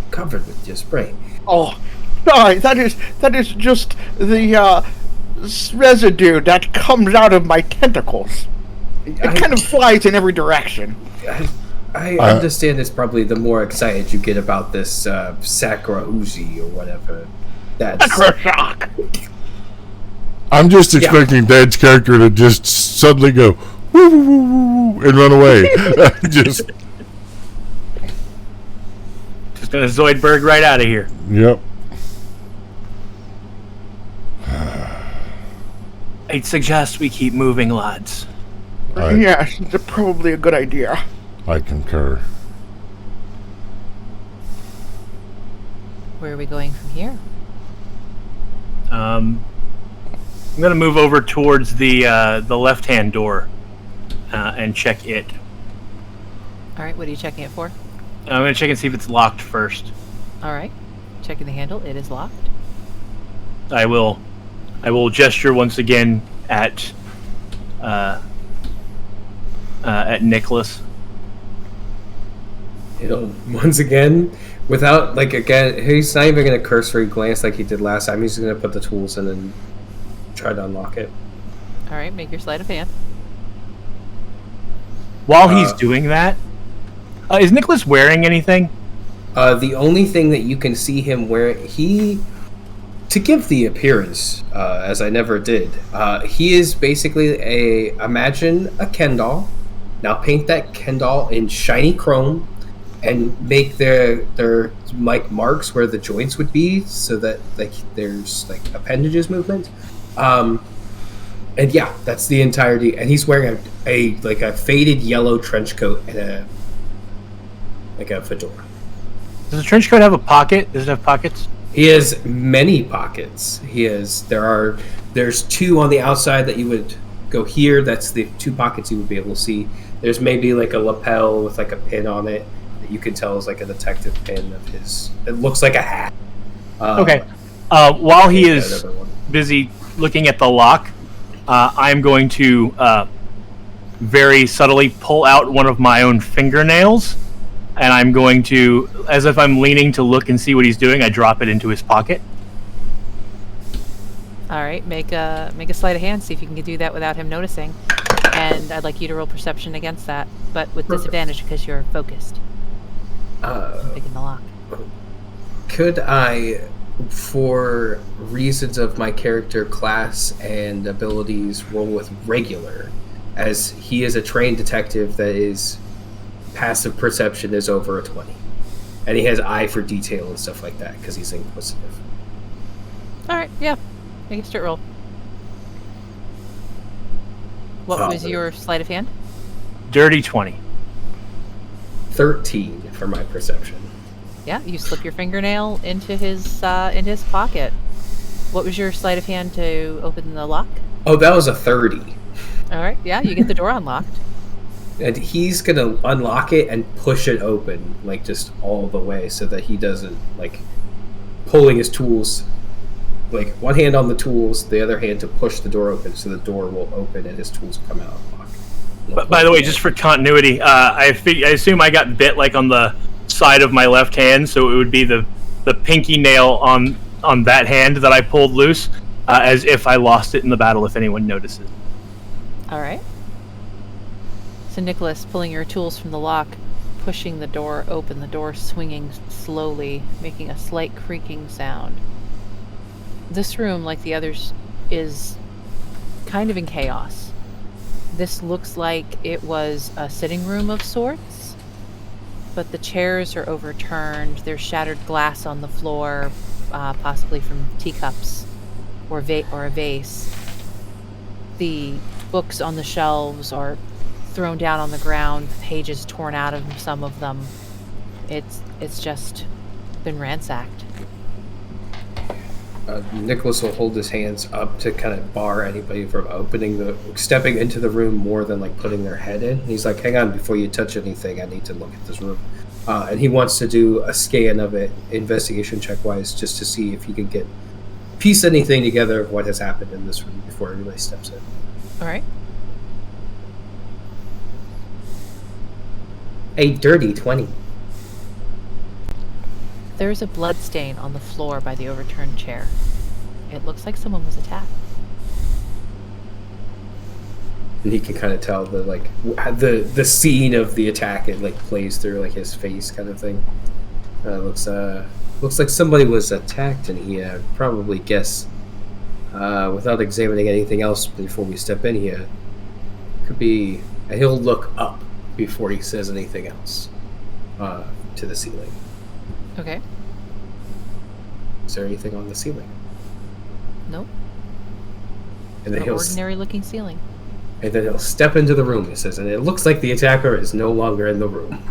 covered with your spray. Oh, sorry, that is just the residue that comes out of my tentacles. It kind of flies in every direction. I understand it's probably the more excited you get about this Sakura Uzi or whatever. That's Shock. I'm just expecting Dad's character to just suddenly go woo woo woo woo and run away. just gonna Zoidberg right out of here. Yep. I'd suggest we keep moving, lads. Yes, it's probably a good idea. I concur. Where are we going from here? I'm gonna move over towards the left-hand door and check it. All right, what are you checking it for? I'm gonna check and see if it's locked first. All right, checking the handle. It is locked. I will gesture once again at Nicholas. Once again, without he's not even gonna cursory glance like he did last time. He's gonna put the tools in and try to unlock it. All right, make your sleight of hand. While he's doing that, is Nicholas wearing anything? The only thing that you can see him wearing, to give the appearance, as I never did, he is basically imagine a Ken doll. Now paint that Ken doll in shiny chrome and make their marks where the joints would be, so that there's appendages movement. And yeah, that's the entirety. And he's wearing a faded yellow trench coat and a fedora. Does the trench coat have a pocket? Does it have pockets? He has many pockets. There's two on the outside that you would go here. That's the two pockets you would be able to see. There's maybe a lapel with a pin on it that you can tell is a detective pin of his. It looks like a hat. Okay. While he is busy looking at the lock, I'm going to very subtly pull out one of my own fingernails, and I'm going to, as if I'm leaning to look and see what he's doing, I drop it into his pocket. All right, make a sleight of hand. See if you can do that without him noticing. And I'd like you to roll perception against that, but with disadvantage because you're focused. Picking the lock. Could I, for reasons of my character class and abilities, roll with regular, as he is a trained detective that is passive perception is over a 20, and he has eye for detail and stuff like that because he's inquisitive. All right, yeah, make a straight roll. What was your sleight of hand? Dirty 20. 13 for my perception. Yeah, you slip your fingernail into his pocket. What was your sleight of hand to open the lock? Oh, that was a 30. All right, yeah, you get the door unlocked. And he's gonna unlock it and push it open, just all the way, so that he doesn't pulling his tools, one hand on the tools, the other hand to push the door open, so the door will open and his tools will come out unlocked. But by the way, just for continuity, I assume I got bit on the side of my left hand, so it would be the pinky nail on that hand that I pulled loose, as if I lost it in the battle, if anyone notices. All right. So Nicholas, pulling your tools from the lock, pushing the door open, the door swinging slowly, making a slight creaking sound. This room, like the others, is kind of in chaos. This looks like it was a sitting room of sorts, but the chairs are overturned. There's shattered glass on the floor, possibly from teacups or a vase. The books on the shelves are thrown down on the ground, pages torn out of some of them. It's just been ransacked. Nicholas will hold his hands up to kind of bar anybody from stepping into the room more than putting their head in. He's like, hang on, before you touch anything, I need to look at this room. And he wants to do a scan of it, investigation check wise, just to see if he can get piece anything together of what has happened in this room before everybody steps in. All right. A dirty 20. There's a blood stain on the floor by the overturned chair. It looks like someone was attacked. And he can kind of tell the scene of the attack. It like plays through like his face, kind of thing. Looks like somebody was attacked, and he probably guess without examining anything else before we step in here. Could be. And he'll look up before he says anything else to the ceiling. Okay. Is there anything on the ceiling? Nope. And then An ordinary-looking ceiling. And then he'll step into the room, he says, and it looks like the attacker is no longer in the room.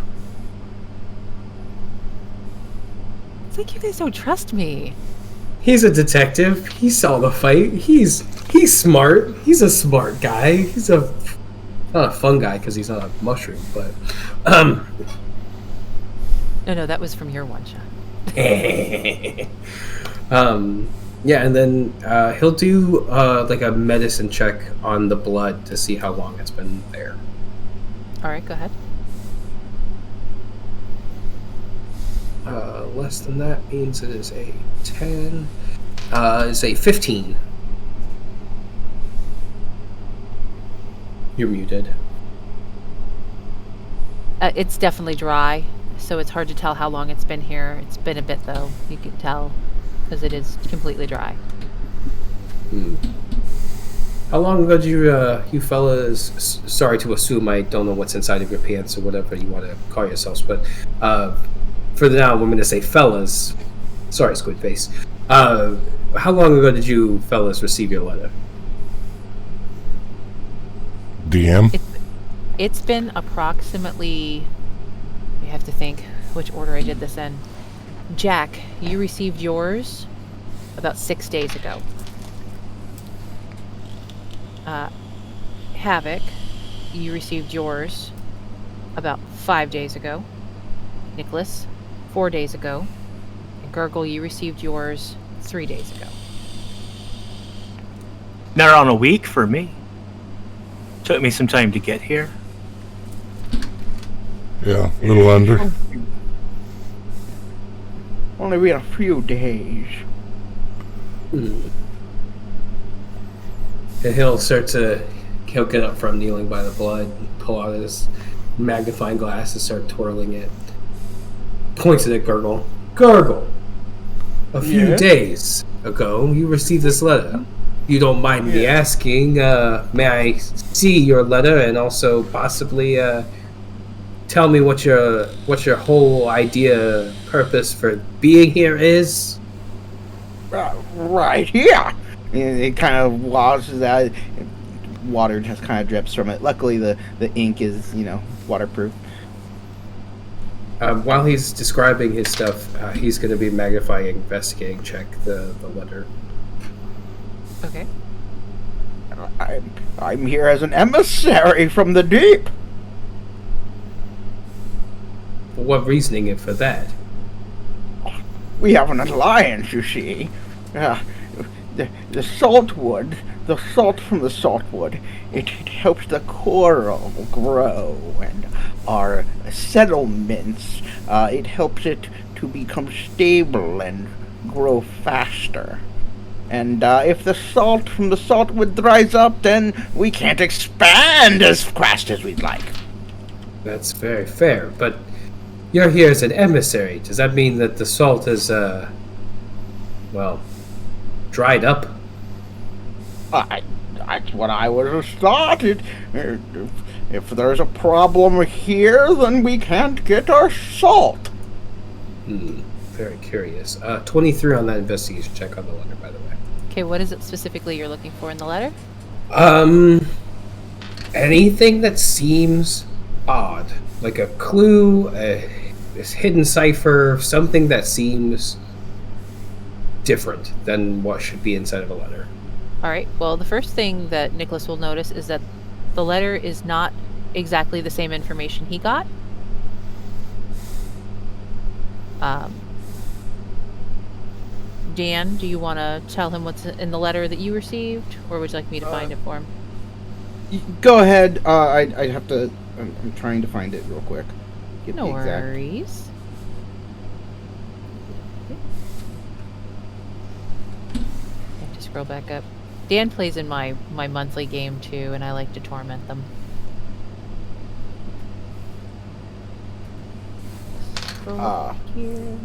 It's like you guys don't trust me. He's a detective. He saw the fight. He's smart. He's a smart guy. He's not a fun guy because he's not a mushroom, but No, that was from your one shot. Yeah, and then he'll do like a medicine check on the blood to see how long it's been there. All right, go ahead. Less than that means it is a 10. It's a 15. You're muted. It's definitely dry, so it's hard to tell how long it's been here. It's been a bit, though. You can tell, because it is completely dry. How long ago did you fellas, sorry to assume I don't know what's inside of your pants or whatever you want to call yourselves, but for now, I'm going to say fellas. Sorry, Squid Face. How long ago did you fellas receive your letter? DM? It's been approximately, I have to think which order I did this in. Jack, you received yours about 6 days ago. Havoc, you received yours about 5 days ago. Nicholas, 4 days ago. And Gurgle, you received yours 3 days ago. Not on a week for me. Took me some time to get here. Yeah, a little under. Only been a few days. And he'll get up from kneeling by the blood, pull out his magnifying glass and start twirling it. Points it at Gurgle. Gurgle! A few days ago, you received this letter. You don't mind me asking, may I see your letter and also possibly tell me what your whole purpose for being here is? Right here. It kind of washes out. Water just kind of drips from it. Luckily, the ink is waterproof. While he's describing his stuff, he's going to be investigating check the letter. Okay. I'm here as an emissary from the deep. What reasoning for that? We have an alliance, you see. The Saltwood, the salt from the Saltwood, it helps the coral grow, and our settlements, it helps it to become stable and grow faster. And if the salt from the Saltwood dries up, then we can't expand as fast as we'd like. That's very fair, but you're here as an emissary. Does that mean that the salt is, dried up? That's what I would have thought. If there's a problem here, then we can't get our salt. Very curious. 23 on that investigation check on the letter, by the way. Okay, what is it specifically you're looking for in the letter? Anything that seems odd. Like a clue, this hidden cipher, something that seems different than what should be inside of a letter. All right, well, the first thing that Nicholas will notice is that the letter is not exactly the same information he got. Dan, do you want to tell him what's in the letter that you received, or would you like me to find it for him? Go ahead. I have to. I'm trying to find it real quick. Get No the exact- worries. I have to scroll back up. Dan plays in my monthly game too, and I like to torment them. Scroll Ah. here.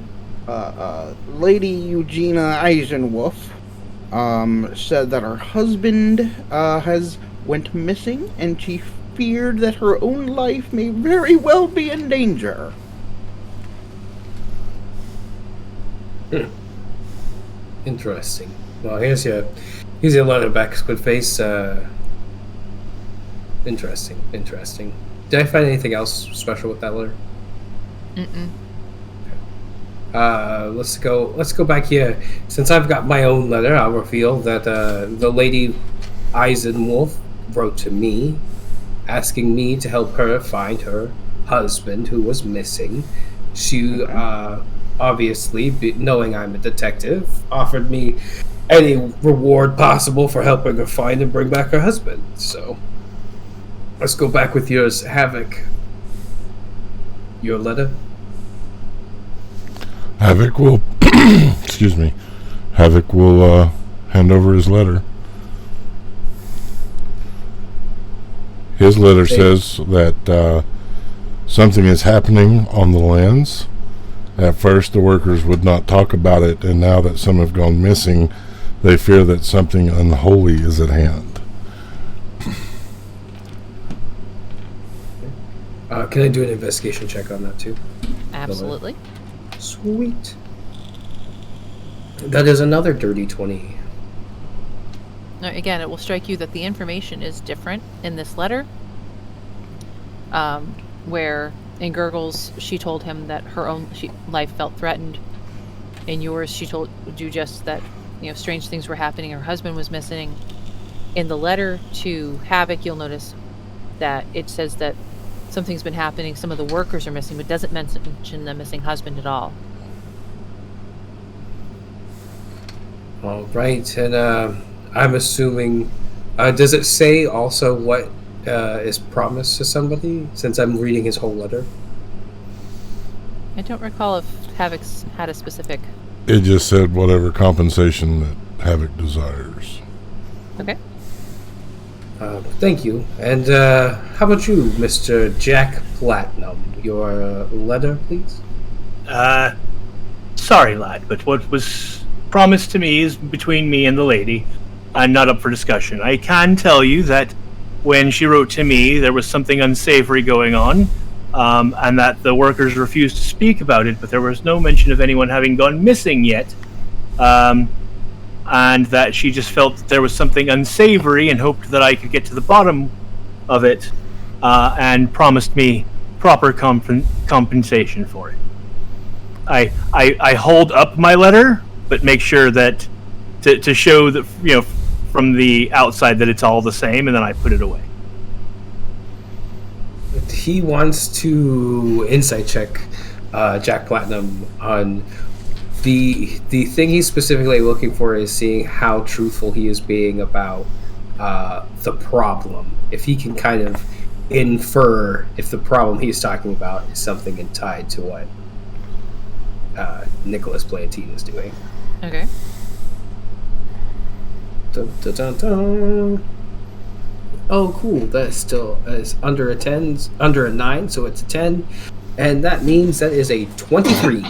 Lady Eugenia Eisenwolf said that her husband has went missing, and she feared that her own life may very well be in danger. Interesting. Well, here's your letter back, Squidface. Interesting. Did I find anything else special with that letter? Mm-mm. Let's go back here. Since I've got my own letter, I'll reveal that the lady Eisenwolf wrote to me, asking me to help her find her husband who was missing. She obviously, knowing I'm a detective, offered me any reward possible for helping her find and bring back her husband. So let's go back with yours, Havoc. Your letter? Havoc will, excuse me, Havoc will hand over his letter. His letter says that something is happening on the lands. At first, the workers would not talk about it, and now that some have gone missing, they fear that something unholy is at hand. Can I do an investigation check on that too? Absolutely. Sweet. That is another dirty 20. Now, again, it will strike you that the information is different in this letter. Where in Gurgle's, she told him that her own life felt threatened. In yours, she told you just that, strange things were happening. Her husband was missing. In the letter to Havoc, you'll notice that it says that something's been happening. Some of the workers are missing, but doesn't mention the missing husband at all. All right, and I'm assuming. Does it say also what is promised to somebody? Since I'm reading his whole letter. I don't recall if Havoc's had a specific. It just said whatever compensation that Havoc desires. Okay. Thank you. And how about you, Mr. Jack Platinum? Your letter, please? Sorry, lad, but what was promised to me is between me and the lady. I'm not up for discussion. I can tell you that when she wrote to me, there was something unsavory going on, and that the workers refused to speak about it, but there was no mention of anyone having gone missing yet. And that she just felt that there was something unsavory and hoped that I could get to the bottom of it, and promised me proper compensation for it. I hold up my letter, but make sure that to show that from the outside that it's all the same, and then I put it away. He wants to insight check Jack Platinum on the thing he's specifically looking for is seeing how truthful he is being about the problem. If he can kind of infer if the problem he's talking about is something tied to what Nicholas Plantine is doing. Okay. Dun, dun, dun, dun. Oh, cool. That still is under a 10, under a 9, so it's a 10. And that means that is a 23.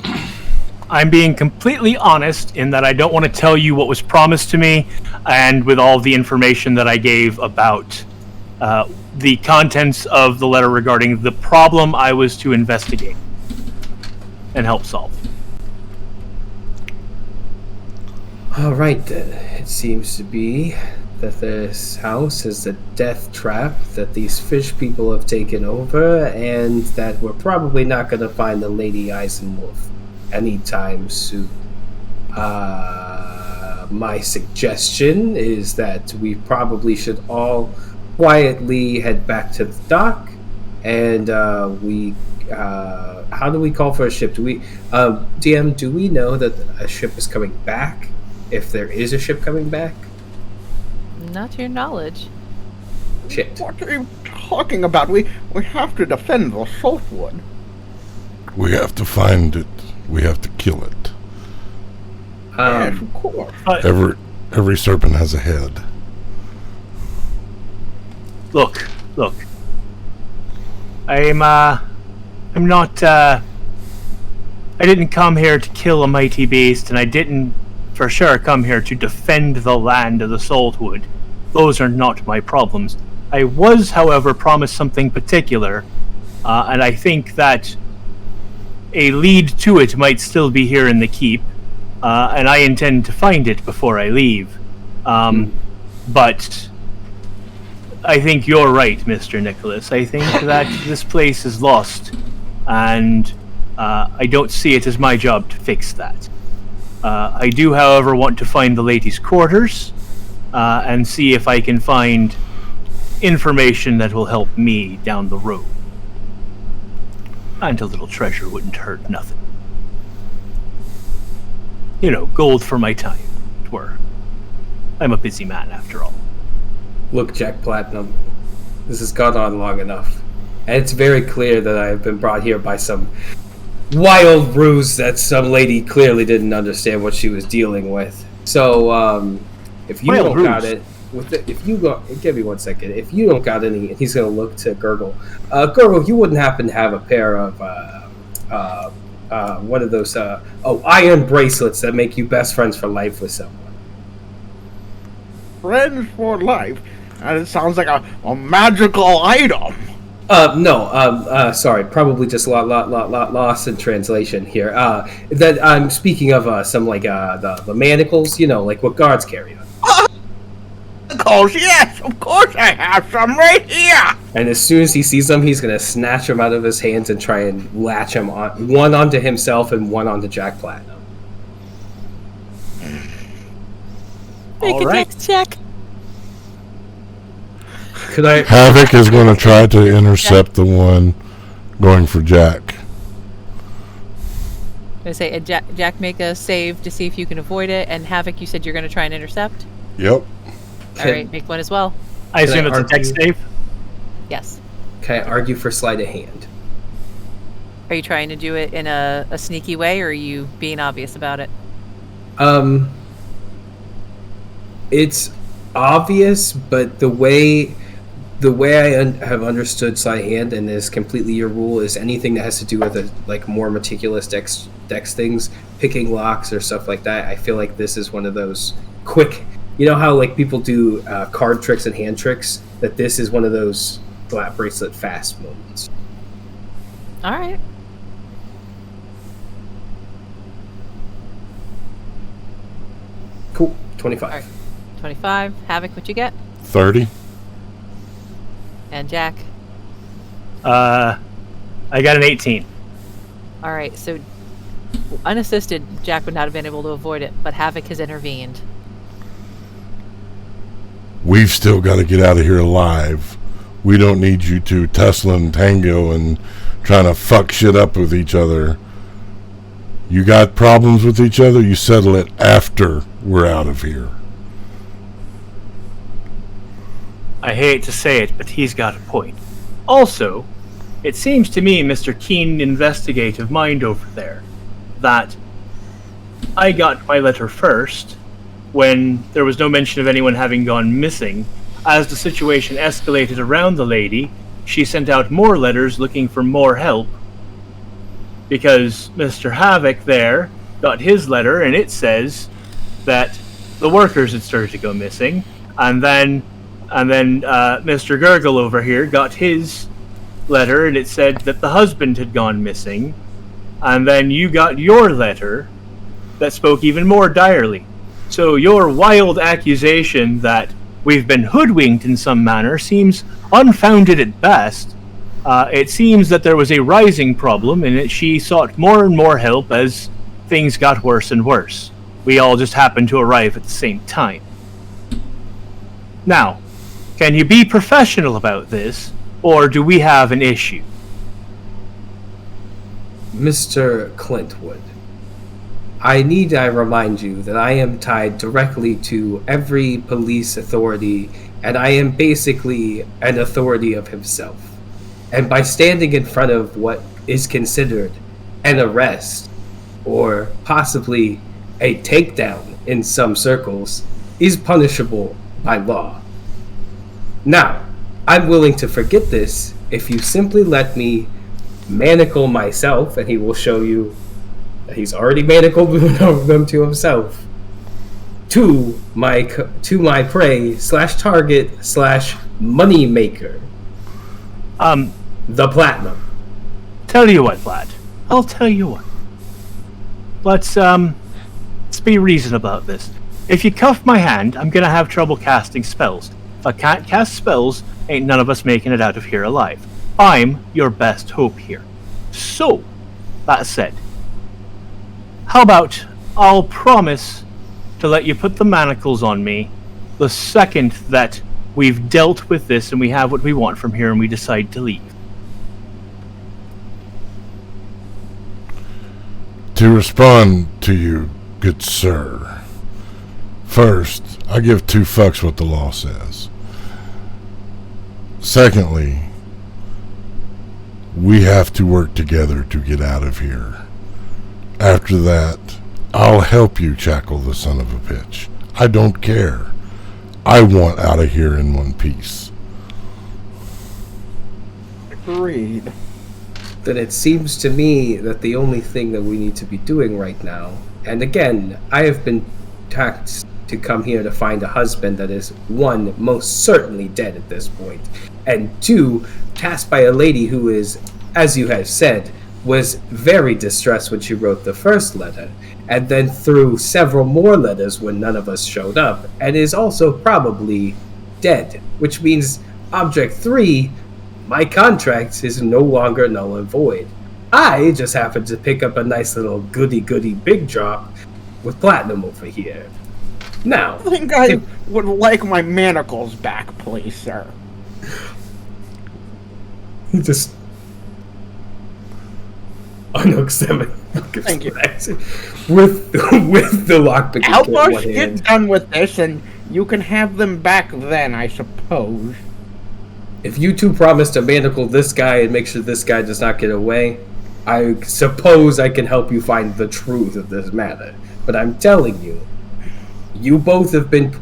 I'm being completely honest in that I don't want to tell you what was promised to me, and with all the information that I gave about the contents of the letter regarding the problem I was to investigate and help solve. All right, then. It seems to be that this house is a death trap that these fish people have taken over, and that we're probably not going to find the Lady Eisenwolf anytime soon. My suggestion is that we probably should all quietly head back to the dock, and we how do we call for a ship? Do we, DM? Do we know that a ship is coming back? If there is a ship coming back? Not to your knowledge. Shit. What are you talking about? We have to defend the Saltwood. We have to find it. We have to kill it. Yes, of course. Every serpent has a head. Look. I'm not, I didn't come here to kill a mighty beast, and I didn't for sure come here to defend the land of the Saltwood. Those are not my problems. I was, however, promised something particular, and I think that a lead to it might still be here in the keep, and I intend to find it before I leave. But I think you're right, Mr. Nicholas. I think that this place is lost, and I don't see it as my job to fix that. I do, however, want to find the lady's quarters, and see if I can find information that will help me down the road. And a little treasure wouldn't hurt nothing. You know, gold for my time, twere. I'm a busy man, after all. Look, Jack Platinum, this has gone on long enough. And it's very clear that I have been brought here by some wild ruse that some lady clearly didn't understand what she was dealing with. So, if you Wild don't ruse. got it, if you go, give me 1 second. If you don't got any, he's gonna look to Gurgle. Gurgle, you wouldn't happen to have a pair of one of those iron bracelets that make you best friends for life with someone? Friends for life? And it sounds like a magical item. No, sorry, probably just lost in translation here. That I'm speaking of some like the manacles, you know, like what guards carry on. Yes, of course I have some right here. And as soon as he sees them, he's gonna snatch them out of his hands and try and latch them on, one onto himself and one onto Jack Platinum. Make a dex check. Could I? Havoc is going to try to intercept the one going for Jack. I'm gonna say, Jack, make a save to see if you can avoid it. And Havoc, you said you're gonna try and intercept. Yep. All right, make one as well. I assume it's a argue? dex save? Yes. Can I argue for sleight of hand? Are you trying to do it in a sneaky way, or are you being obvious about it? It's obvious, but the way I have understood sleight of hand, and is completely your rule, is anything that has to do with like more meticulous dex things, picking locks or stuff like that. I feel like this is one of those quick. You know how like people do card tricks and hand tricks? That this is one of those flat bracelet fast moments. All right. Cool. 25. All right. 25. Havoc, what you get? 30. And Jack? I got an 18. All right, so unassisted, Jack would not have been able to avoid it, but Havoc has intervened. We've still got to get out of here alive. We don't need you two tussling tango and trying to fuck shit up with each other. You got problems with each other, you settle it after we're out of here. I hate to say it, but he's got a point. Also, it seems to me, Mr. Keen Investigative Mind over there, that I got my letter first, when there was no mention of anyone having gone missing. As the situation escalated around the lady, she sent out more letters looking for more help, because Mr. Havoc there got his letter, and it says that the workers had started to go missing, and then Mr. Gurgle over here got his letter, and it said that the husband had gone missing, and then you got your letter that spoke even more direly. So your wild accusation that we've been hoodwinked in some manner seems unfounded at best. It seems that there was a rising problem, and that she sought more and more help as things got worse and worse. We all just happened to arrive at the same time. Now, can you be professional about this, or do we have an issue? Mr. Clintwood, I remind you that I am tied directly to every police authority, and I am basically an authority of himself. And by standing in front of what is considered an arrest, or possibly a takedown in some circles, is punishable by law. Now, I'm willing to forget this if you simply let me manacle myself, and he will show you that he's already manacled them to himself, to my prey / target / money maker. The platinum. Tell you what, lad. I'll tell you what. Let's be reasonable about this. If you cuff my hand, I'm gonna have trouble casting spells. If I can't cast spells, ain't none of us making it out of here alive. I'm your best hope here. So, that said, how about I'll promise to let you put the manacles on me the second that we've dealt with this and we have what we want from here and we decide to leave. To respond to you, good sir, first, I give 2 fucks what the law says. Secondly, we have to work together to get out of here. After that, I'll help you shackle the son of a bitch. I don't care. I want out of here in one piece. Agreed. Then it seems to me that the only thing that we need to be doing right now, and again, I have been tasked to come here to find a husband that is, 1, most certainly dead at this point, and 2, tasked by a lady who is, as you have said, was very distressed when she wrote the first letter, and then threw several more letters when none of us showed up, and is also probably dead, which means Object 3, my contract, is no longer null and void. I just happened to pick up a nice little goody-goody big drop with platinum over here. Now, I think I would like my manacles back, please, sir. He just unhooks Thank you. with the lockpick. Help us get done with this, and you can have them back then, I suppose. If you two promise to manacle this guy and make sure this guy does not get away, I suppose I can help you find the truth of this matter. But I'm telling you, you both have been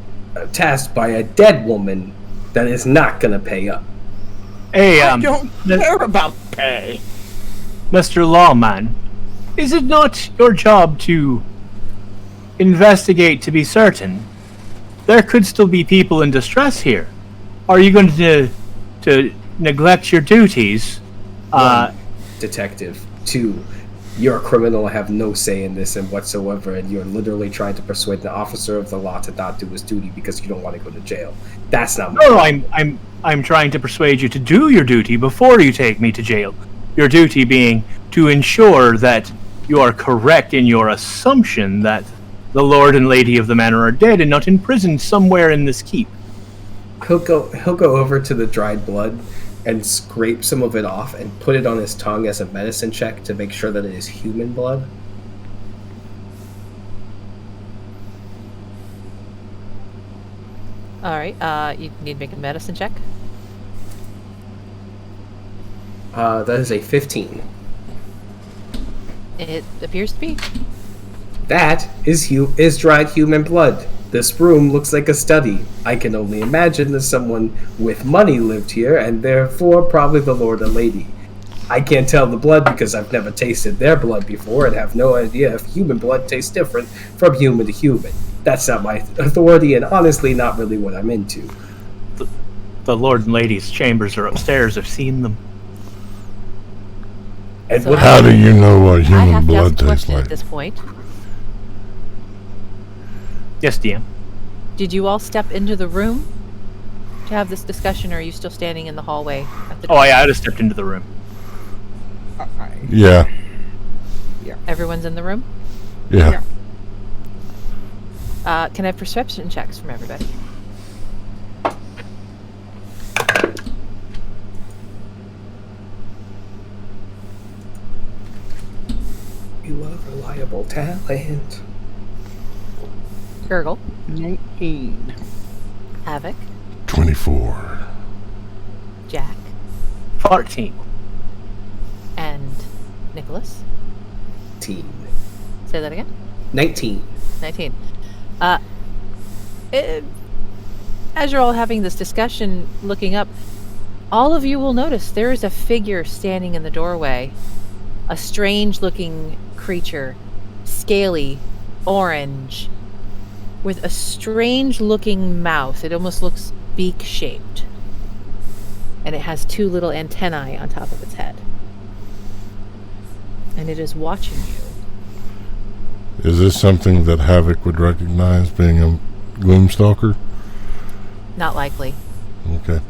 tasked by a dead woman that is not going to pay up. Hey, I don't care about pay. Mr. Lawman, is it not your job to investigate to be certain? There could still be people in distress here. Are you going to neglect your duties? 1, detective. 2, you're a criminal, have no say in this and whatsoever, and you're literally trying to persuade an officer of the law to not do his duty because you don't want to go to jail. That's not my No, I'm trying to persuade you to do your duty before you take me to jail. Your duty being to ensure that you are correct in your assumption that the Lord and Lady of the Manor are dead and not imprisoned somewhere in this keep. He'll go over to the dried blood and scrape some of it off and put it on his tongue as a medicine check to make sure that it is human blood. Alright, you need to make a medicine check. That is a 15. It appears to be. That is dried human blood. This room looks like a study. I can only imagine that someone with money lived here, and therefore probably the Lord and Lady. I can't tell the blood because I've never tasted their blood before and have no idea if human blood tastes different from human to human. That's not my authority and honestly not really what I'm into. The Lord and Lady's chambers are upstairs. I've seen them. And So How do you know what I human have to ask blood a tastes question like? at this point. Yes, DM. Did you all step into the room to have this discussion, or are you still standing in the hallway at the Oh, yeah, I just stepped into the room. Yeah, Everyone's in the room? yeah. Can I have perception checks from everybody? Undeniable talent. Gurgle. 19. Havoc. 24. Jack. 14. And Nicholas. 19. Say that again. 19. 19. As you're all having this discussion, looking up, all of you will notice there is a figure standing in the doorway. A strange-looking creature, scaly, orange, with a strange-looking mouth. It almost looks beak-shaped. And it has 2 little antennae on top of its head. And it is watching you. Is this something that Havoc would recognize, being a Gloomstalker? Not likely. Okay.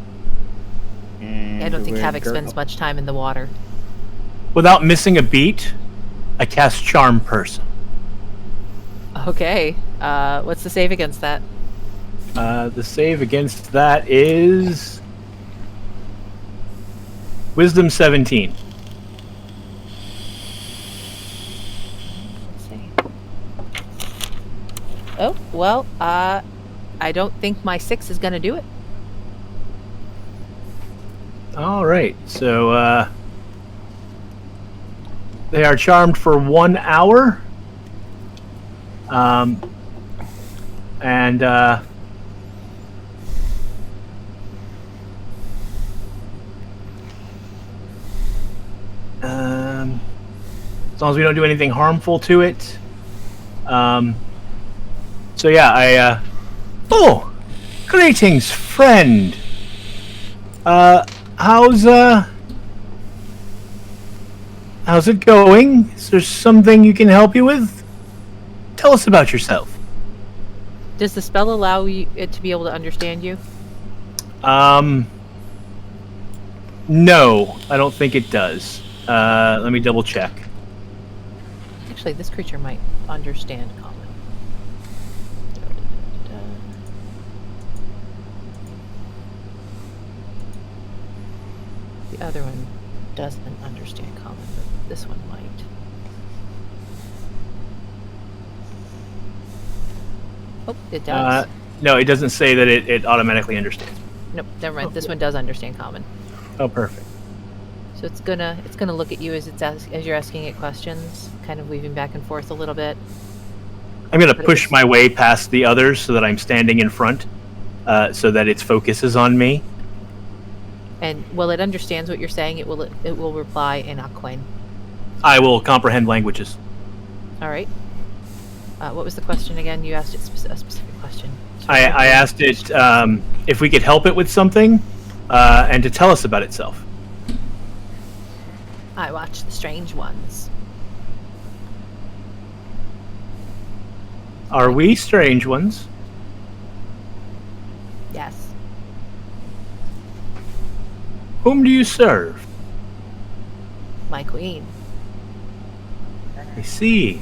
I don't think Havoc spends much time in the water. Without missing a beat, I cast Charm Person. Okay. What's the save against that? The save against that is Wisdom 17. Let's see. Oh, well, I don't think my 6 is going to do it. All right, so they are charmed for 1 hour, and as long as we don't do anything harmful to it. So yeah, oh, greetings, friend. How's it going? Is there something you can help you with? Tell us about yourself. Does the spell allow it to be able to understand you? No, I don't think it does. Let me double check. Actually, this creature might understand common. The other one doesn't understand common, but this one might. Oh, it does. No, it doesn't say that it automatically understands. Nope, never mind. This one does understand common. Oh, perfect. So it's gonna look at you as as you're asking it questions, kind of weaving back and forth a little bit. I'm gonna push my way past the others so that I'm standing in front, so that its focus is on me. And while it understands what you're saying, it will reply in Aquain. I will comprehend languages. All right. What was the question again? You asked it a specific question. I asked it if we could help it with something, and to tell us about itself. I watch the strange ones. Are we strange ones? Yes. Whom do you serve? My queen. I see.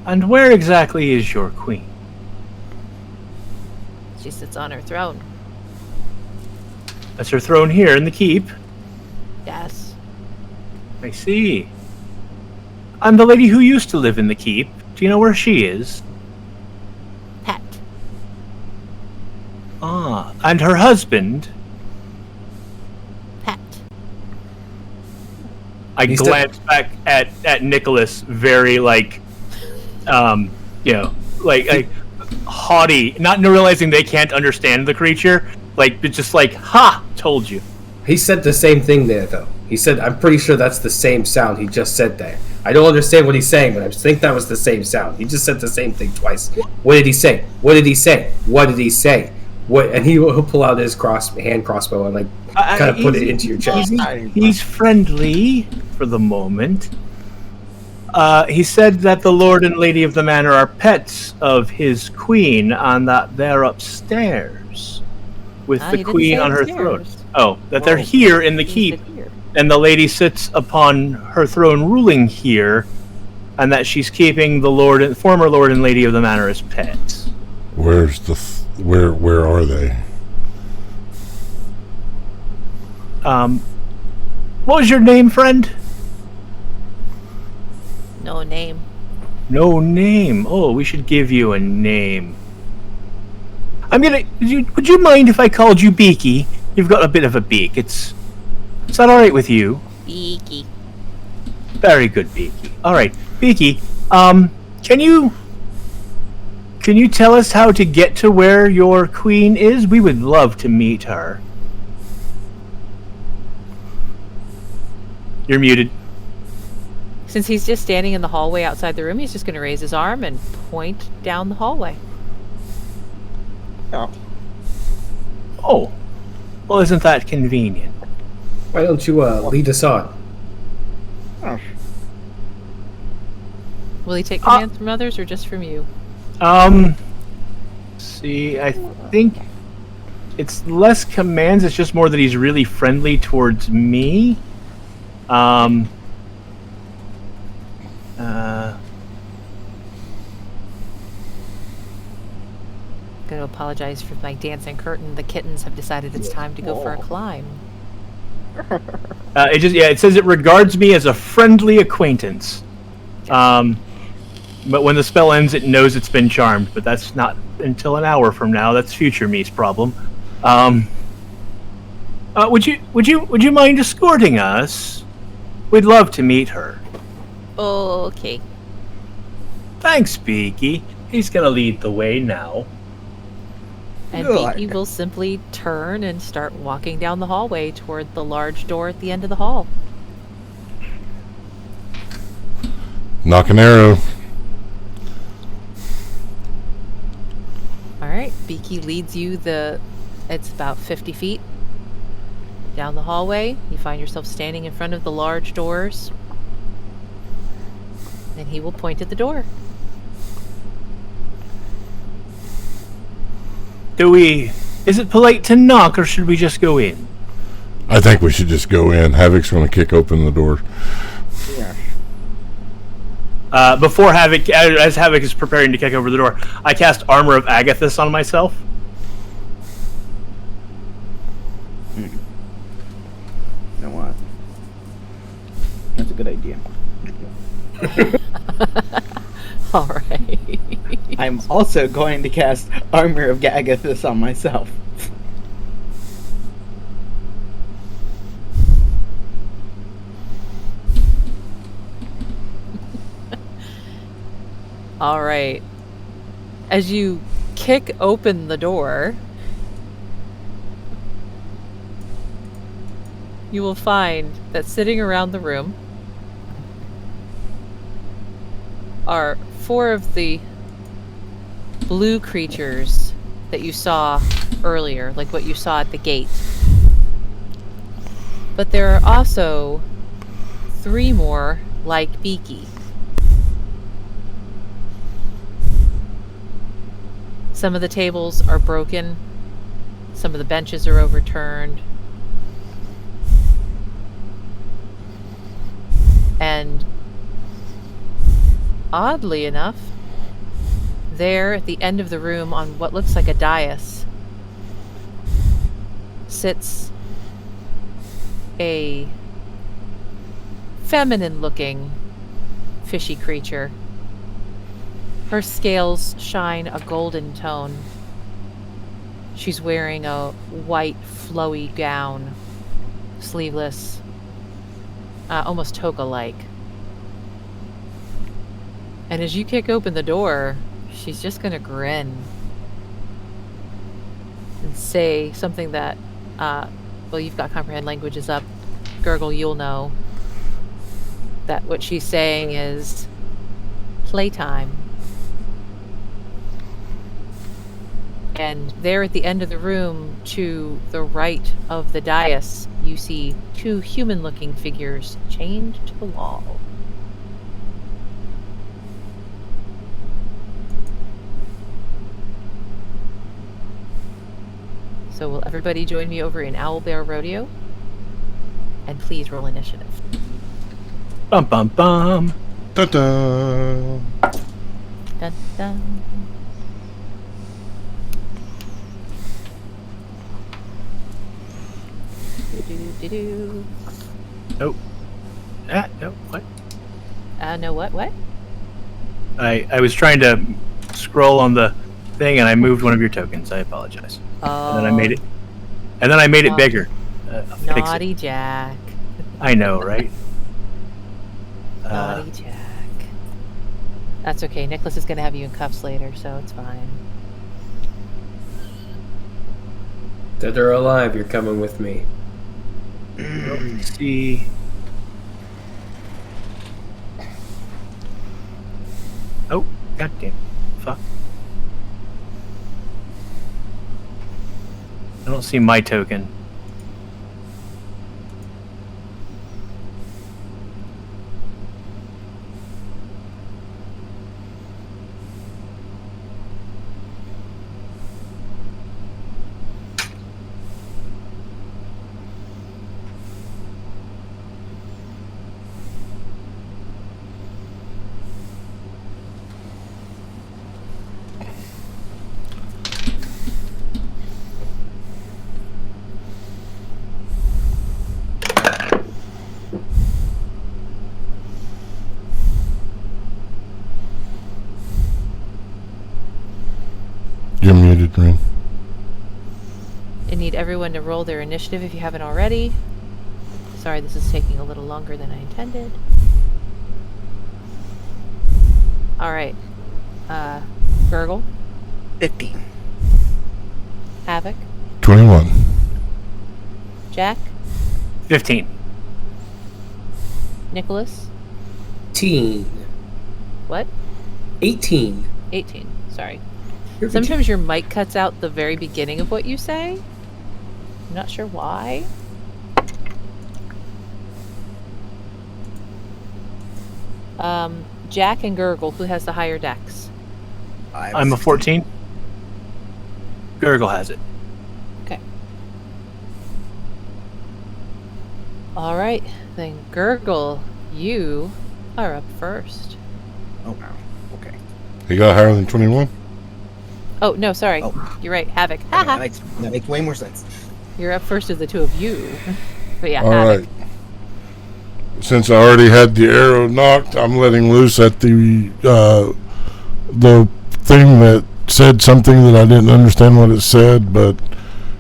And where exactly is your queen? She sits on her throne. That's her throne here in the keep. Yes. I see. And the lady who used to live in the keep, do you know where she is? Pet. Ah, and her husband? Pet. I glance back at Nicholas, very haughty, not realizing they can't understand the creature, just ha, told you. He said the same thing there, though. He said, I'm pretty sure that's the same sound he just said there. I don't understand what he's saying, but I think that was the same sound. He just said the same thing twice. What did he say? What did he say? What did he say? What? And he'll pull out his hand crossbow and kind of put it into your chest. He's friendly for the moment. He said that the Lord and Lady of the Manor are pets of his queen, and that they're upstairs with the queen on her throne. Oh, that they're here in the keep, and the lady sits upon her throne ruling here, and that she's keeping the former Lord and Lady of the Manor as pets. Where's where are they? What was your name, friend? No name. No name. Oh, we should give you a name. Would you mind if I called you Beaky? You've got a bit of a beak. Is that all right with you? Beaky. Very good, Beaky. All right, Beaky. Can you tell us how to get to where your queen is? We would love to meet her. You're muted. Since he's just standing in the hallway outside the room, he's just going to raise his arm and point down the hallway. Oh. Well, isn't that convenient? Why don't you lead us on? Will he take commands from others or just from you? See, I think it's less commands, it's just more that he's really friendly towards me. Going to apologize for my dancing curtain. The kittens have decided it's time to go for a climb. It says it regards me as a friendly acquaintance. But when the spell ends, it knows it's been charmed. But that's not until an hour from now. That's future me's problem. Would you mind escorting us? We'd love to meet her. Okay. Thanks, Beaky. He's gonna lead the way now. And Beaky will simply turn and start walking down the hallway toward the large door at the end of the hall. Knock an arrow. Alright, Beaky leads you it's about 50 feet down the hallway. You find yourself standing in front of the large doors. And he will point at the door. Is it polite to knock, or should we just go in? I think we should just go in. Havoc's going to kick open the door. Yeah. Before Havoc, as Havoc is preparing to kick over the door, I cast Armor of Agathis on myself. You know what? That's a good idea. Alright. I'm also going to cast Armor of Agathis on myself. Alright. As you kick open the door, you will find that sitting around the room are 4 of the blue creatures that you saw earlier, like what you saw at the gate. But there are also 3 more like Beaky. Some of the tables are broken. Some of the benches are overturned. And oddly enough, there at the end of the room on what looks like a dais sits a feminine-looking fishy creature. Her scales shine a golden tone. She's wearing a white, flowy gown, sleeveless, almost toga-like. And as you kick open the door, she's just gonna grin and say something that, well, you've got Comprehend Languages up. Gurgle, you'll know that what she's saying is playtime. And there at the end of the room, to the right of the dais, you see 2 human-looking figures chained to the wall. So will everybody join me over in Owlbear Rodeo? And please roll initiative. Bum bum bum. Ta-da! Dun, dun. Do-do-do-do. Nope. No, what? No, what? I was trying to scroll on the thing and I moved one of your tokens. I apologize. And then I made it. And then I made it bigger. Naughty Jack. I know, right? Naughty Jack. That's okay. Nicholas is going to have you in cuffs later, so it's fine. Dead or alive, you're coming with me. Let's see. Oh, goddamn. Fuck. I don't see my token. You're muted, Rin. I need everyone to roll their initiative if you haven't already. Sorry, this is taking a little longer than I intended. Alright. Gurgle. 15. Havoc. 21. Jack. 15. Nicholas. 18. What? 18. 18. Sorry. You're Sometimes your mic cuts out the very beginning of what you say. I'm not sure why. Jack and Gurgle, who has the higher dex? I'm a 14. Gurgle has it. Okay. Alright, then Gurgle, you are up first. Oh, wow. Okay. He got higher than 21? Oh, no, sorry. Oh. You're right. Havoc. Okay, Haha. that makes way more sense. You're up first of the two of you. But yeah, All Havoc. right. Since I already had the arrow knocked, I'm letting loose at the thing that said something that I didn't understand what it said, but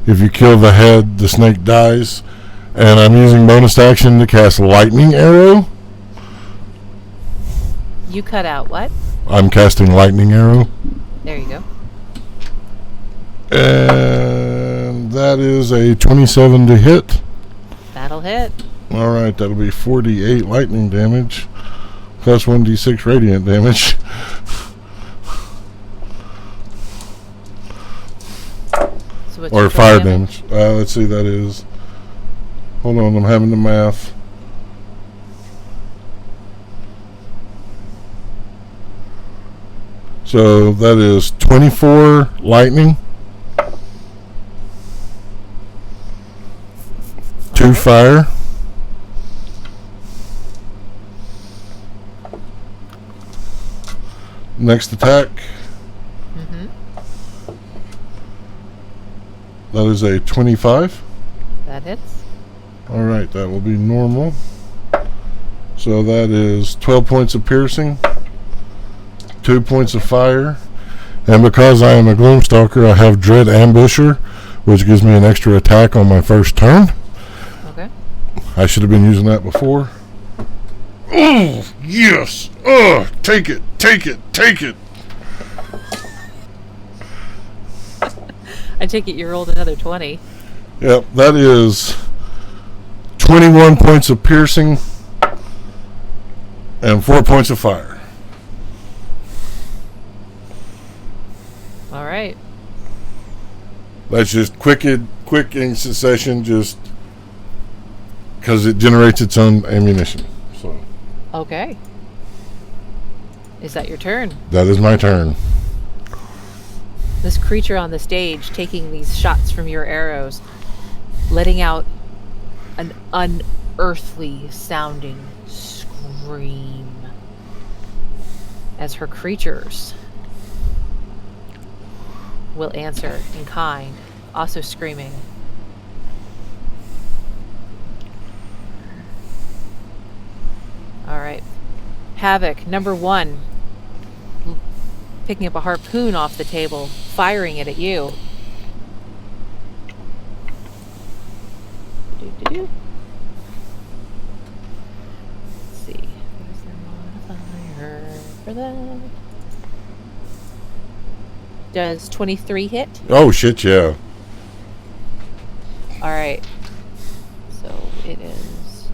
if you kill the head, the snake dies. And I'm using bonus action to cast lightning arrow. You cut out what? I'm casting lightning arrow. There you go. And that is a 27 to hit. That'll hit. All right, that'll be 48 lightning damage, plus 1d6 radiant damage. So what's Or your fire total damage. Let's see, that is... Hold on, I'm having the math. So that is 24 lightning, 2 fire, next attack. That is a 25. That hits. Alright, that will be normal. So that is 12 points of piercing, 2 points of fire, and because I am a Gloomstalker, I have Dread Ambusher, which gives me an extra attack on my first turn. Okay. I should have been using that before. Oh, yes! Oh, take it, take it, take it! I take it you rolled another 20. Yep, that is 21 points of piercing and 4 points of fire. All right. That's just quick in succession, just because it generates its own ammunition. So Okay. Is that your turn? that is my turn. This creature on the stage taking these shots from your arrows, letting out an unearthly sounding scream as her creatures will answer in kind, also screaming. All right. Havoc, number 1. picking up a harpoon off the table, firing it at you. Let's see. Where's the modifier for that? Does 23 hit? Oh, shit, yeah. All right. So it is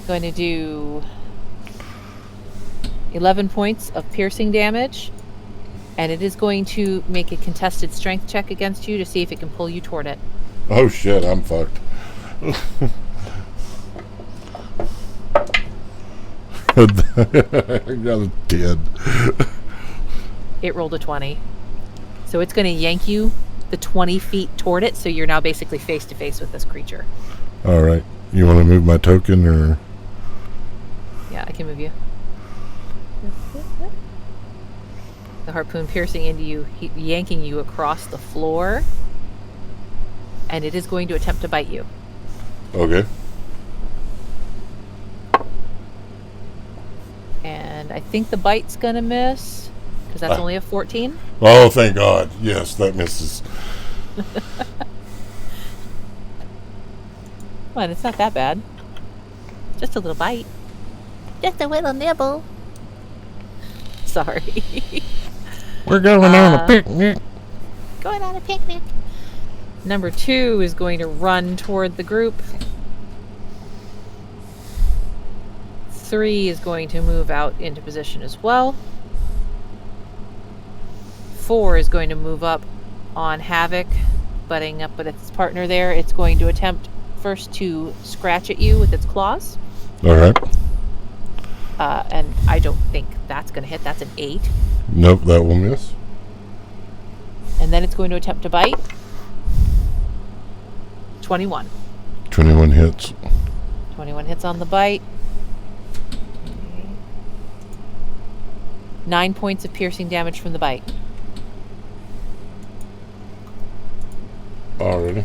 going to do 11 points of piercing damage, and it is going to make a contested strength check against you to see if it can pull you toward it. Oh, shit, I'm fucked. I got a 10. It rolled a 20. So it's going to yank you the 20 feet toward it, so you're now basically face to face with this creature. All right. You want to move my token, or? Yeah, I can move you. The harpoon piercing into you, yanking you across the floor, and it is going to attempt to bite you. Okay. And I think the bite's going to miss, because that's only a 14. Oh, thank God. Yes, that misses. Come on, it's not that bad. Just a little bite. Just a little nibble. Sorry. We're going on a picnic. Going on a picnic. Number 2 is going to run toward the group. 3 is going to move out into position as well. 4 is going to move up on Havoc, butting up with its partner there. It's going to attempt first to scratch at you with its claws. All right. And I don't think that's going to hit. That's an 8. Nope, that will miss. And then it's going to attempt to bite. 21. 21 hits. 21 hits on the bite. 9 points of piercing damage from the bite. Already.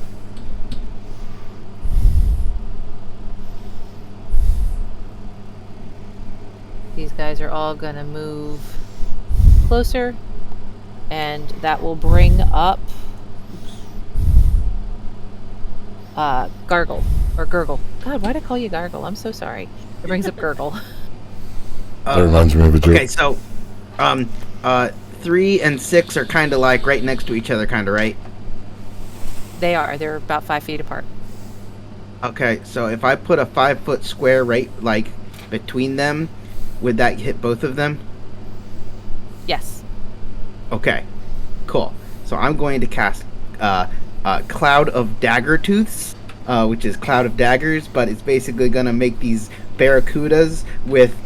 These guys are all going to move closer, and that will bring up Gargle, or Gurgle. God, why'd I call you Gargle? I'm so sorry. It brings up Gurgle. That reminds me of a joke. Okay, so 3 and 6 are kind of like right next to each other, kind of, right? They are. They're about 5 feet apart. Okay, so if I put a 5-foot square right, like, between them, would that hit both of them? Yes. Okay, cool. So I'm going to cast Cloud of Dagger Tooths, which is Cloud of Daggers, but it's basically going to make these barracudas with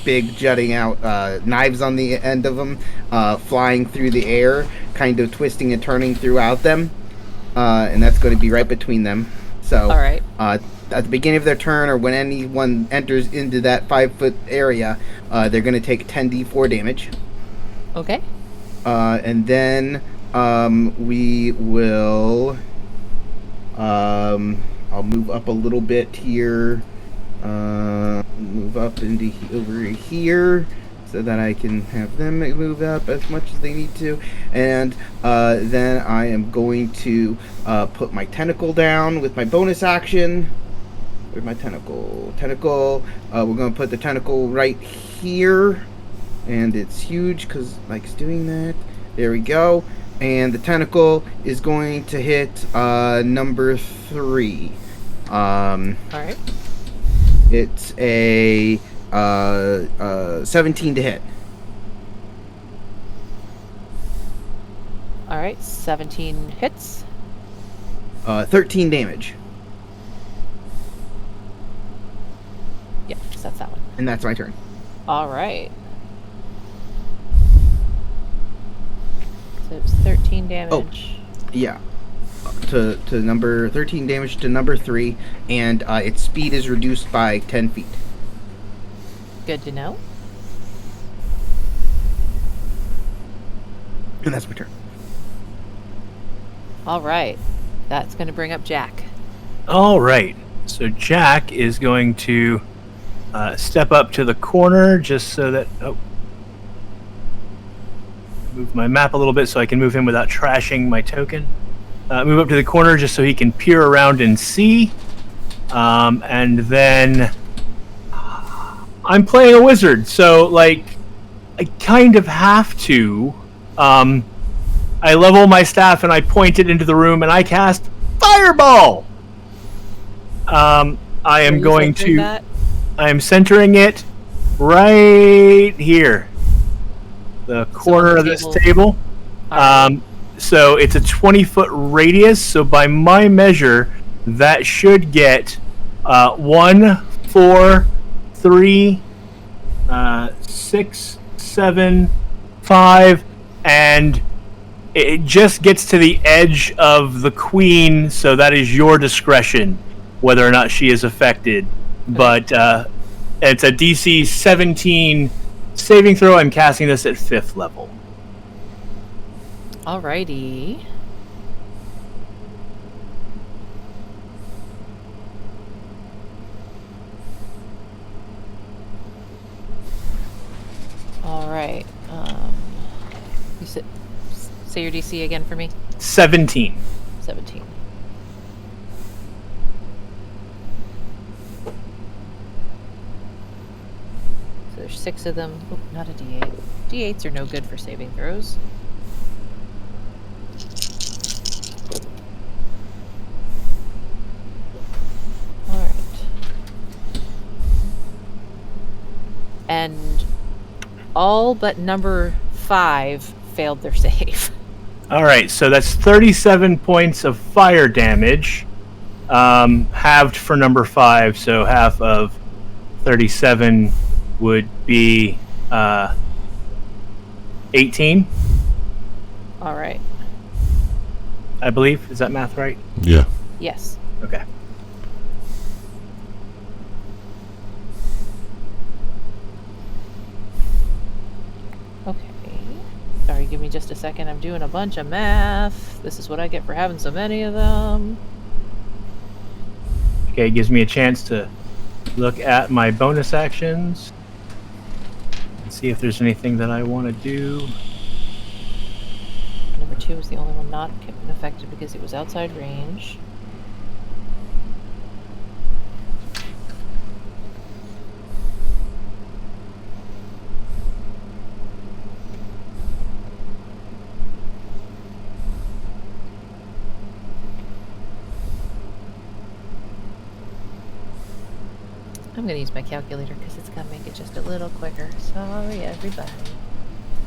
big jutting out knives on the end of them, flying through the air, kind of twisting and turning throughout them, and that's going to be right between them. So, all right. At the beginning of their turn, or when anyone enters into that 5-foot area, they're going to take 10d4 damage. Okay. And then we will. I'll move up a little bit here. Move up into over here, so that I can have them move up as much as they need to. And then I am going to put my tentacle down with my bonus action. Where's my tentacle? We're going to put the tentacle right here. And it's huge because it's doing that. There we go. And the tentacle is going to hit number 3. Alright. It's a 17 to hit. Alright, 17 hits. 13 damage. Yeah, that's that one. And that's my turn. Alright. So it's 13 damage. Yeah. To number 13 damage to number 3, and its speed is reduced by 10 feet. Good to know. And that's my turn. Alright. That's going to bring up Jack. All right. So Jack is going to step up to the corner just so that... Oh. Move my map a little bit so I can move him without trashing my token. Move up to the corner just so he can peer around and see. And then... I'm playing a wizard, so, like, I kind of have to. I level my staff and I point it into the room and I cast Fireball! I am going to... That? I am centering it right here. The corner of this table. So it's a 20-foot radius, so by my measure, that should get 1, 4, 3, 6, 7, 5, and it just gets to the edge of the queen, so that is your discretion whether or not she is affected. But it's a DC 17 saving throw. I'm casting this at 5th level. Alrighty. Alright. You say your DC again for me? 17. 17. So there's 6 of them. Oop, not a D8. D8s are no good for saving throws. Alright. And all but number 5 failed their save. Alright, so that's 37 points of fire damage. Halved for number 5, so half of 37 would be 18. Alright. I believe. Is that math right? Yeah. Yes. Okay. Okay. Sorry, give me just a second. I'm doing a bunch of math. This is what I get for having so many of them. Okay, it gives me a chance to look at my bonus actions and see if there's anything that I want to do. Number 2 was the only one not affected because it was outside range. I'm going to use my calculator because it's going to make it just a little quicker. Sorry, everybody.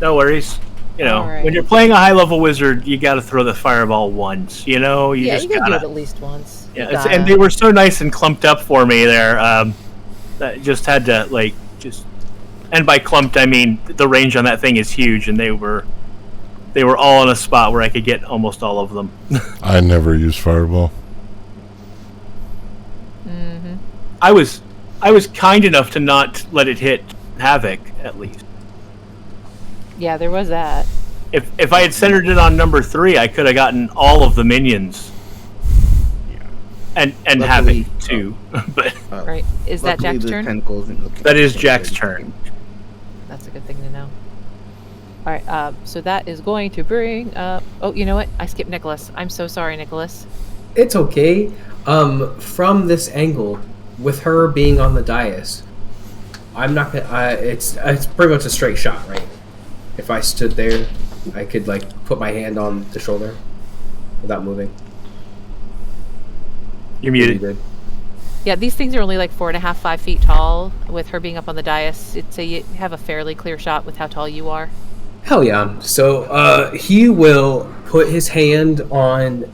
No worries. You know, Alright. when you're playing a high-level wizard, you got to throw the fireball once. You know, you Yeah, just you gotta do it gotta. at least once. Yeah, You and they were so nice and clumped up for me there. That just had to just. And by clumped, I mean the range on that thing is huge, and they were all in a spot where I could get almost all of them. I never use Fireball. Mm-hmm. I was kind enough to not let it hit Havoc, at least. Yeah, there was that. If I had centered it on number 3, I could have gotten all of the minions. Yeah. And Luckily, Havoc too. But Right. Is that luckily Jack's the turn? tentacles didn't look that is like Jack's they- turn. That's a good thing to know. Alright, so that is going to bring up... Oh, you know what? I skipped Nicholas. I'm so sorry, Nicholas. It's okay. From this angle, with her being on the dais, I'm not gonna. It's pretty much a straight shot, right? If I stood there, I could put my hand on the shoulder without moving. You're muted. Good. Yeah, these things are only 4.5, 5 feet tall. With her being up on the dais, so you have a fairly clear shot with how tall you are. Hell yeah. So he will put his hand on,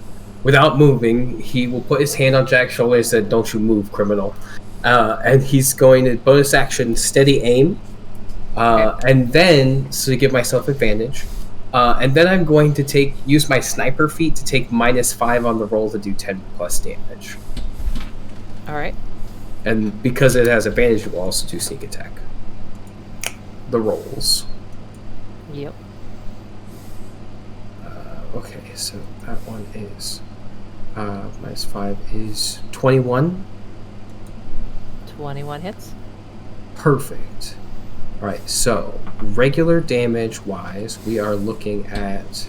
without moving, he will put his hand on Jack's shoulder and said, "Don't you move, criminal." And he's going to bonus action steady aim. And then, so to give myself advantage, and then I'm going to use my sniper feat to take -5 on the roll to do 10 plus damage. Alright. And because it has advantage, it will also do sneak attack. The rolls. Yep. Okay, so that one is -5 is 21. 21 hits. Perfect. All right, so regular damage-wise, we are looking at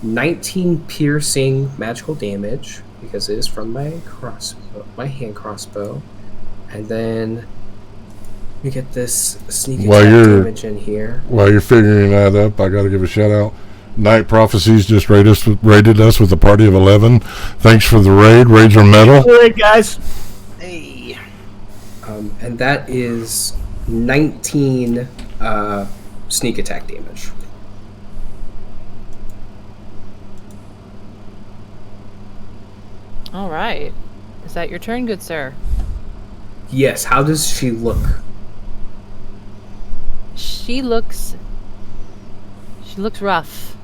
19 piercing magical damage, because it is from my crossbow, my hand crossbow. And then we get this sneak attack damage in here. While you're figuring that up, I got to give a shout out. Night Prophecies just raided us with a party of 11. Thanks for the raid. Raids are metal. Good, guys. Hey. And that is 19 sneak attack damage. All right. Is that your turn, good sir? Yes. How does she look? She looks rough.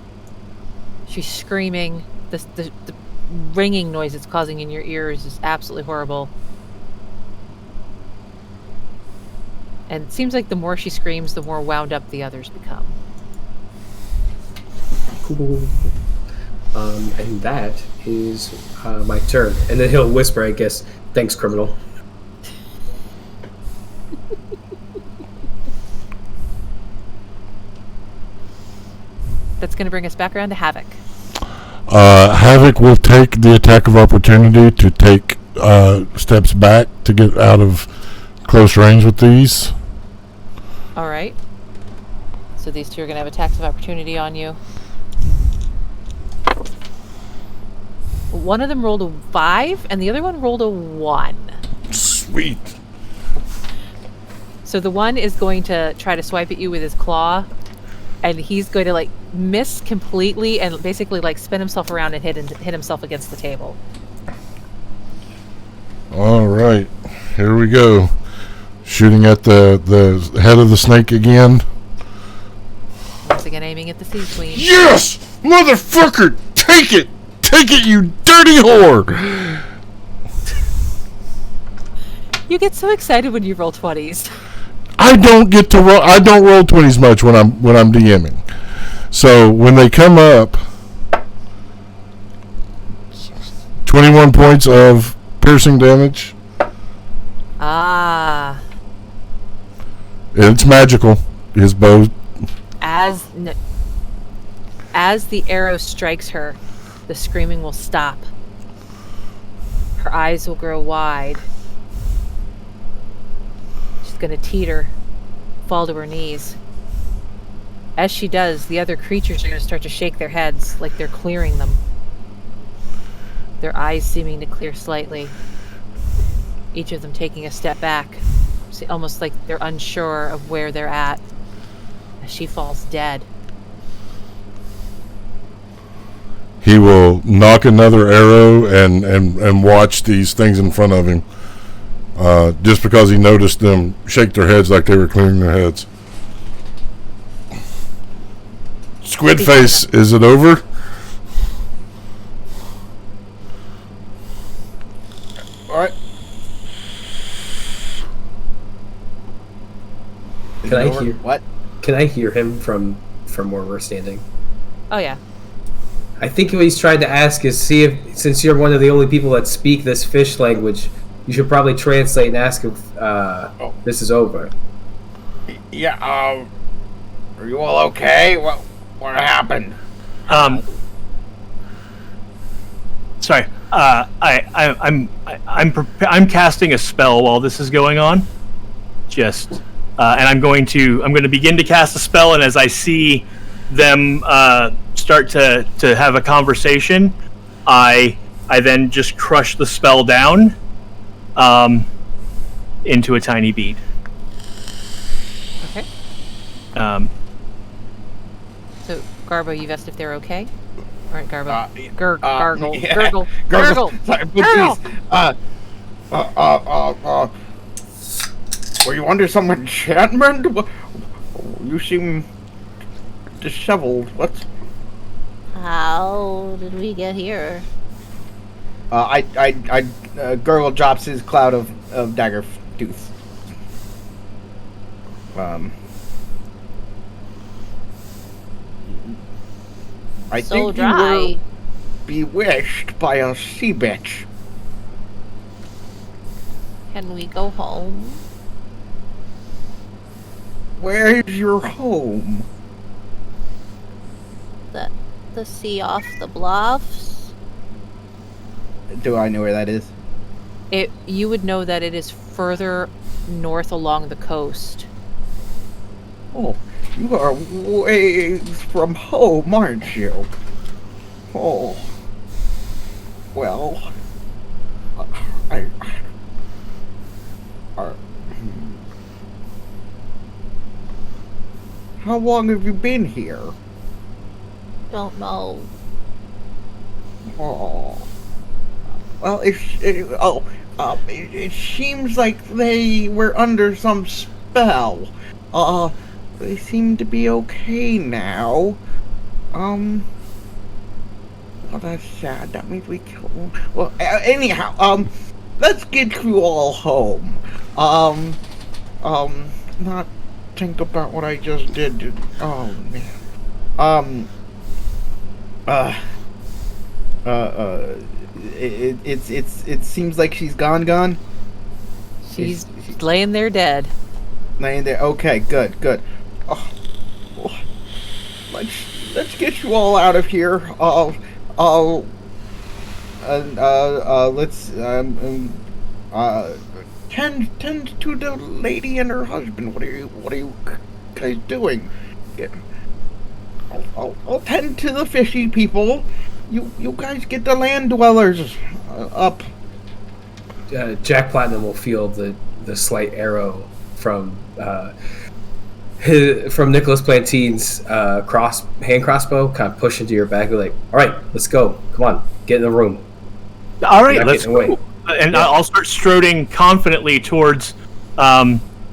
She's screaming. The ringing noise it's causing in your ears is absolutely horrible. And it seems like the more she screams, the more wound up the others become. Cool. And that is my turn. And then he'll whisper, I guess, "Thanks, criminal." That's going to bring us back around to Havoc. Havoc will take the attack of opportunity to take steps back to get out of close range with these. All right. So these two are going to have attacks of opportunity on you. One of them rolled a 5, and the other one rolled a 1. Sweet. So the one is going to try to swipe at you with his claw, and he's going to miss completely and basically spin himself around and hit himself against the table. All right, here we go. Shooting at the head of the snake again. Once again, aiming at the Sea Queen. Yes, motherfucker, take it, you dirty whore. You get so excited when you roll 20s. I don't get to roll. I don't roll 20s much when I'm DMing. So when they come up, 21 points of piercing damage. Ah. And it's magical. His bow. As the arrow strikes her, the screaming will stop. Her eyes will grow wide. She's going to teeter, fall to her knees. As she does, the other creatures are going to start to shake their heads like they're clearing them. Their eyes seeming to clear slightly. Each of them taking a step back, almost like they're unsure of where they're at, as she falls dead. He will knock another arrow and watch these things in front of him. Just because he noticed them shake their heads like they were clearing their heads. Squid face, is it over? Alright. Can I hear what? Can I hear him from where we're standing? Oh yeah. I think what he's trying to ask is see if, since you're one of the only people that speak this fish language, you should probably translate and ask if this is over. Yeah, are you all okay? What happened? Sorry. I'm casting a spell while this is going on. And I'm going to begin to cast a spell, and as I see them start to have a conversation, I then just crush the spell down into a tiny bead. Okay. So Garbo, you've asked if they're okay? All right, Garbo. Gargle. Yeah. Gurgle. Gurgle. Sorry, but Gurgle. Were you under some enchantment? You seem disheveled. What? How did we get here? Gurgle drops his cloud of dagger tooth. I So think dry. you were bewitched by a sea bitch. Can we go home? Where's your home? The sea off the bluffs. Do I know where that is? You would know that it is further north along the coast. Oh, you are way from home, aren't you? Oh. Well, how long have you been here? Don't know. Oh. Well, it seems like they were under some spell. They seem to be okay now. Well, that's sad. That means we killed them. Well, anyhow, let's get you all home. Not think about what I just did. Oh, man. It seems like she's gone. She's laying there dead. Laying there. Okay, good. Oh, let's get you all out of here. Let's tend to the lady and her husband. What are you guys doing? I'll tend to the fishy people. You guys get the land dwellers up. Jack Platinum will feel the slight arrow from Nicholas Plantine's hand crossbow kind of push into your back. Like, all right, let's go. Come on, get in the room. All right, let's go. And I'll start strutting confidently towards.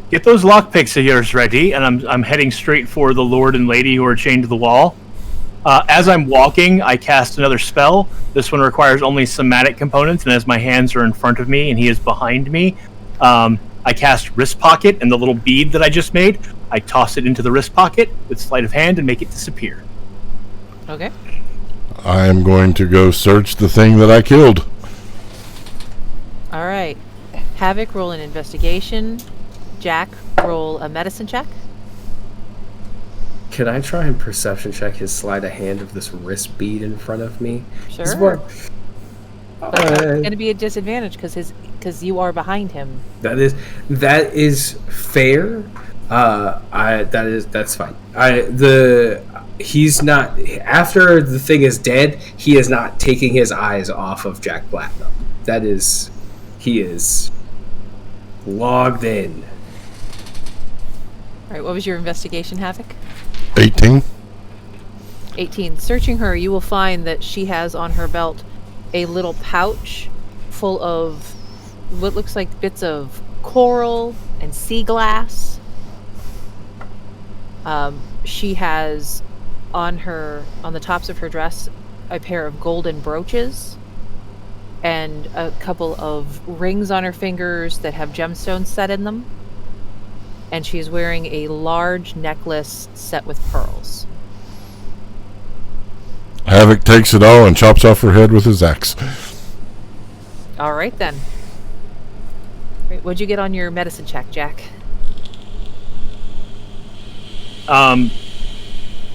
Get those lockpicks of yours ready, and I'm heading straight for the lord and lady who are chained to the wall. As I'm walking, I cast another spell. This one requires only somatic components, and as my hands are in front of me and he is behind me, I cast Wrist Pocket, and the little bead that I just made, I toss it into the wrist pocket with sleight of hand and make it disappear. Okay. I am going to go search the thing that I killed. All right. Havoc, roll an investigation. Jack, roll a medicine check. Can I try and perception check his sleight of hand of this wrist bead in front of me? Sure. It's going to be a disadvantage because you are behind him. That is fair. That's fine. He's not, after the thing is dead, he is not taking his eyes off of Jack Platinum. He is logged in. All right, what was your investigation, Havoc? 18. 18. Searching her, you will find that she has on her belt a little pouch full of what looks like bits of coral and sea glass. She has on the tops of her dress a pair of golden brooches and a couple of rings on her fingers that have gemstones set in them. And she is wearing a large necklace set with pearls. Havoc takes it all and chops off her head with his axe. All right, then. Right, what'd you get on your medicine check, Jack? Do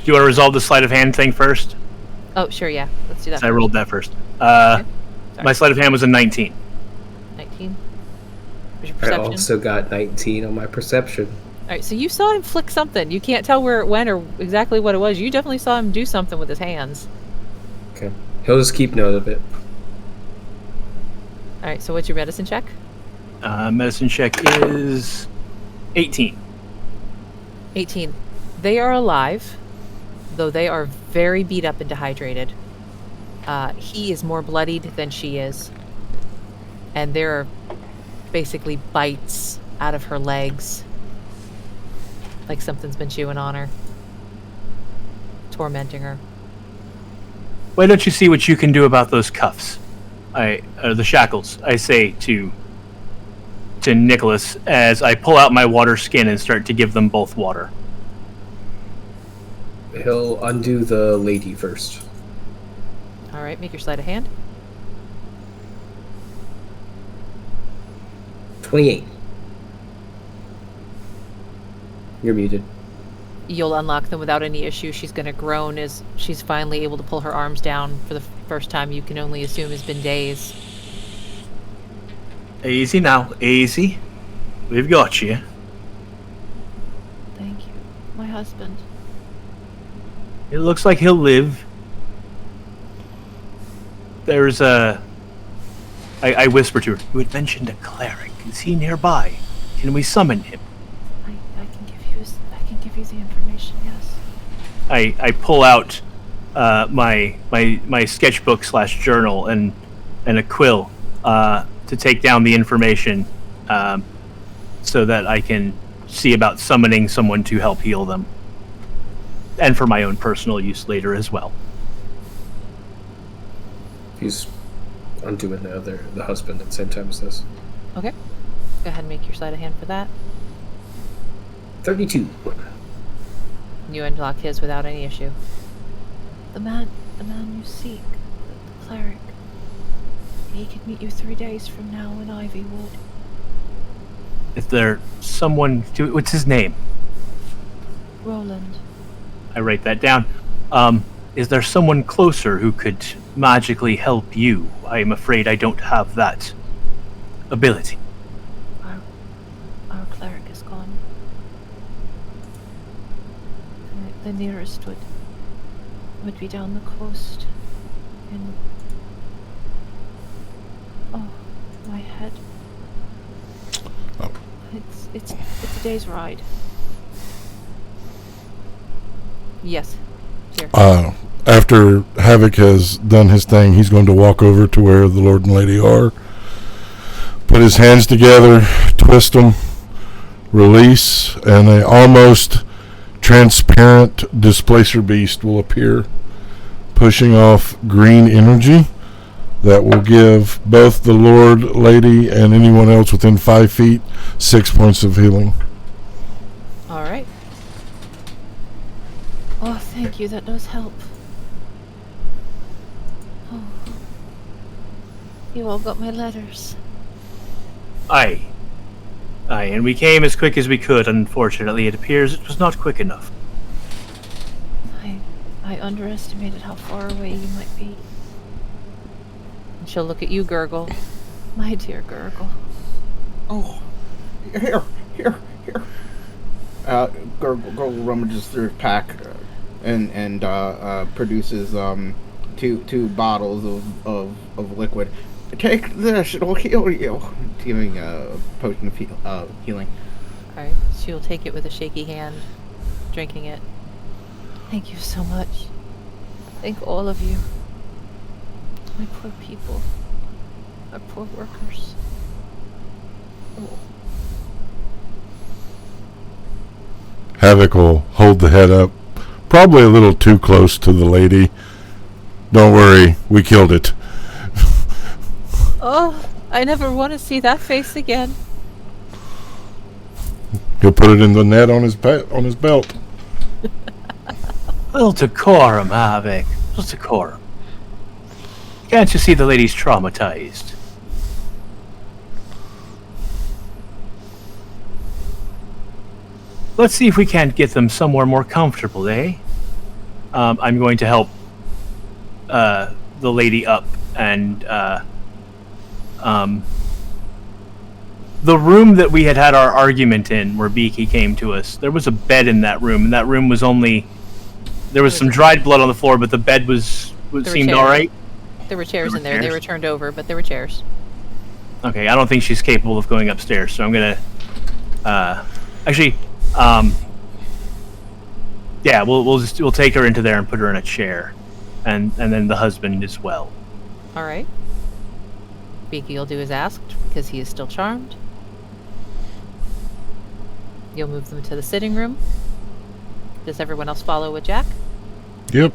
you want to resolve the sleight of hand thing first? Oh, sure, yeah. Let's do that. I rolled that first. Okay. My sleight of hand was a 19. 19. What's your I perception? also got 19 on my perception. All right, so you saw him flick something. You can't tell where it went or exactly what it was. You definitely saw him do something with his hands. Okay. He'll just keep note of it. All right, so what's your medicine check? Medicine check is 18. 18. They are alive, though they are very beat up and dehydrated. He is more bloodied than she is. And there are basically bites out of her legs. Like something's been chewing on her. Tormenting her. Why don't you see what you can do about those cuffs? The shackles, I say to Nicholas as I pull out my water skin and start to give them both water. He'll undo the lady first. All right, make your sleight of hand. 28. You're muted. You'll unlock them without any issue. She's going to groan as she's finally able to pull her arms down for the first time. You can only assume has been days. Easy now, easy. We've got you. Thank you. My husband. It looks like he'll live. There's a... I whisper to her, you had mentioned a cleric. Is he nearby? Can we summon him? I can give you the information, yes. I pull out my sketchbook / journal and a quill to take down the information so that I can see about summoning someone to help heal them. And for my own personal use later as well. He's undoing the husband at the same time as this. Okay. Go ahead and make your sleight of hand for that. 32. You unlock his without any issue. The man you seek, the cleric. He could meet you 3 days from now in Ivywood. Is there someone to... What's his name? Roland. I write that down. Is there someone closer who could magically help you? I am afraid I don't have that ability. Our cleric is gone. The nearest would be down the coast. Oh, my head. Oh. It's a day's ride. Yes. Here. After Havoc has done his thing, he's going to walk over to where the Lord and Lady are, put his hands together, twist them, release, and a almost transparent displacer beast will appear, pushing off green energy that will give both the Lord, Lady, and anyone else within 5 feet 6 points of healing. All right. Oh, thank you. That does help. Oh. You all got my letters. Aye, and we came as quick as we could. Unfortunately, it appears it was not quick enough. I underestimated how far away you might be. And she'll look at you, Gurgle. My dear Gurgle. Oh, here. Gurgle rummages through his pack and produces two bottles of liquid. Take this; it'll heal you. Giving a potion of healing. All right. She'll take it with a shaky hand, drinking it. Thank you so much. Thank all of you. My poor people. Our poor workers. Oh. Havoc will hold the head up, probably a little too close to the lady. Don't worry, we killed it. Oh, I never want to see that face again. He'll put it in the net on his belt. Little decorum, Havoc. Little decorum. Can't you see the lady's traumatized? Let's see if we can't get them somewhere more comfortable, eh? I'm going to help the lady up, and the room that we had our argument in, where Beaky came to us, there was a bed in that room, and that room was only... There was some dried blood on the floor, but the bed seemed alright. There were chairs in there. They were turned over, but there were chairs. Okay, I don't think she's capable of going upstairs, so I'm gonna... yeah, we'll take her into there and put her in a chair, and then the husband as well. All right. Beaky will do as asked because he is still charmed. You'll move them to the sitting room. Does everyone else follow with Jack? Yep.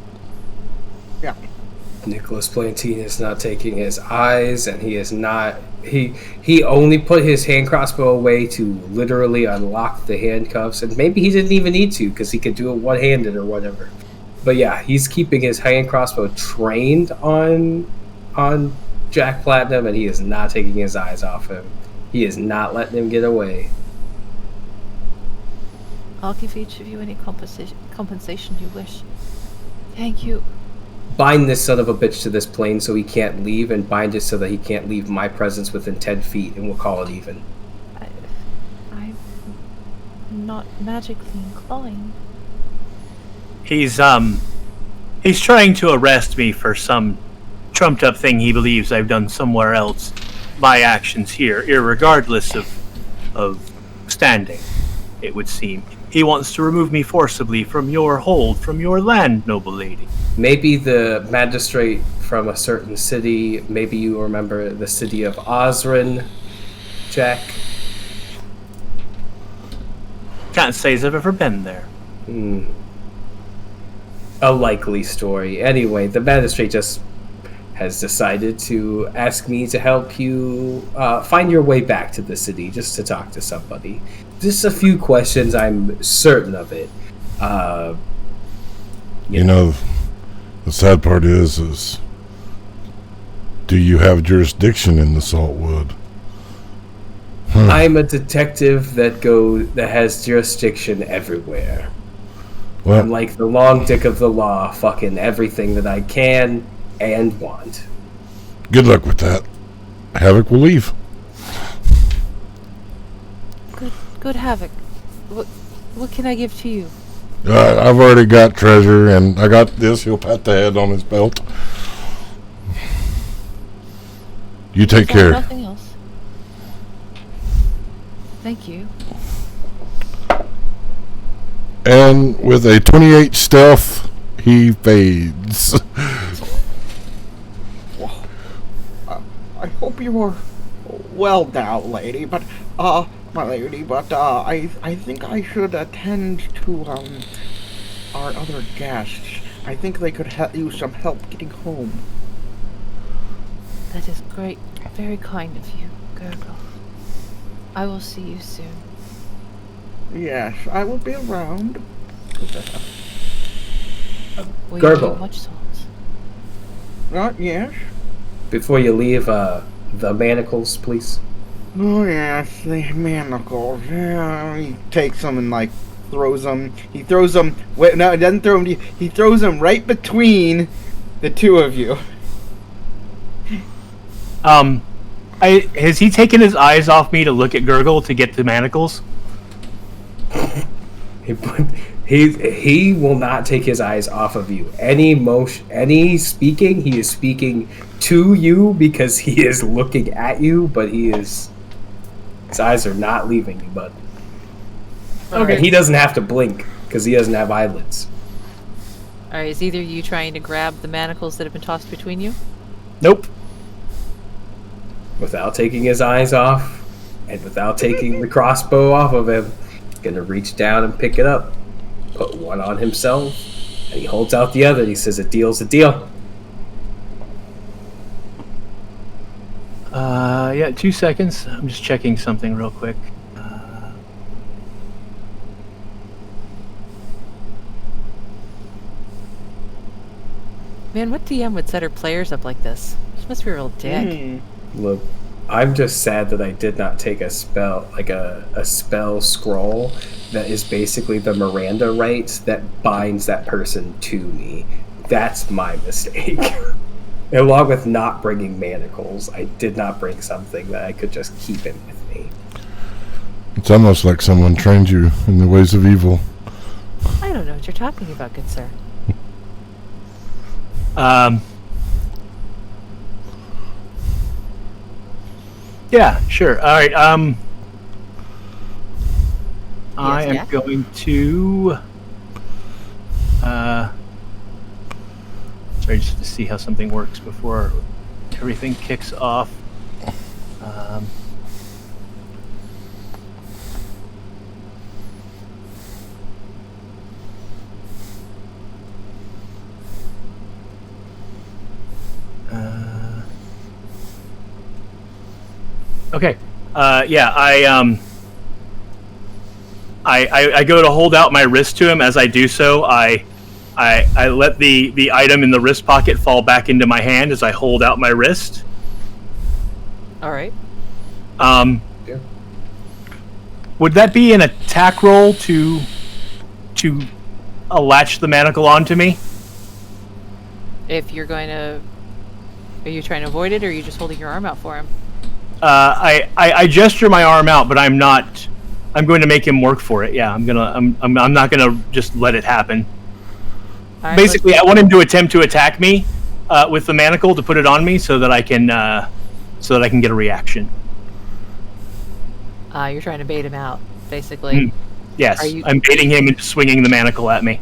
Yeah. Nicholas Plantine is not taking his eyes, and he is not... He only put his hand crossbow away to literally unlock the handcuffs, and maybe he didn't even need to because he could do it one-handed or whatever. But yeah, he's keeping his hand crossbow trained on Jack Platinum, and he is not taking his eyes off him. He is not letting him get away. I'll give each of you any compensation you wish. Thank you. Bind this son of a bitch to this plane so he can't leave, and bind it so that he can't leave my presence within 10 feet, and we'll call it even. I'm not magically inclined. He's trying to arrest me for some trumped up thing he believes I've done somewhere else by actions here, irregardless of standing, it would seem. He wants to remove me forcibly from your hold, from your land, noble lady. Maybe the magistrate from a certain city, maybe you remember the city of Osrin, Jack? Can't say as I've ever been there. A likely story. Anyway, the magistrate just has decided to ask me to help you find your way back to the city, just to talk to somebody. Just a few questions, I'm certain of it. You know, the sad part is do you have jurisdiction in the Saltwood? I'm a detective that has jurisdiction everywhere. Well, I'm like the long dick of the law, fucking everything that I can and want. good luck with that. Havoc will leave. Good Havoc. What can I give to you? I've already got treasure, and I got this. He'll pat the head on his belt. You take care. Nothing else. Thank you. And with a 28 stealth, he fades. I hope you're well now, lady, but, my lady, but, I think I should attend to, our other guests. I think they could use some help getting home. That is great. Very kind of you, Gurgle. I will see you soon. Yes, I will be around. Will Gurgle. you do much salt? Yes? Before you leave, the manacles, please. Oh, yes, the manacles. Yeah, he takes them and, like, throws them. He throws them. Wait, no, he doesn't throw them. He throws them right between the two of you. Has he taken his eyes off me to look at Gurgle to get the manacles? He will not take his eyes off of you. Any speaking, he is speaking to you because he is looking at you, but his eyes are not leaving you, bud. Okay. And he doesn't have to blink because he doesn't have eyelids. Alright, is either you trying to grab the manacles that have been tossed between you? Nope. Without taking his eyes off, and without taking the crossbow off of him, he's gonna reach down and pick it up, put one on himself, and he holds out the other. And he says, "A deal's a deal." Yeah, 2 seconds. I'm just checking something real quick. Man, what DM would set her players up like this? She must be a real dick. Look, I'm just sad that I did not take a spell, like a spell scroll that is basically the Miranda rights that binds that person to me. That's my mistake. Along with not bringing manacles, I did not bring something that I could just keep in with me. It's almost like someone trained you in the ways of evil. I don't know what you're talking about, good sir. Yeah, sure. All right. I am Jack? going to. Sorry, just to see how something works before everything kicks off. Okay. Yeah, I go to hold out my wrist to him. As I do so, I let the item in the wrist pocket fall back into my hand as I hold out my wrist. Alright. Would that be an attack roll to to latch the manacle onto me. If you're going to... Are you trying to avoid it, or are you just holding your arm out for him? I gesture my arm out, but I'm not... I'm going to make him work for it. Yeah, I'm not gonna just let it happen. All right, Basically, I want him to attempt to attack me with the manacle to put it on me, so that I can get a reaction. You're trying to bait him out, basically. Yes, I'm baiting him into swinging the manacle at me.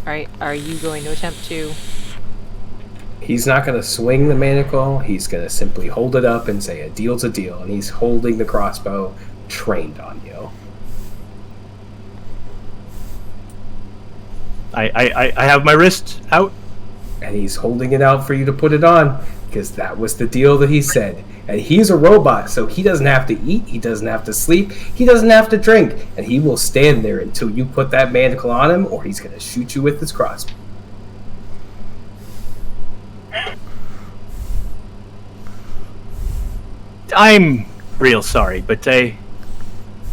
All right, are you going to attempt to... He's not going to swing the manacle. He's going to simply hold it up and say a deal's a deal. And he's holding the crossbow trained on you. I have my wrist out. And he's holding it out for you to put it on, because that was the deal that he said. And he's a robot, so he doesn't have to eat, he doesn't have to sleep, he doesn't have to drink. And he will stand there until you put that manacle on him, or he's going to shoot you with his crossbow. I'm real sorry, but I'm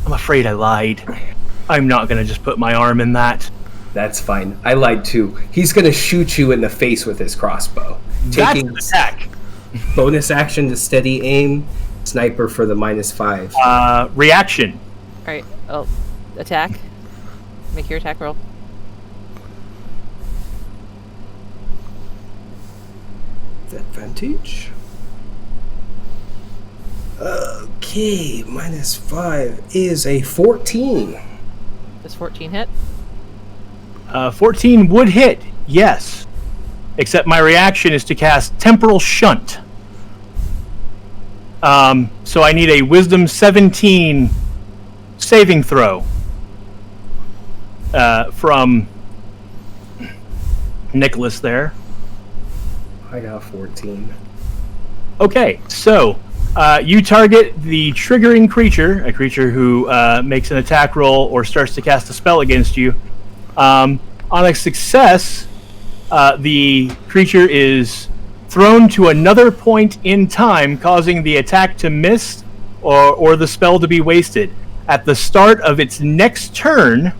afraid I lied. I'm not going to just put my arm in that. That's fine. I lied too. He's going to shoot you in the face with his crossbow. That's an attack. Bonus action to steady aim. Sniper for the -5. Reaction. All right. Oh, attack. Make your attack roll. Advantage. Okay, -5 is a 14. Does 14 hit? 14 would hit, yes. Except my reaction is to cast Temporal Shunt. So I need a Wisdom 17 saving throw from Nicholas there. I got 14. Okay, so you target the triggering creature, a creature who makes an attack roll or starts to cast a spell against you. On a success, the creature is thrown to another point in time, causing the attack to miss or the spell to be wasted. At the start of its next turn,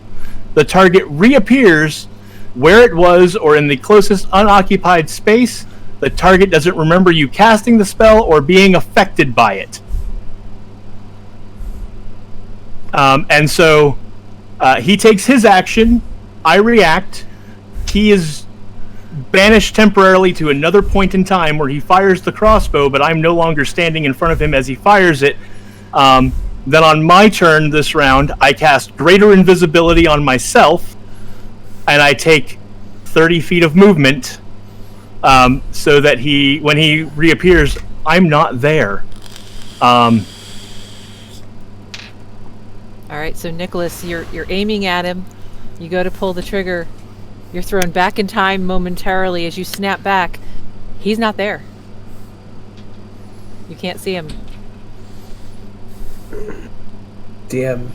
the target reappears where it was or in the closest unoccupied space. The target doesn't remember you casting the spell or being affected by it. And so he takes his action. I react. He is banished temporarily to another point in time where he fires the crossbow, but I'm no longer standing in front of him as he fires it. Then on my turn this round, I cast Greater Invisibility on myself, and I take 30 feet of movement, so that when he reappears, I'm not there. All right, so Nicholas, you're aiming at him. You go to pull the trigger. You're thrown back in time momentarily. As you snap back, he's not there. You can't see him. DM,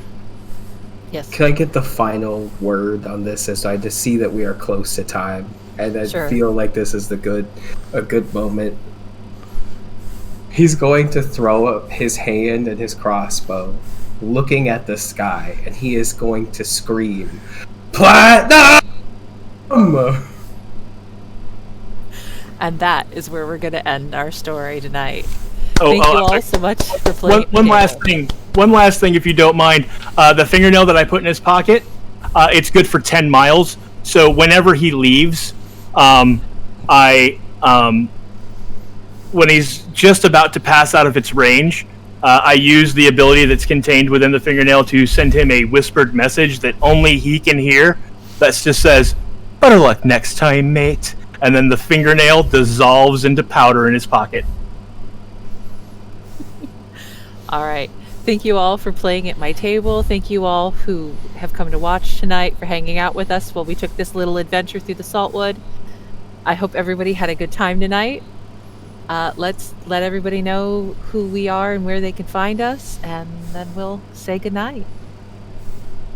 Yes. can I get the final word on this, as I just see that we are close to time, and I Sure. feel like this is a good moment. He's going to throw up his hand and his crossbow, looking at the sky, and he is going to scream, "Platinum!" And that is where we're going to end our story tonight. Oh, Thank you all so much for playing. One last thing, if you don't mind. The fingernail that I put in his pocket, it's good for 10 miles. So whenever he leaves, when he's just about to pass out of its range, I use the ability that's contained within the fingernail to send him a whispered message that only he can hear. That just says, "Better luck next time, mate." And then the fingernail dissolves into powder in his pocket. All right. Thank you all for playing at my table. Thank you all who have come to watch tonight, for hanging out with us while we took this little adventure through the Saltwood. I hope everybody had a good time tonight. Let's let everybody know who we are and where they can find us, and then we'll say goodnight.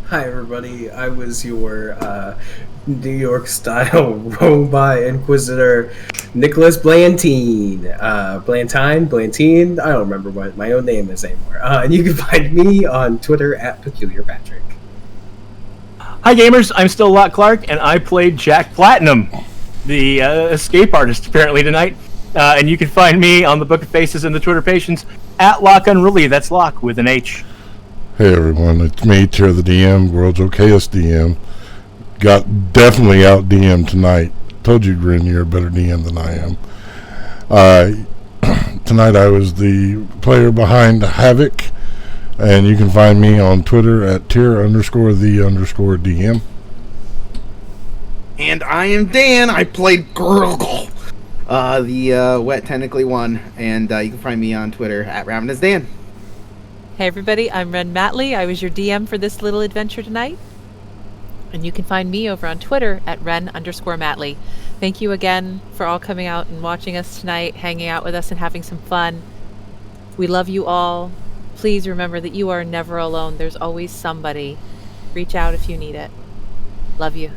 Hi everybody, I was your New York style robot inquisitor, Nicholas Blantine. Blantine, I don't remember what my own name is anymore. And you can find me on Twitter at PeculiarPatrick. Hi gamers, I'm still Lot Clark, and I played Jack Platinum, the escape artist apparently tonight. And you can find me on the Book of Faces and the Twitter Patients at Lock Unruly. That's Lock with an H. Hey everyone, it's me, Tier the DM, world's okayest DM. Got definitely out DM tonight. Told you, Grin, you're a better DM than I am. Tonight I was the player behind Havoc, and you can find me on Twitter at tier_the_DM. And I am Dan. I played Gurgle, the wet tentacly one, and you can find me on Twitter at RavenousDan. Hey everybody, I'm Ren Matley. I was your DM for this little adventure tonight. And you can find me over on Twitter at Ren_Matley. Thank you again for all coming out and watching us tonight, hanging out with us and having some fun. We love you all. Please remember that you are never alone. There's always somebody. Reach out if you need it. Love you.